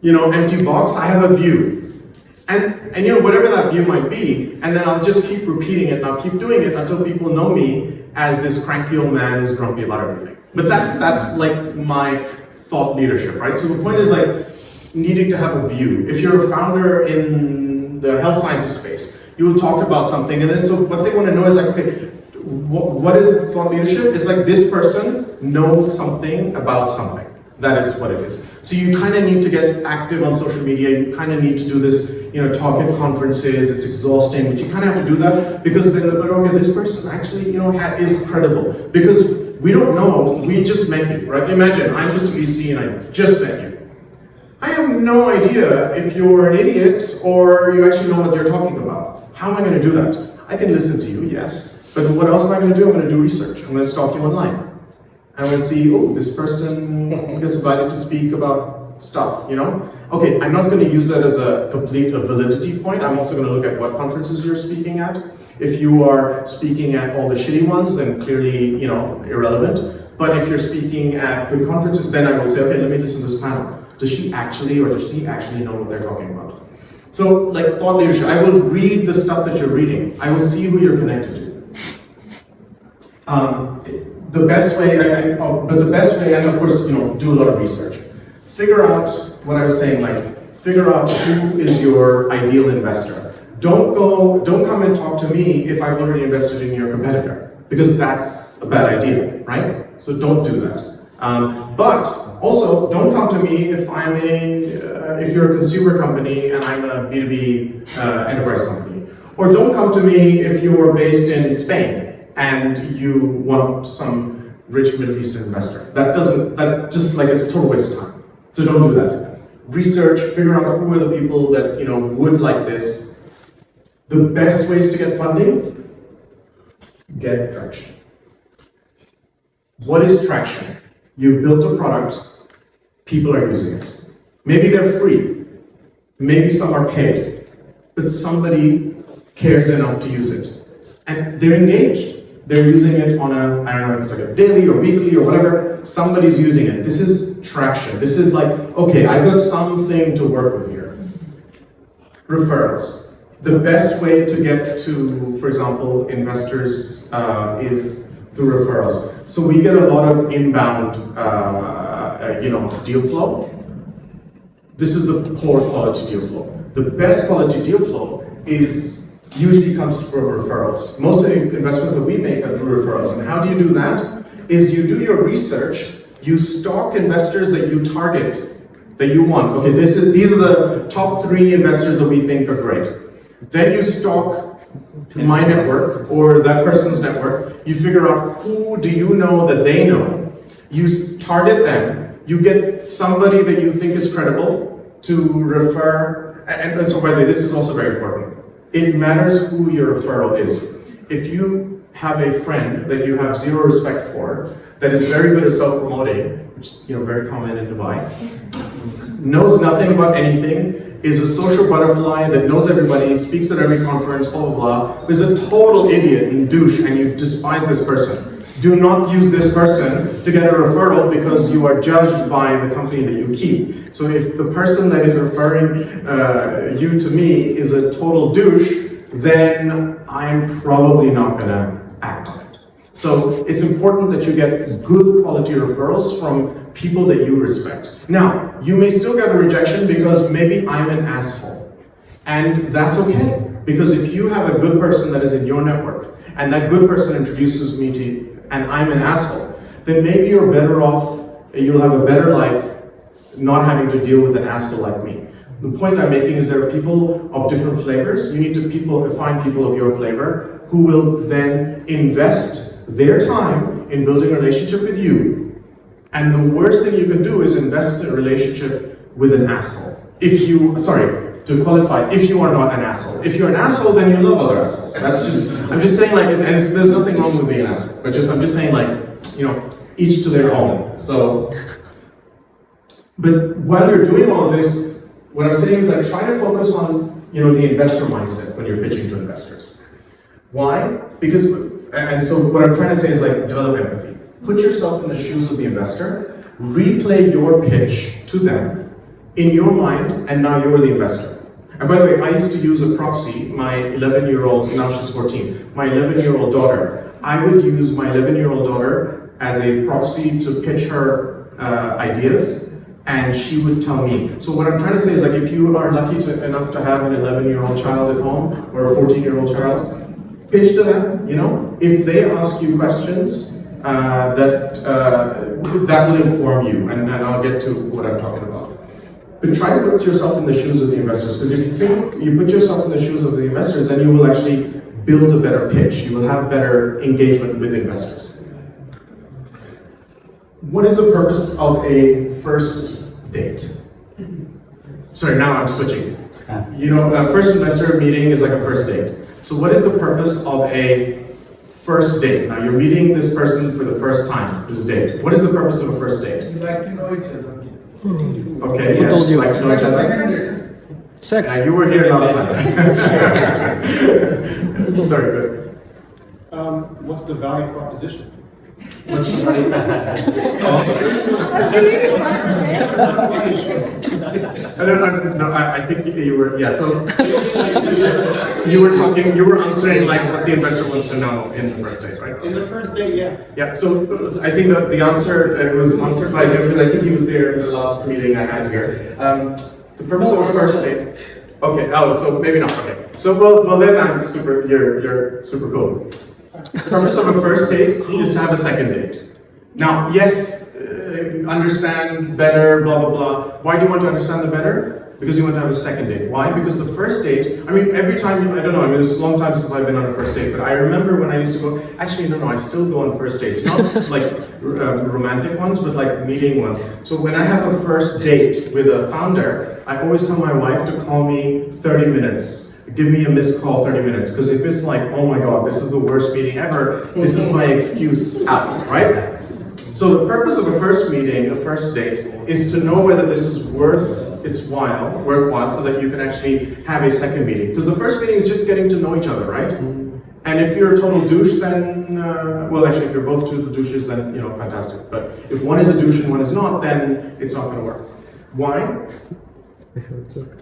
you know, empty box. I have a view. And you know, whatever that view might be, and then I'll just keep repeating it, and I'll keep doing it until people know me as this cranky old man who's grumpy about everything. But that's like my thought leadership, right? So the point is like needing to have a view. If you're a founder in the health sciences space, you will talk about something, and then so what they want to know is like, okay, what is thought leadership? It's like this person knows something about something. That is what it is. So you kind of need to get active on social media. You kind of need to do this, you know, talk at conferences. It's exhausting, but you kind of have to do that because then, okay, this person actually, you know, is credible. Because we don't know, we just met you, right? Imagine, I'm just a VC and I just met you. I have no idea if you're an idiot or you actually know what you're talking about. How am I going to do that? I can listen to you, yes. But what else am I going to do? I'm going to do research. I'm going to stalk you online. I'm going to see, oh, this person gets invited to speak about stuff, you know? Okay, I'm not going to use that as a complete validity point. I'm also going to look at what conferences you're speaking at. If you are speaking at all the shitty ones, then clearly, you know, irrelevant. But if you're speaking at good conferences, then I will say, okay, let me listen to this panel. Does she actually or does he actually know what they're talking about? So, like thought leadership, I will read the stuff that you're reading. I will see who you're connected to. The best way, and of course, you know, do a lot of research. Figure out what I was saying, like, figure out who is your ideal investor. Don't come and talk to me if I've already invested in your competitor, because that's a bad idea, right? So don't do that. But also, don't come to me if if you're a consumer company and I'm a B2B enterprise company. Or don't come to me if you're based in Spain and you want some rich Middle Eastern investor. That just like is a total waste of time. So don't do that. Research, figure out who are the people that, you know, would like this, The best ways to get funding? Get traction. What is traction? You've built a product, people are using it. Maybe they're free, maybe some are paid, but somebody cares enough to use it. And they're engaged. They're using it on a, I don't know if it's like a daily or weekly or whatever, somebody's using it. This is traction. This is like, okay, I've got something to work with here. Referrals. The best way to get to, for example, investors is through referrals. So we get a lot of inbound, deal flow. This is the poor quality deal flow. The best quality deal flow usually comes from referrals. Most of the investments that we make are through referrals. And how do you do that? Is you do your research, you stalk investors that you target, that you want. Okay, these are the top 3 investors that we think are great. Then you stalk my network or that person's network. You figure out who do you know that they know. You target them. You get somebody that you think is credible to refer. And so, by the way, this is also very important. It matters who your referral is. If you have a friend that you have zero respect for, that is very good at self-promoting, which is very common in Dubai, knows nothing about anything, is a social butterfly that knows everybody, speaks at every conference, blah, blah, blah, is a total idiot and douche, and you despise this person. Do not use this person to get a referral because you are judged by the company that you keep. So if the person that is referring you to me is a total douche, then I'm probably not going to act on it. So it's important that you get good quality referrals from people that you respect. Now, you may still get a rejection because maybe I'm an asshole. And that's okay. Because if you have a good person that is in your network, and that good person introduces me to you, and I'm an asshole, then maybe you're better off, you'll have a better life not having to deal with an asshole like me. The point I'm making is there are people of different flavors. You need to find people of your flavor who will then invest their time in building a relationship with you. And the worst thing you can do is invest in a relationship with an asshole. To qualify, if you are not an asshole. If you're an asshole, then you love other assholes. I'm just saying there's nothing wrong with being an asshole, but I'm just saying each to their own. So, but while you're doing all of this, what I'm saying is try to focus on, the investor mindset when you're pitching to investors. Why? So what I'm trying to say is develop empathy. Put yourself in the shoes of the investor, replay your pitch to them in your mind, and now you're the investor. And by the way, I used to use a proxy, my 11-year-old, now she's 14, my 11-year-old daughter. I would use my 11-year-old daughter as a proxy to pitch her ideas, and she would tell me. So what I'm trying to say is if you are lucky enough to have an 11-year-old child at home, or a 14-year-old child, pitch to them, if they ask you questions, that will inform you, and I'll get to what I'm talking about. But try to put yourself in the shoes of the investors, because if you put yourself in the shoes of the investors, then you will actually build a better pitch. You will have better engagement with investors. What is the purpose of a first date? Sorry, now I'm switching. A first investor meeting is like a first date. So what is the purpose of a first date? Now you're meeting this person for the first time, this date. What is the purpose of a first date? You like to know each other. Okay, yes, told you? like to know each other. Sex. You were here last time. Sorry, good. What's the value proposition? What's the value? No, I think you were, yeah, so you were answering what the investor wants to know in the first date, right? In the first date, yeah. Yeah, so I think that the answer was answered by him, because I think he was there in the last meeting I had here. The purpose of a first date. Okay, so maybe not, okay. So, well then you're super cool. The purpose of a first date is to have a second date. Now, yes, understand better, blah, blah, blah. Why do you want to understand the better? Because you want to have a second date. Why? Because the first date, every time, I don't know, it's a long time since I've been on a first date, but I remember when I used to go, actually, no, I still go on first dates. Not romantic ones, but meeting ones. So when I have a first date with a founder, I always tell my wife to call me 30 minutes give me a missed call 30 minutes. Because if it's like, oh my God, this is the worst meeting ever, this is my excuse out, right? So the purpose of a first meeting, a first date, is to know whether this is worthwhile, so that you can actually have a second meeting. Because the first meeting is just getting to know each other, right? And if you're a total douche, then, well, actually, if you're both two douches, then, you know, fantastic. But if one is a douche and one is not, then it's not going to work. Why?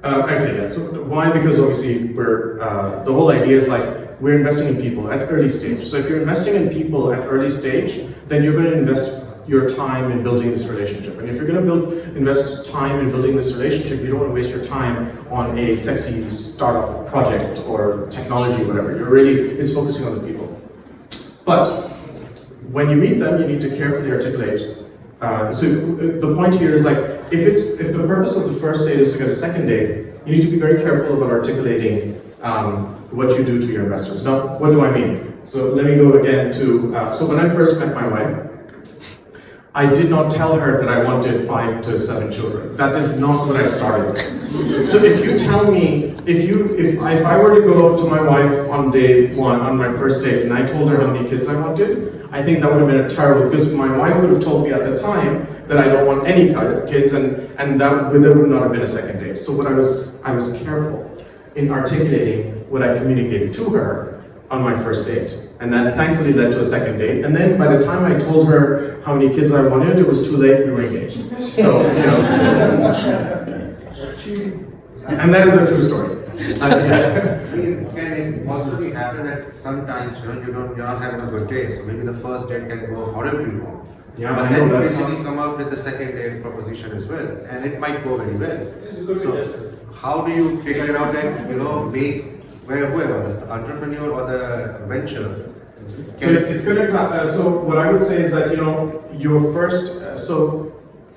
Okay, yeah. So why? Because obviously we're, the whole idea is like, we're investing in people at early stage. So if you're investing in people at early stage, then you're going to invest your time in building this relationship. And if you're going to invest time in building this relationship, you don't want to waste your time on a sexy startup project or technology or whatever. It's focusing on the people. But when you meet them, you need to carefully articulate. So the point here is like, if the purpose of the first date is to get a second date, you need to be very careful about articulating what you do to your investors. Now, what do I mean? So let me go again to, so when I first met my wife, I did not tell her that I wanted 5 to 7 children. That is not what I started with. So if you tell me, if I were to go to my wife on day 1, on my first date, and I told her how many kids I wanted, I think that would have been a terrible, because my wife would have told me at the time that I don't want any kids, and there would not have been a second date. So what I was careful in articulating what I communicated to her on my first date. And that thankfully led to a second date. And then by the time I told her how many kids I wanted, it was too late, we were engaged. So, you know. And that is a true story. Can it also be happen that sometimes you're not having a good day, so maybe the first date can go horribly wrong. Yeah, but then you basically come up with the second date proposition as well, and it might go very well. So how do you figure it out that whoever is the entrepreneur or the venture? So it's going to. So what I would say is that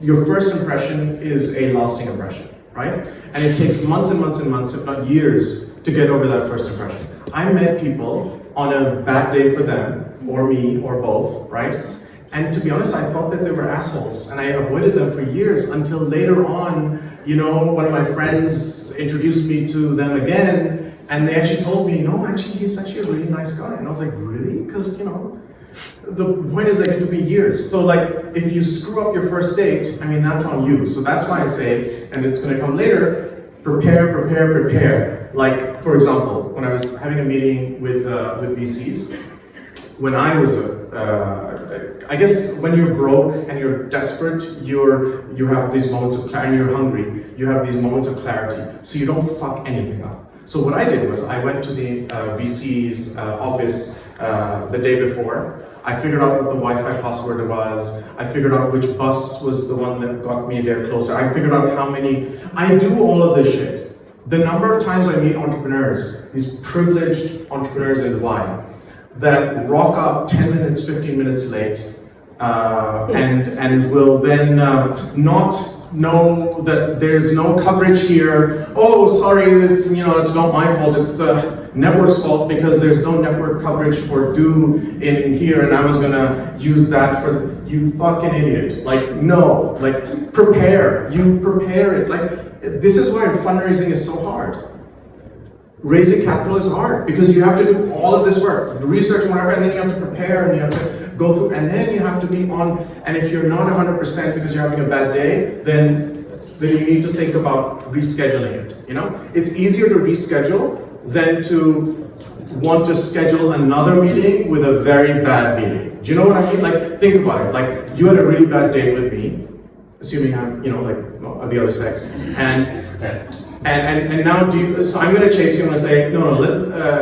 your first impression is a lasting impression, right? And it takes months and months and months, if not years, to get over that first impression. I met people on a bad day for them, or me, or both, right? And to be honest, I thought that they were assholes, and I avoided them for years until later on, one of my friends introduced me to them again. And they actually told me, no, actually, he's actually a really nice guy. And I was like, really? Because, the point is, like, it took me years. So, like, if you screw up your first date, I mean, that's on you. So that's why I say, and it's going to come later, prepare. Like, for example, when I was having a meeting with VCs, when I was I guess when you're broke and you're desperate, you have these moments of clarity, and you're hungry, you have these moments of clarity. So you don't fuck anything up. So what I did was I went to the VC's office the day before. I figured out what the Wi-Fi password was. I figured out which bus was the one that got me there closer. I figured out how many. I do all of this shit. The number of times I meet entrepreneurs, these privileged entrepreneurs in Dubai, that rock up 10 minutes, 15 minutes late, and will then not know that there's no coverage here. Oh, sorry, it's not my fault, it's the network's fault because there's no network coverage for in here, and I was gonna use that for you fucking idiot. Like, no, like, prepare it. Like, this is why fundraising is so hard. Raising capital is hard because you have to do all of this work, the research and whatever, and then you have to prepare and you have to go through, and then you have to be on. And if you're not 100% because you're having a bad day, then you need to think about rescheduling it. It's easier to reschedule than to want to schedule another meeting with a very bad meeting. Do you know what I mean? Like, think about it. Like, you had a really bad date with me, assuming I'm, of the other sex, and now so I'm going to chase you and I'm going to say, no,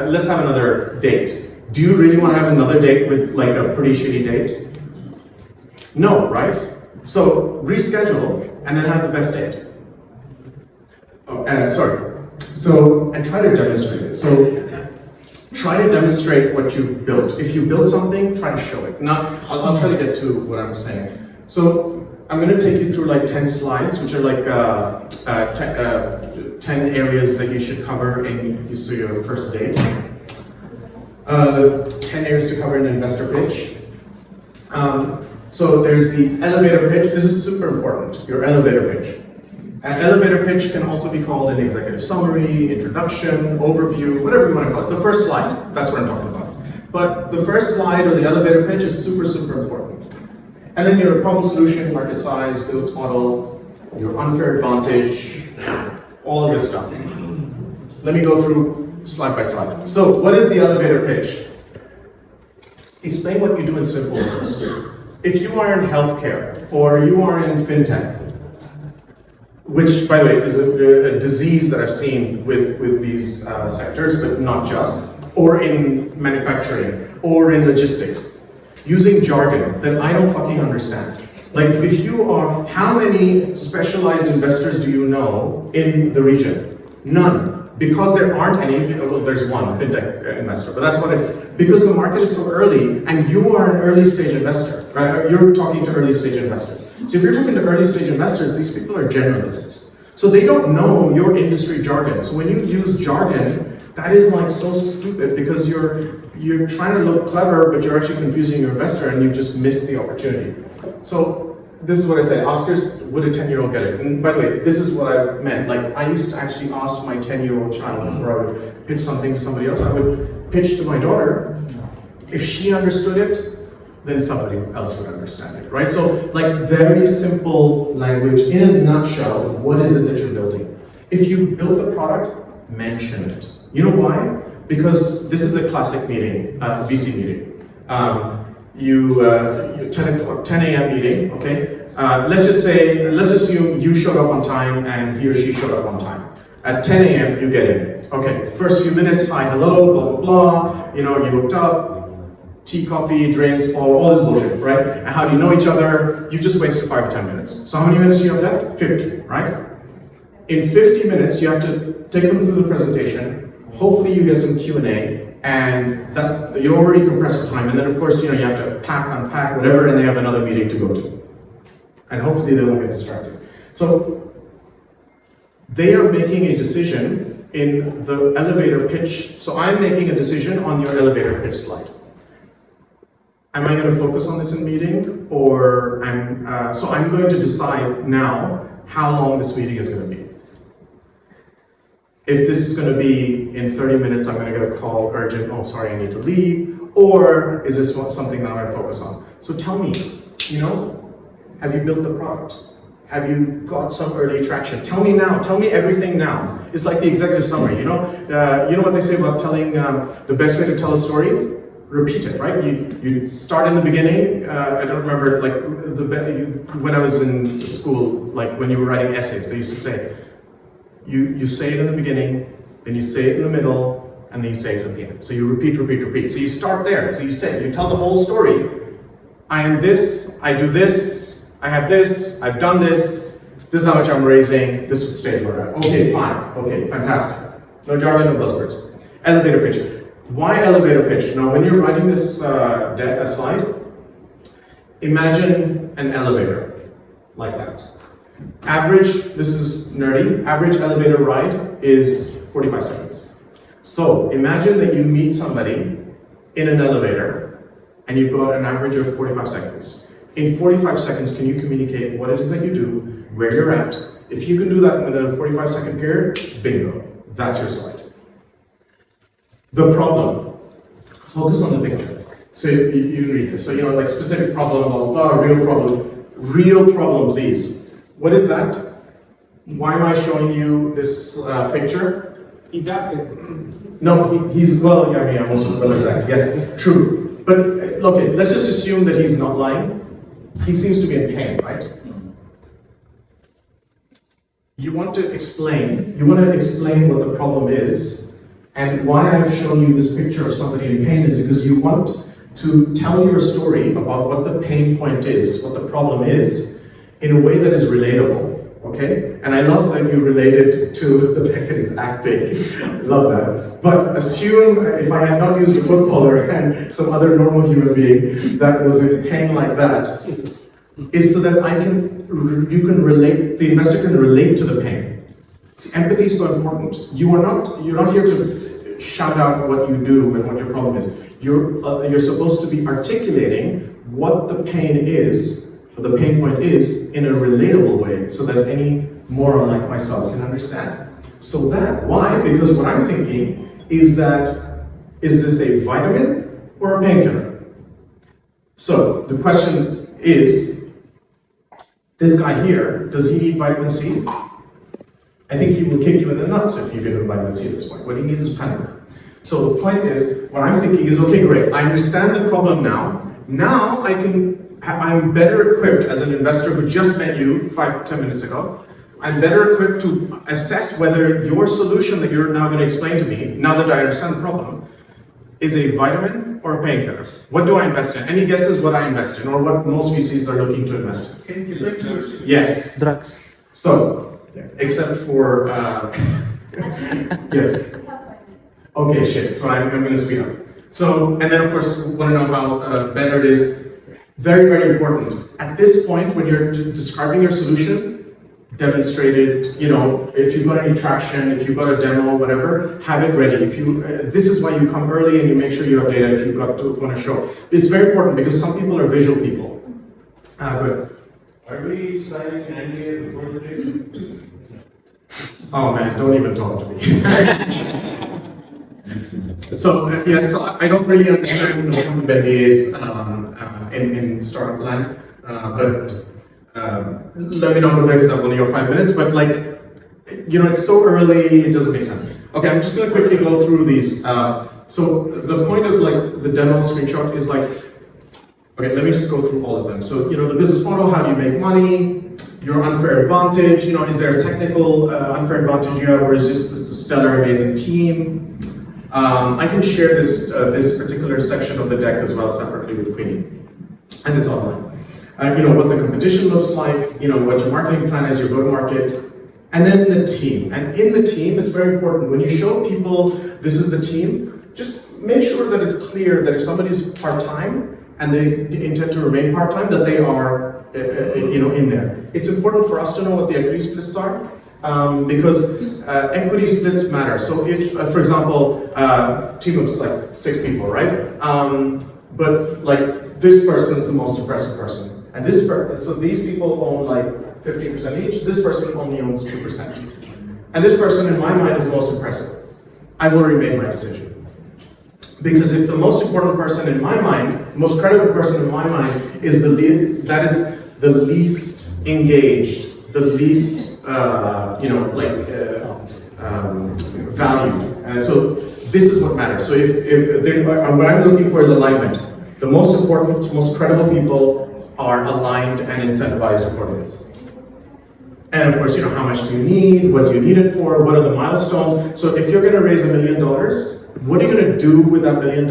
let's have another date. Do you really want to have another date with like a pretty shitty date? No, right? So reschedule and then have the best date. And try to demonstrate it. So try to demonstrate what you built. If you build something, try to show it. Now, I'll try to get to what I'm saying. So I'm going to take you through like 10 slides, which are like 10 areas that you should cover in your first date. 10 areas to cover in an investor pitch. So there's the elevator pitch. This is super important, your elevator pitch. An elevator pitch can also be called an executive summary, introduction, overview, whatever you want to call it. The first slide, that's what I'm talking about. But the first slide or the elevator pitch is super, super important. And then your problem solution, market size, business model, your unfair advantage, all of this stuff. Let me go through slide by slide. So what is the elevator pitch? Explain what you do in simple terms. If you are in healthcare or you are in fintech, which, by the way, is a disease that I've seen with these sectors, but not just, or in manufacturing, or in logistics, using jargon that I don't fucking understand. Like, if you are, how many specialized investors do you know in the region? None. Because there aren't any, well, there's one fintech investor, but that's what it, because the market is so early, and you are an early stage investor, right? You're talking to early stage investors. So if you're talking to early stage investors, these people are generalists. So they don't know your industry jargon. So when you use jargon, that is like so stupid because you're trying to look clever, but you're actually confusing your investor and you've just missed the opportunity. So this is what I say, Oscars, would a 10-year-old get it? And by the way, this is what I meant. Like, I used to actually ask my 10-year-old child before I would pitch something to somebody else, I would pitch to my daughter. If she understood it, then somebody else would understand it, right? So, like, very simple language. In a nutshell, what is it that you're building? If you build a product, mention it. You know why? Because this is a classic meeting, VC meeting. 10 a.m. meeting, okay? Let's assume you showed up on time and he or she showed up on time. At 10 a.m. you get in. Okay, first few minutes, hi, hello, blah, blah, blah. You know, you hooked up, tea, coffee, drinks, all this bullshit, right? And how do you know each other? You just wasted 5 to 10 minutes. So how many minutes do you have left? 50, right? In 50 minutes, you have to take them through the presentation. Hopefully you get some Q&A, and that's, you already compressed the time. And then of course, you know, you have to pack, unpack, whatever, and they have another meeting to go to. And hopefully they won't get distracted. So they are making a decision in the elevator pitch. So I'm making a decision on your elevator pitch slide. Am I going to focus on this in meeting, or so I'm going to decide now how long this meeting is going to be. If this is going to be in 30 minutes, I'm going to get a call, urgent, oh sorry, I need to leave, or is this something that I'm going to focus on? So tell me, you know, have you built the product? Have you got some early traction? Tell me now, tell me everything now. It's like the executive summary, you know what they say about telling, the best way to tell a story? Repeat it, right? You start in the beginning. I don't remember, like, when I was in school, like when you were writing essays, they used to say, you say it in the beginning, then you say it in the middle, and then you say it at the end. So you repeat, repeat, repeat. So you start there. So you tell the whole story. I am this, I do this, I have this, I've done this, this is how much I'm raising, this is the stage we're at. Okay, fine, okay, fantastic. No jargon, no buzzwords. Elevator pitch. Why elevator pitch? Now, when you're writing this slide, imagine an elevator like that. Average, this is nerdy, average elevator ride is 45 seconds. So imagine that you meet somebody in an elevator and you've got an average of 45 seconds. In 45 seconds, can you communicate what it is that you do, where you're at? If you can do that within a 45-second period, bingo, that's your slide. The problem, focus on the picture. So you read this. So, you know, like specific problem, blah, blah, blah, real problem, please. What is that? Why am I showing you this picture? He's acting. No, he's, well, yeah, I mean, most of the brothers act, yes, true. But, okay, let's just assume that he's not lying. He seems to be in pain, right? You want to explain what the problem is. And why I've shown you this picture of somebody in pain is because you want to tell your story about what the pain point is, what the problem is, in a way that is relatable, okay? And I love that you related to the fact that he's acting. Love that. But assume if I had not used a footballer and some other normal human being that was in pain like that, is so that you can relate, the investor can relate to the pain. See, empathy is so important. You're not here to shout out what you do and what your problem is. You're supposed to be articulating what the pain is, what the pain point is, in a relatable way, so that any more unlike myself can understand. So that, why? Because what I'm thinking is that, is this a vitamin or a painkiller? So the question is, this guy here, does he need vitamin C? I think he will kick you in the nuts if you give him vitamin C at this point. What he needs is Panadol. So the point is, what I'm thinking is, okay, great, I understand the problem now. Now I'm better equipped as an investor who just met you 5-10 minutes ago. I'm better equipped to assess whether your solution that you're now going to explain to me, now that I understand the problem, is a vitamin or a painkiller. What do I invest in? Any guesses what I invest in, or what most VCs are looking to invest in? Yes. Drugs. So, except for, yes. Okay, shit, so I'm going to speed up. So, and then of course, we want to know how better it is. Very, very important. At this point, when you're describing your solution, demonstrated, if you've got any traction, if you've got a demo, whatever, have it ready. If you, this is why you come early and you make sure you have data if you've got to want to show. It's very important because some people are visual people. Good. Are we signing an NDA before the date? Oh man, don't even talk to me. So I don't really understand the NDAs in startup land, but let me know because I've only got 5 minutes. But it's so early, it doesn't make sense. Okay, I'm just going to quickly go through these. So the point of the demo screenshot is okay, let me just go through all of them. So the business model, how do you make money? Your unfair advantage, is there a technical unfair advantage you have, or is this a stellar, amazing team? I can share this particular section of the deck as well separately with Queenie, and it's online. What the competition looks like, what your marketing plan is, your go-to-market, and then the team. And in the team, it's very important, when you show people this is the team, just make sure that it's clear that if somebody's part-time and they intend to remain part-time, that they are in there. It's important for us to know what the equity splits are, because equity splits matter. So if, for example, team of 6 people, right? But this person is the most impressive person. And this person, so these people own 15% each, this person only owns 2%. And this person in my mind is the most impressive. I've already made my decision. Because if the most important person in my mind, most credible person in my mind is the least engaged, the least valued. So this is what matters. So what I'm looking for is alignment. The most important, most credible people are aligned and incentivized accordingly. And of course, how much do you need? What do you need it for? What are the milestones? So if you're going to raise $1 million, what are you going to do with that $1 million?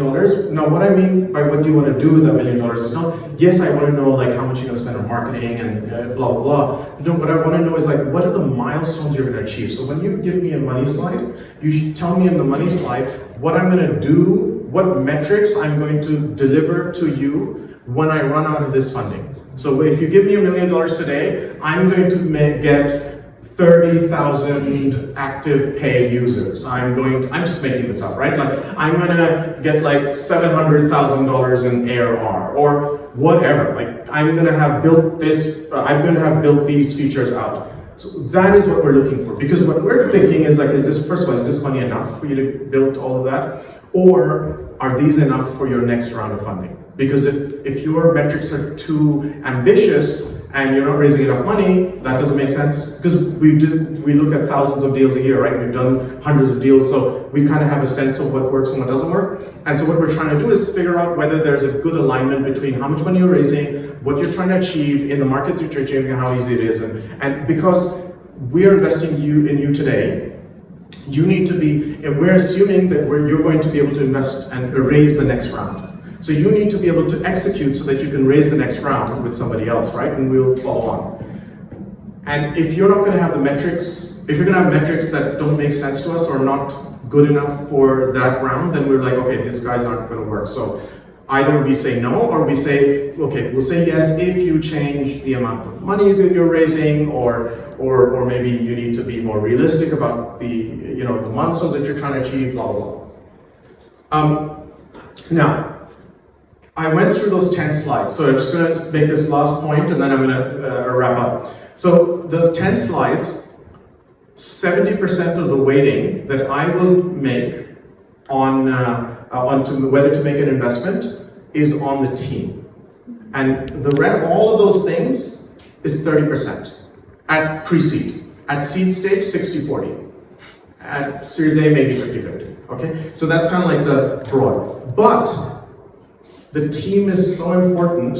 Now, what I mean by what do you want to do with that $1 million is not, yes, I want to know how much you're going to spend on marketing and blah, blah, blah. No, what I want to know is what are the milestones you're going to achieve? So when you give me a money slide, you should tell me in the money slide what I'm going to do, what metrics I'm going to deliver to you when I run out of this funding. So if you give me $1 million today, I'm going to get 30,000 active paid users. I'm just making this up, right? I'm gonna get $700,000 in ARR or whatever. I'm gonna have built this, I'm gonna have built these features out. So that is what we're looking for. Because what we're thinking is is this money enough for you to build all of that? Or are these enough for your next round of funding? Because if your metrics are too ambitious and you're not raising enough money, that doesn't make sense. Because we look at thousands of deals a year, right? We've done hundreds of deals, so we kind of have a sense of what works and what doesn't work. And so what we're trying to do is figure out whether there's a good alignment between how much money you're raising, what you're trying to achieve in the market that you're achieving, and how easy it is. And because we are investing in you today, you need to be, and we're assuming that you're going to be able to invest and raise the next round. So you need to be able to execute so that you can raise the next round with somebody else, right? And we'll follow on. And if you're not going to have the metrics, if you're going to have metrics that don't make sense to us or not good enough for that round, then we're okay, these guys aren't going to work. So either we say no, or we say, okay, we'll say yes if you change the amount of money that you're raising, or maybe you need to be more realistic about the the milestones that you're trying to achieve, blah, blah, blah. Now, I went through those 10 slides, so I'm just going to make this last point and then I'm going to wrap up. So the 10 slides 70% of the weighting that I will make on whether to make an investment is on the team. And all of those things is 30% at pre-seed. At seed stage, 60-40. At Series A, maybe 50-50. Okay, so that's kind of like the broad. But the team is so important.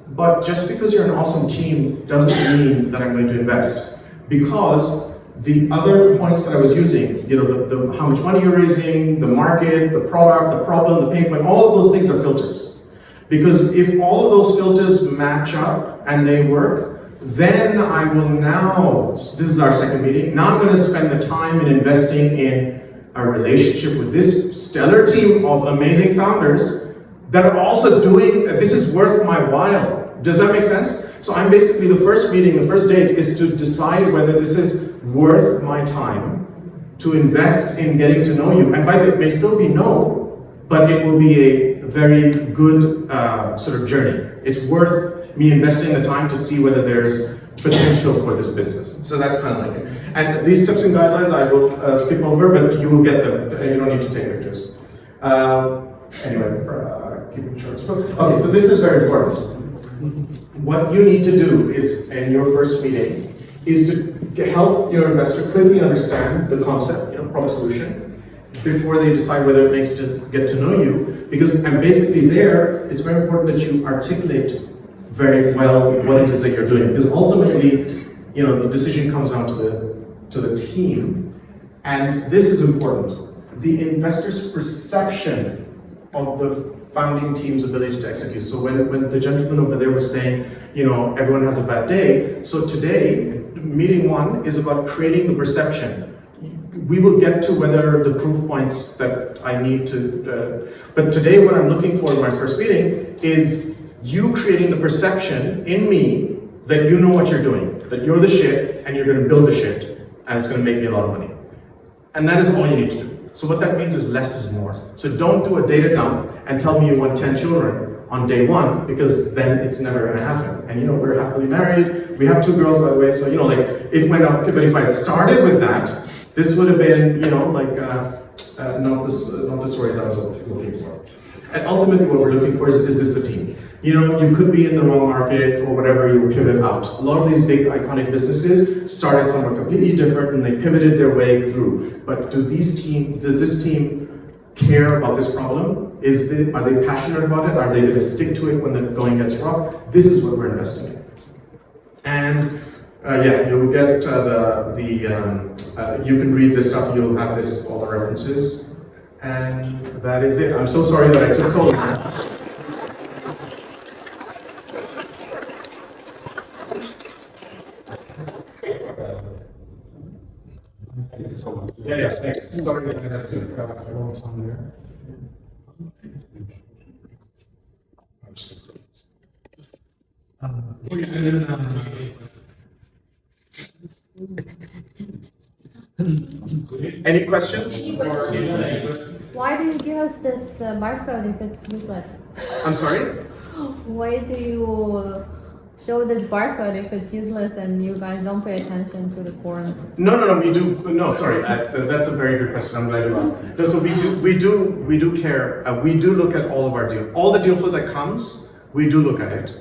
But just because you're an awesome team doesn't mean that I'm going to invest. Because the other points that I was using, you know, how much money you're raising, the market, the product, the problem, the pain point, all of those things are filters. Because if all of those filters match up and they work, then I will now, this is our second meeting, now I'm going to spend the time in investing in a relationship with this stellar team of amazing founders that are also doing, this is worth my while. Does that make sense? So I'm basically, the first meeting, the first date is to decide whether this is worth my time to invest in getting to know you. And by the way, it may still be no, but it will be a very good sort of journey. It's worth me investing the time to see whether there's potential for this business. So that's kind of like it. And these tips and guidelines I will skip over, but you will get them. You don't need to take pictures. Anyway, keep it short. Okay, so this is very important. What you need to do is, in your first meeting, is to help your investor quickly understand the concept, you know, problem solution, before they decide whether it makes to get to know you. Because, and basically there, it's very important that you articulate very well what it is that you're doing. Because ultimately, you know, the decision comes down to the team, and this is important. The investor's perception of the founding team's ability to execute. So when the gentleman over there was saying, you know, everyone has a bad day, so today, meeting one is about creating the perception. We will get to whether the proof points that I need to, but today what I'm looking for in my first meeting is you creating the perception in me that you know what you're doing, that you're the shit and you're gonna build the shit and it's gonna make me a lot of money. And that is all you need to do. So what that means is less is more. So don't do a data dump and tell me you want 10 children on day one, because then it's never gonna happen. And you know, we're happily married, we have 2 girls by the way, so you know, like, it went up, but if I had started with that, this would have been, you know, like, not the story that I was looking for. And ultimately what we're looking for is this the team? You know, you could be in the wrong market or whatever, you pivot out. A lot of these big iconic businesses started somewhere completely different and they pivoted their way through. But does this team care about this problem? Are they passionate about it? Are they going to stick to it when the going gets rough? This is what we're investing in. And yeah, you'll get you can read this stuff, you'll have all the references. And that is it. I'm so sorry that I took so long. Yeah, thanks. Sorry that I had to cut a long time there. Okay, and then any questions? Why do you give us this barcode if it's useless? I'm sorry? Why do you show this barcode if it's useless and you guys don't pay attention to the forums? No, we do. No, sorry, that's a very good question. I'm glad you asked. No, so we do care. We do look at all of our all the deal flow that comes. We do look at it.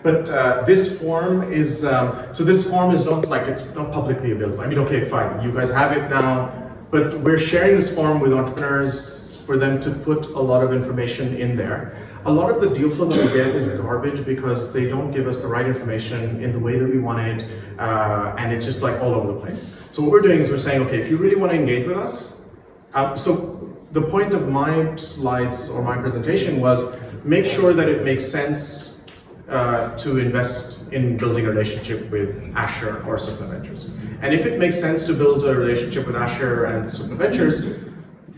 But this form is so this form is not like, it's not publicly available. I mean, okay, fine, you guys have it now, but we're sharing this form with entrepreneurs for them to put a lot of information in there. A lot of the deal flow that we get is garbage because they don't give us the right information in the way that we want it, and it's just like all over the place. So what we're doing is we're saying, okay, if you really want to engage with us, so the point of my slides or my presentation was make sure that it makes sense to invest in building a relationship with Asher or Sukna Ventures. And if it makes sense to build a relationship with Asher and Sukna Ventures,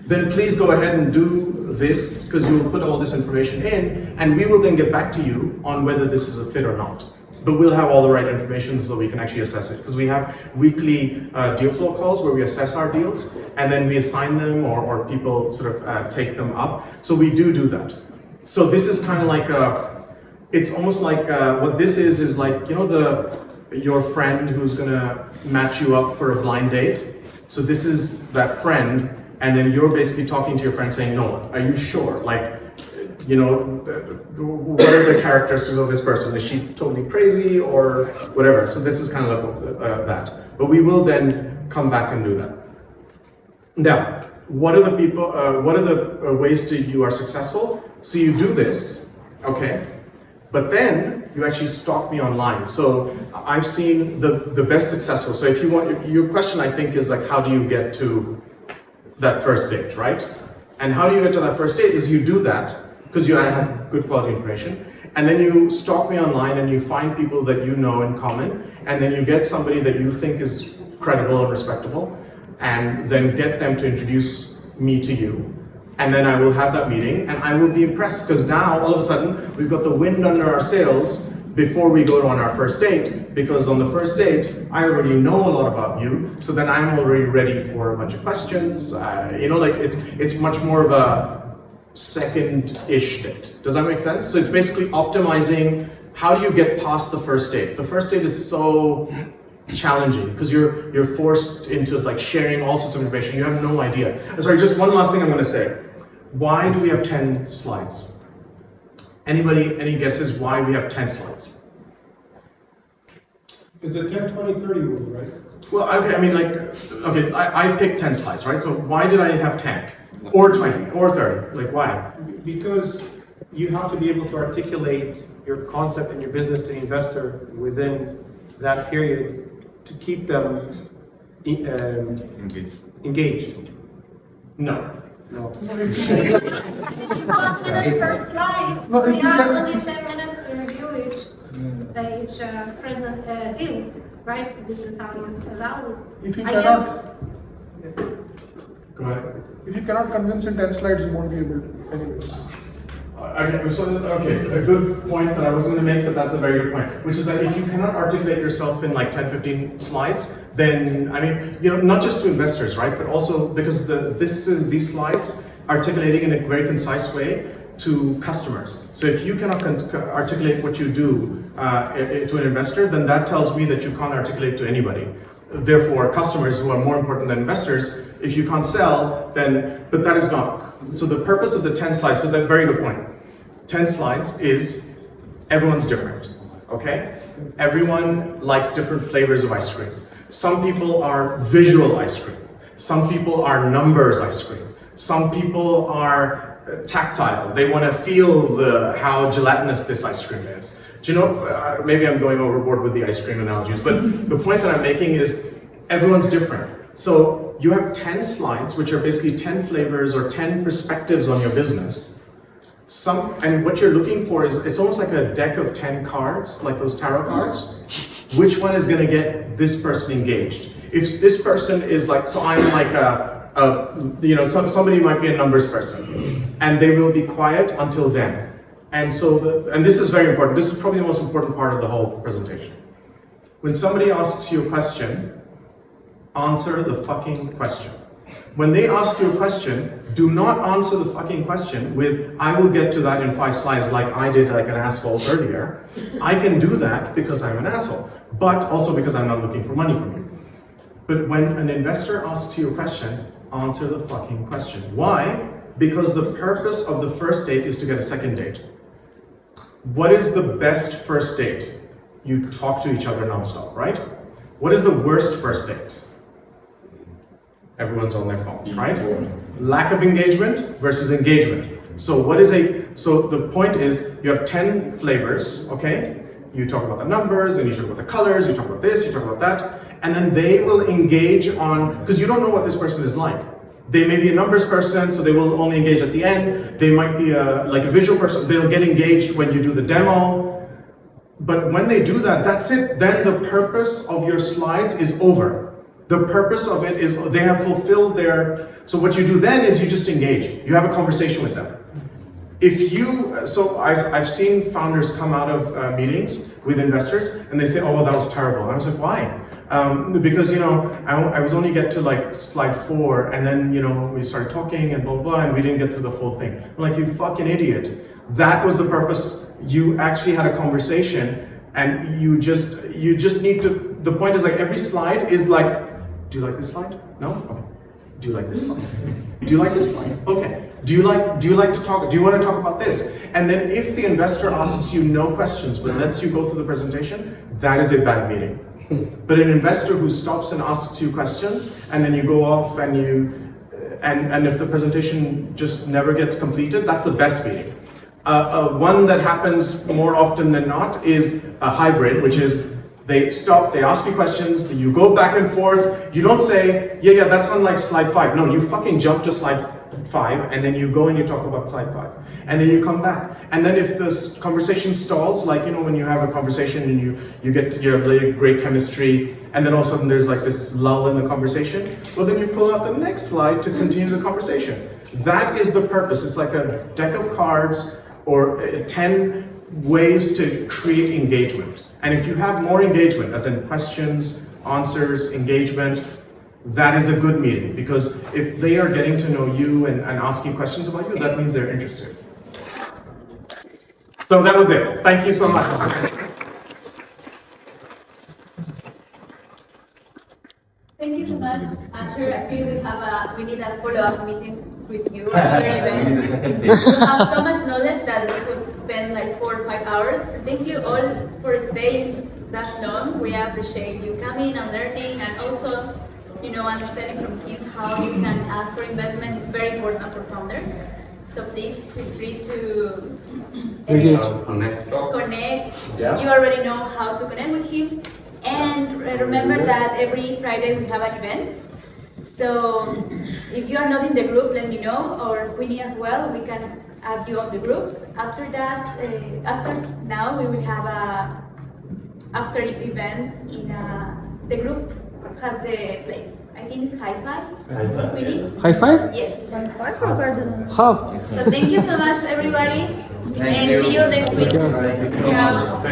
then please go ahead and do this, because you will put all this information in, and we will then get back to you on whether this is a fit or not. But we'll have all the right information so we can actually assess it, because we have weekly deal flow calls where we assess our deals, and then we assign them or people sort of take them up. So we do that. So this is kind of like it's almost like what this is like, you know, your friend who's gonna match you up for a blind date. So this is that friend, and then you're basically talking to your friend saying, no, are you sure? Like, you know, what are the characteristics of this person? Is she totally crazy or whatever? So this is kind of like that. But we will then come back and do that. Now, what are the people, what are the ways you are successful? So you do this, okay? But then you actually stalk me online. So I've seen the best successful. So if you want, your question I think is like, how do you get to that first date, right? And how do you get to that first date is you do that because you have good quality information. And then you stalk me online and you find people that you know in common. And then you get somebody that you think is credible and respectable. And then get them to introduce me to you. And then I will have that meeting and I will be impressed because now all of a sudden we've got the wind under our sails before we go on our first date, because on the first date I already know a lot about you, so then I'm already ready for a bunch of questions. You know, like it's much more of a second-ish date. Does that make sense? So it's basically optimizing how do you get past the first date. The first date is so challenging because you're forced into like sharing all sorts of information. You have no idea. Sorry, just one last thing I'm going to say. Why do we have 10 slides? Anybody, any guesses why we have 10 slides? It's a 10, 20, 30 rule, right? Well, okay, I mean like, okay, I picked 10 slides, right? So why did I have 10? Or 20, or 30, like why? Because you have to be able to articulate your concept and your business to the investor within that period to keep them engaged. No. No. If you come up with the first slide, we have only 10 minutes to review each present deal, right? So this is how you evaluate. If you I cannot, guess. Go ahead. if you cannot convince in 10 slides, you won't be able to anyway. Okay, a good point that I was going to make, but that's a very good point, which is that if you cannot articulate yourself in like 10, 15 slides, then, I mean, you know, not just to investors, right, but also because these slides articulating in a very concise way to customers. So if you cannot articulate what you do to an investor, then that tells me that you can't articulate to anybody. Therefore, customers who are more important than investors, if you can't sell, then, but that is not. So the purpose of the 10 slides, but that very good point. 10 slides is everyone's different, okay? Everyone likes different flavors of ice cream. Some people are visual ice cream. Some people are numbers ice cream. Some people are tactile. They want to feel how gelatinous this ice cream is. Do you know, maybe I'm going overboard with the ice cream analogies, but the point that I'm making is everyone's different. So you have 10 slides, which are basically 10 flavors or 10 perspectives on your business. And what you're looking for is, it's almost like a deck of 10 cards, like those tarot cards. Which one is going to get this person engaged? If this person is like, so I'm like somebody might be a numbers person, and they will be quiet until then. And so, and this is very important. This is probably the most important part of the whole presentation. When somebody asks you a question, answer the fucking question. When they ask you a question, do not answer the fucking question with, I will get to that in 5 slides like I did like an asshole earlier. I can do that because I'm an asshole, but also because I'm not looking for money from you. But when an investor asks you a question, answer the fucking question. Why? Because the purpose of the first date is to get a second date. What is the best first date? You talk to each other nonstop, right? What is the worst first date? Everyone's on their phones, right? Lack of engagement versus engagement. So the point is you have 10 flavors, okay? You talk about the numbers, and you talk about the colors, you talk about this, you talk about that, and then they will engage on, because you don't know what this person is like. They may be a numbers person, so they will only engage at the end. They might be like a visual person, they'll get engaged when you do the demo. But when they do that, that's it. Then the purpose of your slides is over. The purpose of it is they have fulfilled so what you do then is you just engage. You have a conversation with them. So I've seen founders come out of meetings with investors and they say, oh, well, that was terrible. And I was like, why? Because, you know, I was only get to like slide 4 and then, you know, we started talking and blah, blah, and we didn't get through the full thing. I'm like, you fucking idiot. That was the purpose. You actually had a conversation And you just need to, the point is like every slide is like, do you like this slide? No? Okay. Do you like this slide? Do you like this slide? Okay. Do you like to talk, do you want to talk about this? And then if the investor asks you no questions but lets you go through the presentation, that is a bad meeting. But an investor who stops and asks you questions and then you go off and and if the presentation just never gets completed, that's the best meeting. One that happens more often than not is a hybrid, which is they stop, they ask you questions, you go back and forth, you don't say, yeah, that's on like slide 5. No, you fucking jump to slide 5 and then you go and you talk about slide 5. And then you come back. And then if this conversation stalls, like, you know, when you have a conversation and you get to your really great chemistry, and then all of a sudden there's like this lull in the conversation, well then you pull out the next slide to continue the conversation. That is the purpose. It's like a deck of cards or 10 ways to create engagement. And if you have more engagement, as in questions, answers, engagement, that is a good meeting, because if they are getting to know you and asking questions about you, that means they're interested. So that was it. Thank you so much. Thank you so much. I'm sure I feel we need a follow-up meeting with you another event. You have so much knowledge that we could spend like 4 or 5 hours. Thank you all for staying that long. We appreciate you coming and learning, and also, you know, understanding from Kim how you can ask for investment is very important for founders. So please feel free to connect. Yeah. You already know how to connect with him. And remember that every Friday we have an event. So if you are not in the group, let me know, or Queenie as well. We can add you on the groups. After that, after now, we will have a after event in the group has the place. I think it's High Five. Queenie? High five? Yes. How? So thank you so much, everybody, and see you next week. Ciao.